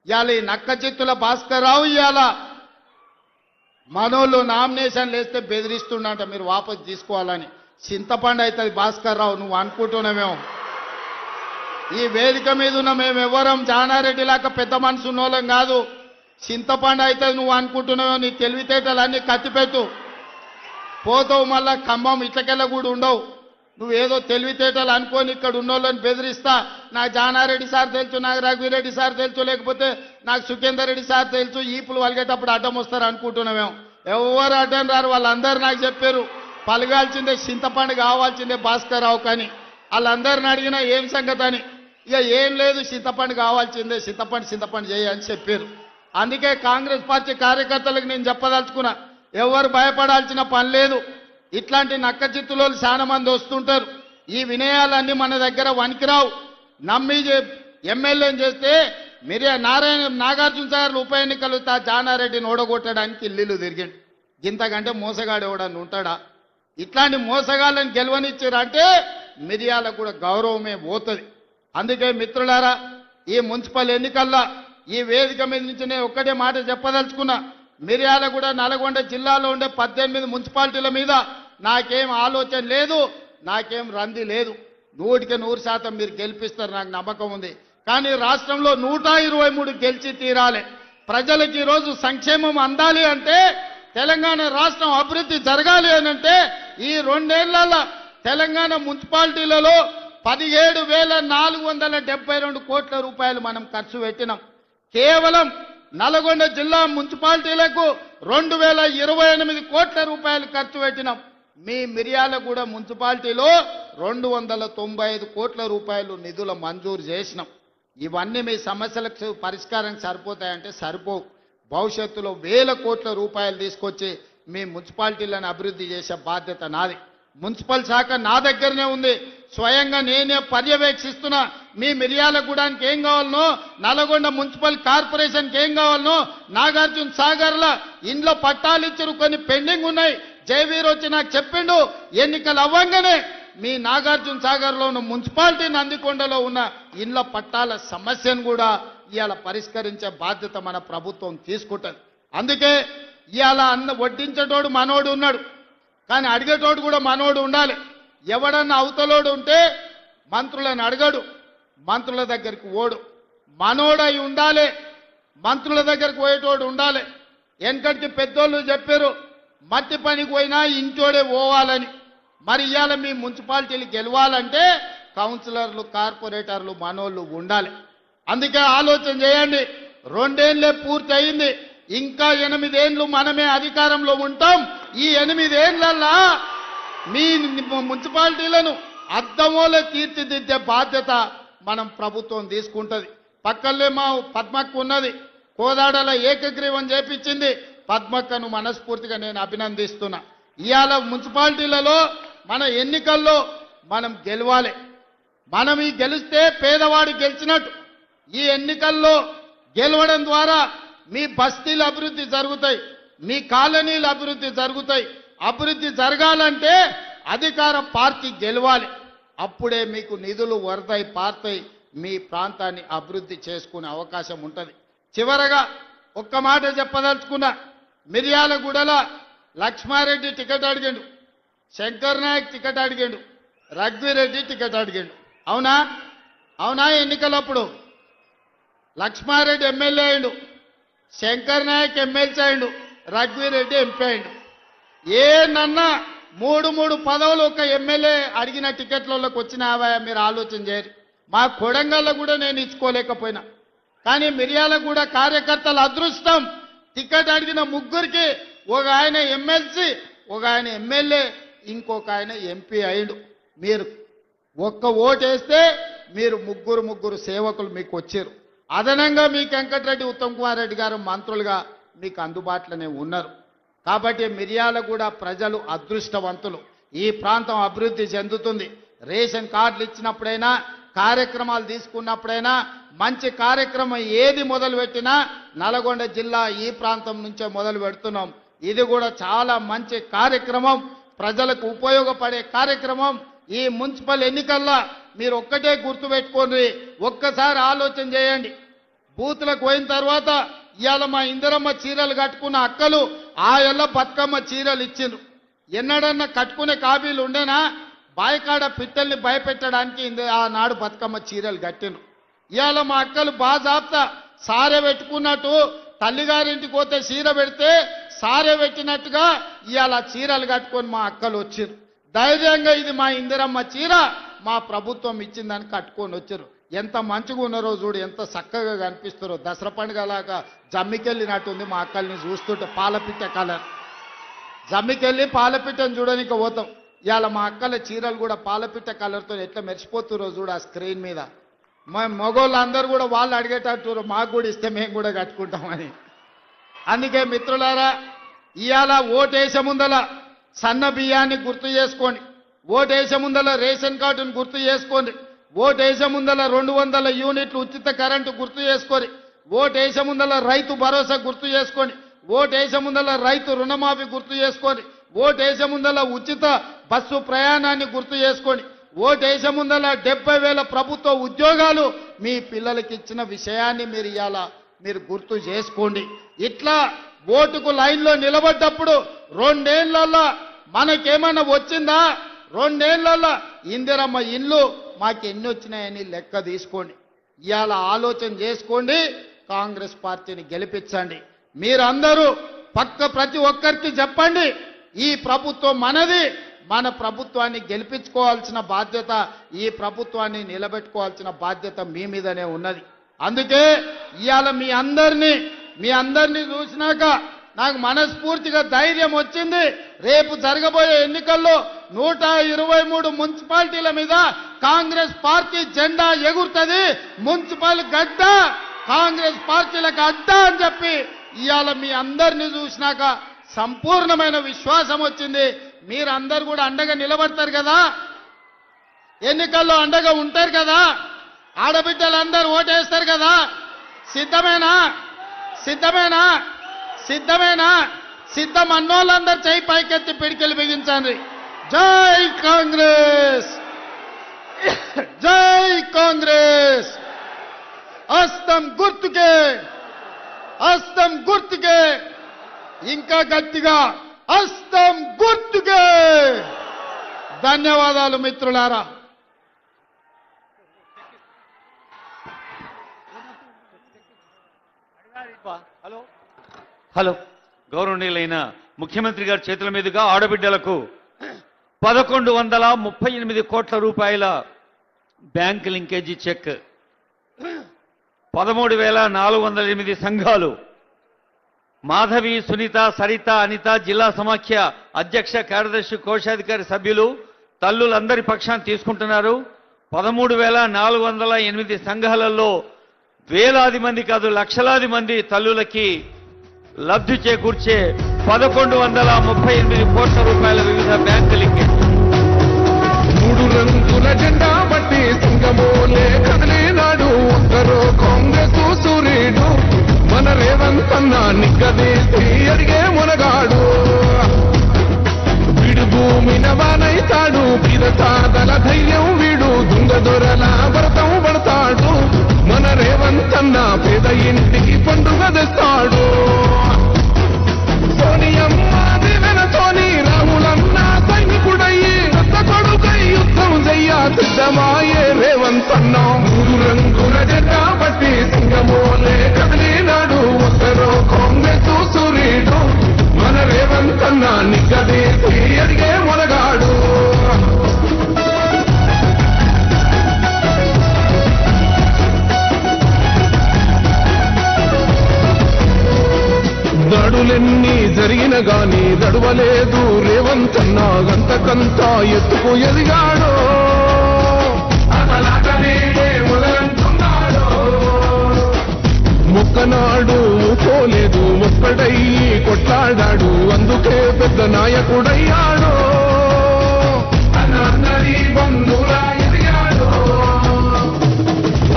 ఇవాళ ఈ నక్క చిత్తుల భాస్కర్ రావు ఇవాళ మనోళ్ళు నామినేషన్లు వేస్తే బెదిరిస్తుండట మీరు వాపసు తీసుకోవాలని. చింతపండు అవుతుంది భాస్కర్ రావు, నువ్వు అనుకుంటున్నామేమో. ఈ వేదిక మీద ఉన్న మేము ఎవరం జానారెడ్డి లాగా పెద్ద మనసు ఉన్నోళ్ళం కాదు. చింతపండు అవుతుంది నువ్వు అనుకుంటున్నామేమో. నీ తెలివితేటలన్నీ కత్తిపెట్టు, పోతావు మళ్ళా ఖమ్మం ఇట్లకెళ్ళ కూడా ఉండవు. నువ్వేదో తెలివితేటలు అనుకొని ఇక్కడ ఉన్నోళ్ళని బెదిరిస్తా. నాకు జానారెడ్డి సార్ తెలుసు, నాకు రఘువీరెడ్డి సార్ తెలుసు, లేకపోతే నాకు సుఖేందర్ రెడ్డి సార్ తెలుసు, ఈపులు వలిగేటప్పుడు అడ్డం వస్తారు అనుకుంటున్నామేమో. ఎవరు అడ్డం రారు. వాళ్ళందరూ నాకు చెప్పారు పలగాల్సిందే చింతపండు కావాల్సిందే భాస్కర్ రావు కానీ. వాళ్ళందరిని అడిగినా ఏం సంగతి అని. ఇక ఏం లేదు, చింతపండు కావాల్సిందే, చింతపండు చేయని చెప్పారు. అందుకే కాంగ్రెస్ పార్టీ కార్యకర్తలకు నేను చెప్పదలుచుకున్నా, ఎవరు భయపడాల్సిన పని లేదు. ఇట్లాంటి నక్క చిత్తులో చాలా మంది వస్తుంటారు. ఈ వినయాలన్నీ మన దగ్గర వనికిరావు. నమ్మి ఎమ్మెల్యేని చేస్తే నాగార్జున సాగర్ ఉప ఎన్నికలు జానారెడ్డిని ఓడగొట్టడానికి ఇల్లు తిరిగిండు. ఇంతకంటే మోసగాడు ఎవడని ఉంటాడా? ఇట్లాంటి మోసగాళ్ళని గెలవనిచ్చారంటే మిర్యాలకు కూడా గౌరవమే పోతుంది. అందుకే మిత్రులారా, ఈ మున్సిపల్ ఎన్నికల్లో ఈ వేదిక మీద నుంచి నేను ఒక్కటే మాట చెప్పదలుచుకున్నా. మిర్యాలగూడ, నల్గొండ జిల్లాలో ఉండే 18 మున్సిపాలిటీల మీద నాకేం ఆలోచన లేదు, నాకేం రంది లేదు. 100% మీరు గెలిపిస్తారు, నాకు నమ్మకం ఉంది. కానీ రాష్ట్రంలో 123 గెలిచి తీరాలి. ప్రజలకు ఈరోజు సంక్షేమం అందాలి అంటే, తెలంగాణ రాష్ట్రం అభివృద్ధి జరగాలి అని అంటే ఈ 2 ఏళ్లలో తెలంగాణ మున్సిపాలిటీలలో 17,472 కోట్ల రూపాయలు మనం ఖర్చు పెట్టినాం. కేవలం నల్గొండ జిల్లా మున్సిపాలిటీలకు 2,028 కోట్ల రూపాయలు ఖర్చు పెట్టినాం. మీ మిర్యాలగూడ మున్సిపాలిటీలో 295 కోట్ల రూపాయలు నిధుల మంజూరు చేసినాం. ఇవన్నీ మీ సమస్యలకు పరిష్కారం సరిపోతాయంటే సరిపోవు. భవిష్యత్తులో వేల కోట్ల రూపాయలు తీసుకొచ్చి మీ మున్సిపాలిటీలను అభివృద్ధి చేసే బాధ్యత నాది. మున్సిపల్ శాఖ నా దగ్గరనే ఉంది. స్వయంగా నేనే పర్యవేక్షిస్తున్నా. మీ మిర్యాలగూడానికి ఏం కావాలనో, నల్గొండ మున్సిపల్ కార్పొరేషన్కి ఏం కావాలనో, నాగార్జున సాగర్లో ఇండ్ల పట్టాలు ఇచ్చారు, కొన్ని పెండింగ్ ఉన్నాయి. జయవీర్ వచ్చి నాకు చెప్పిండు, ఎన్నికలు అవ్వంగానే మీ నాగార్జున సాగర్లో ఉన్న మున్సిపాలిటీ నందికొండలో ఉన్న ఇండ్ల పట్టాల సమస్యను కూడా ఇవాళ పరిష్కరించే బాధ్యత మన ప్రభుత్వం తీసుకుంటుంది. అందుకే ఇవాళ వడ్డించేటోడు మనోడు ఉన్నాడు. కానీ అడిగేటోడు కూడా మనోడు ఉండాలి. ఎవడన్నా అవతలోడు ఉంటే మంత్రులను అడగడు, మంత్రుల దగ్గరికి ఓడు. మనోడై ఉండాలి, మంత్రుల దగ్గరికి పోయేటోడు ఉండాలి. వెనకటికి పెద్దోళ్ళు చెప్పారు మట్టి పనికి పోయినా ఇంటోడే పోవాలని. మరి ఇవాళ మీ మున్సిపాలిటీలు గెలవాలంటే కౌన్సిలర్లు, కార్పొరేటర్లు మనోళ్ళు ఉండాలి. అందుకే ఆలోచన చేయండి. 2 ఏళ్లే పూర్తి అయింది, ఇంకా 8 ఏళ్ళు మనమే అధికారంలో ఉంటాం. ఈ 8 ఏళ్లల్లా మీ మున్సిపాలిటీలను అద్దమోలే తీర్చిదిద్దే బాధ్యత మనం ప్రభుత్వం తీసుకుంటది. పక్కనే మా పద్మక్క ఉన్నది, కోదాడల ఏకగ్రీవం చేపించింది. పద్మక్కను మనస్ఫూర్తిగా నేను అభినందిస్తున్నా. ఇవాళ మున్సిపాలిటీలలో మన ఎన్నికల్లో మనం గెలవాలి. మనం ఈ గెలిస్తే పేదవాడు గెలిచినట్టు. ఈ ఎన్నికల్లో గెలవడం ద్వారా మీ బస్తీలు అభివృద్ధి జరుగుతాయి, మీ కాలనీలు అభివృద్ధి జరుగుతాయి. అభివృద్ధి జరగాలంటే అధికార పార్టీ గెలవాలి. అప్పుడే మీకు నిధులు వరదై పారుతాయి, మీ ప్రాంతాన్ని అభివృద్ధి చేసుకునే అవకాశం ఉంటుంది. చివరగా ఒక్క మాట చెప్పదలుచుకున్నా. మిర్యాలగూడల లక్ష్మారెడ్డి టికెట్ అడిగాడు, శంకర్ నాయక్ టికెట్ అడిగాడు, రఘువీరెడ్డి టికెట్ అడిగాడు. అవునా? అవునా? ఎన్నికలప్పుడు లక్ష్మారెడ్డి ఎమ్మెల్యే అయిండు, శంకర్ నాయక్ ఎమ్మెల్సీ అయిండు, రఘువీరెడ్డి ఎంపీ అయిండు. ఏనన్నా 3 పదవులు ఒక ఎమ్మెల్యే అడిగిన టికెట్లలోకి వచ్చినావా? మీరు ఆలోచన చేయరు. మా కొడంగల్లో కూడా నేను ఇచ్చుకోలేకపోయినా. కానీ మిర్యాలగూడ కార్యకర్తల అదృష్టం, టికెట్ అడిగిన 3కి ఒక ఆయన ఎమ్మెల్సీ, ఒక ఆయన ఎమ్మెల్యే, ఇంకొక ఆయన ఎంపీ అయిండు. మీరు ఒక్క ఓటేస్తే మీరు 3 సేవకులు మీకు వచ్చారు. అదనంగా మీకు వెంకటరెడ్డి, ఉత్తమ్ కుమార్ రెడ్డి గారు మంత్రులుగా మీకు అందుబాటులోనే ఉన్నారు. కాబట్టి మిర్యాలగూడ ప్రజలు అదృష్టవంతులు. ఈ ప్రాంతం అభివృద్ధి చెందుతుంది. రేషన్ కార్డులు ఇచ్చినప్పుడైనా, కార్యక్రమాలు తీసుకున్నప్పుడైనా, మంచి కార్యక్రమం ఏది మొదలుపెట్టినా నల్గొండ జిల్లా ఈ ప్రాంతం నుంచే మొదలు పెడుతున్నాం. ఇది కూడా చాలా మంచి కార్యక్రమం, ప్రజలకు ఉపయోగపడే కార్యక్రమం. ఈ మున్సిపల్ ఎన్నికల్లో మీరు ఒక్కటే గుర్తుపెట్టుకోండి, ఒక్కసారి ఆలోచన చేయండి. బూతులకు పోయిన తర్వాత ఇవాళ మా ఇందిరమ్మ చీరలు కట్టుకున్న అక్కలు ఆ ఎల్ల బతుకమ్మ చీరలు ఇచ్చిండ్రు. ఎన్నడన్నా కట్టుకునే కాబీలు ఉండేనా? బాయికాడ పిట్టల్ని భయపెట్టడానికి ఆనాడు బతుకమ్మ చీరలు కట్టిండ్రు. ఇవాళ మా అక్కలు బాజాబ్తా సారె పెట్టుకున్నట్టు, తల్లిగారింటికి పోతే చీర పెడితే సారె పెట్టినట్టుగా ఇవాళ చీరలు కట్టుకొని మా అక్కలు వచ్చిర్రు. ధైర్యంగా ఇది మా ఇందిరమ్మ చీర, మా ప్రభుత్వం ఇచ్చిందని కట్టుకొని వచ్చారు. ఎంత మంచిగా ఉన్నారో చూడు, ఎంత చక్కగా కనిపిస్తారో. దసరా పండుగలాగా జమ్మికెళ్ళినట్టుంది మా అక్కల్ని చూస్తుంటే. పాలపిట్ట కలర్ జమ్మికెళ్ళి పాలపిట్టని చూడడానికి పోతాం. ఇవాళ మా అక్కల చీరలు కూడా పాలపిట్ట కలర్తో ఎట్లా మెరిసిపోతురో చూడు ఆ స్క్రీన్ మీద. మా మగోళ్ళందరూ కూడా వాళ్ళు అడిగేటట్టు మాకు కూడా ఇస్తే మేము కూడా కట్టుకుంటామని. అందుకే మిత్రులారా, ఇవాళ ఓటేసే ముందల సన్న బియ్యాన్ని గుర్తు చేసుకోండి, ఓటేసే ముందల రేషన్ కార్డును గుర్తు చేసుకోండి, ఓటేసే ముందల 200 యూనిట్లు ఉచిత కరెంటు గుర్తు చేసుకోండి, ఓటేసే ముందల రైతు భరోసా గుర్తు చేసుకోండి, ఓటేసే ముందల రైతు రుణమాఫీ గుర్తు చేసుకోండి, ఓటేసే ముందల ఉచిత బస్సు ప్రయాణాన్ని గుర్తు చేసుకోండి, ఓటేసే ముందల 70,000 ప్రభుత్వ ఉద్యోగాలు మీ పిల్లలకి ఇచ్చిన విషయాన్ని మీరు ఇవాళ మీరు గుర్తు చేసుకోండి. ఇట్లా ఓటుకు లైన్లో నిలబడ్డప్పుడు 2 ఏళ్లలో మనకేమన్నా వచ్చిందా? 2 ఏళ్లలో ఇందిరమ్మ ఇల్లు మాకు ఎన్ని వచ్చినాయని లెక్క తీసుకోండి. ఇవాళ ఆలోచన చేసుకోండి, కాంగ్రెస్ పార్టీని గెలిపించండి. మీరందరూ ప్రతి ఒక్కరికి చెప్పండి, ఈ ప్రభుత్వం మనది, మన ప్రభుత్వాన్ని గెలిపించుకోవాల్సిన బాధ్యత, ఈ ప్రభుత్వాన్ని నిలబెట్టుకోవాల్సిన బాధ్యత మీ మీదనే ఉన్నది. అందుకే ఇవాళ మీ అందరినీ చూసినాక నాకు మనస్ఫూర్తిగా ధైర్యం వచ్చింది. రేపు జరగబోయే ఎన్నికల్లో 123 మున్సిపాలిటీల మీద కాంగ్రెస్ పార్టీ జెండా ఎగురుతుంది. మున్సిపల్ గడ్డ కాంగ్రెస్ పార్టీలకు అడ్డ అని చెప్పి ఇవాళ మీ అందరినీ చూసినాక సంపూర్ణమైన విశ్వాసం వచ్చింది. మీరందరూ కూడా అండగా నిలబడతారు కదా, ఎన్నికల్లో అండగా ఉంటారు కదా, ఆడబిడ్డలందరూ ఓటేస్తారు కదా. సిద్ధమేనా? సిద్ధమేనా? సిద్ధమేనా? సిద్ధం అన్నోళ్ళందరూ చేయి పైకెత్తి పిడికెళ్ళి బిగించండి. జై కాంగ్రెస్, జై కాంగ్రెస్. హస్తం గుర్తుకే, హస్తం గుర్తుకే. ఇంకా గట్టిగా హస్తం గుర్తుకే. ధన్యవాదాలు మిత్రులారా. హలో, గౌరవనీయులైన ముఖ్యమంత్రి గారి చేతుల మీదుగా ఆడబిడ్డలకు 1138 కోట్ల రూపాయల బ్యాంక్ లింకేజీ చెక్, 13,408 సంఘాలు, మాధవి, సునీత, సరిత, అనిత, జిల్లా సమాఖ్య అధ్యక్ష, కార్యదర్శి, కోశాధికారి సభ్యులు తల్లులందరి పక్షాన్ని తీసుకుంటున్నారు. 13,408 సంఘాలలో వేలాది మంది కాదు లక్షలాది మంది తల్లులకి లబ్ధి చేకూర్చే 1138 కోట్ల రూపాయల వివిధ బ్యాంకు లింకేజ్. 3 రంగుల జెండా బట్టి సింగమోలే కదిలినాడు ఒక్కరో కాంగ్రెస్ సూర్యుడు మన రేవంత్ అన్న నిగ్గదీసి అడిగే మునగాడు. వీడు భూమిన వానైతాడు పిదసాదల ధైర్యం వీడు దుంగ దొరల వ్రతం పడతాడు మన రేవంత్ అన్న పేద ఇంటికి పండుగ తెస్తాడు. సోనియమ్మ దివెనతోని రాములన్న సైనికుడయ్యి కొత్త కొడుకై యుద్ధం చెయ్య సిద్ధమాయే రేవంత్ అన్న. 3 రంగుల జెండా బట్టి సింగమోలే కదిలినాడు ఒక్కరో కాంగ్రెస్ సూర్యుడు మన రేవంత్ అన్న నిగ్గదీసి అడిగే మొనగాడు. దాడులెన్ని జరిగిన గాని దడవలేదు రేవంత్ అన్న గంతకంతా ఎత్తుకు ఎదిగాడు. మొక్కనాడు పోలేదు ఒక్కడయ్యి కొట్లాడాడు అందుకే పెద్ద నాయకుడయ్యాడు. బంధువులా ఎదిగాడు.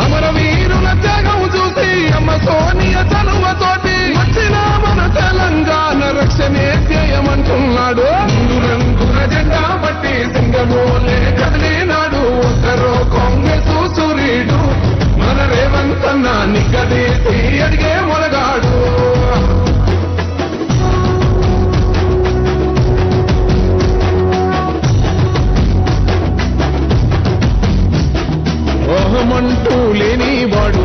అమరవీరుల త్యాగం చూసి అమ్మ సోనియ చలువతోటి వచ్చిన మన తెలంగాణ రక్షణే ధ్యేయమంటున్నాడు. 3 రంగుల జెండా బట్టి సింగమోలే కదిలినాడు ఒక్కరో కాంగ్రెస్ సూర్యుడు మన రేవంత్ అన్న నిగ్గదీసి అడిగే మొనగాడు. ఓహమంటూ లేని వాడు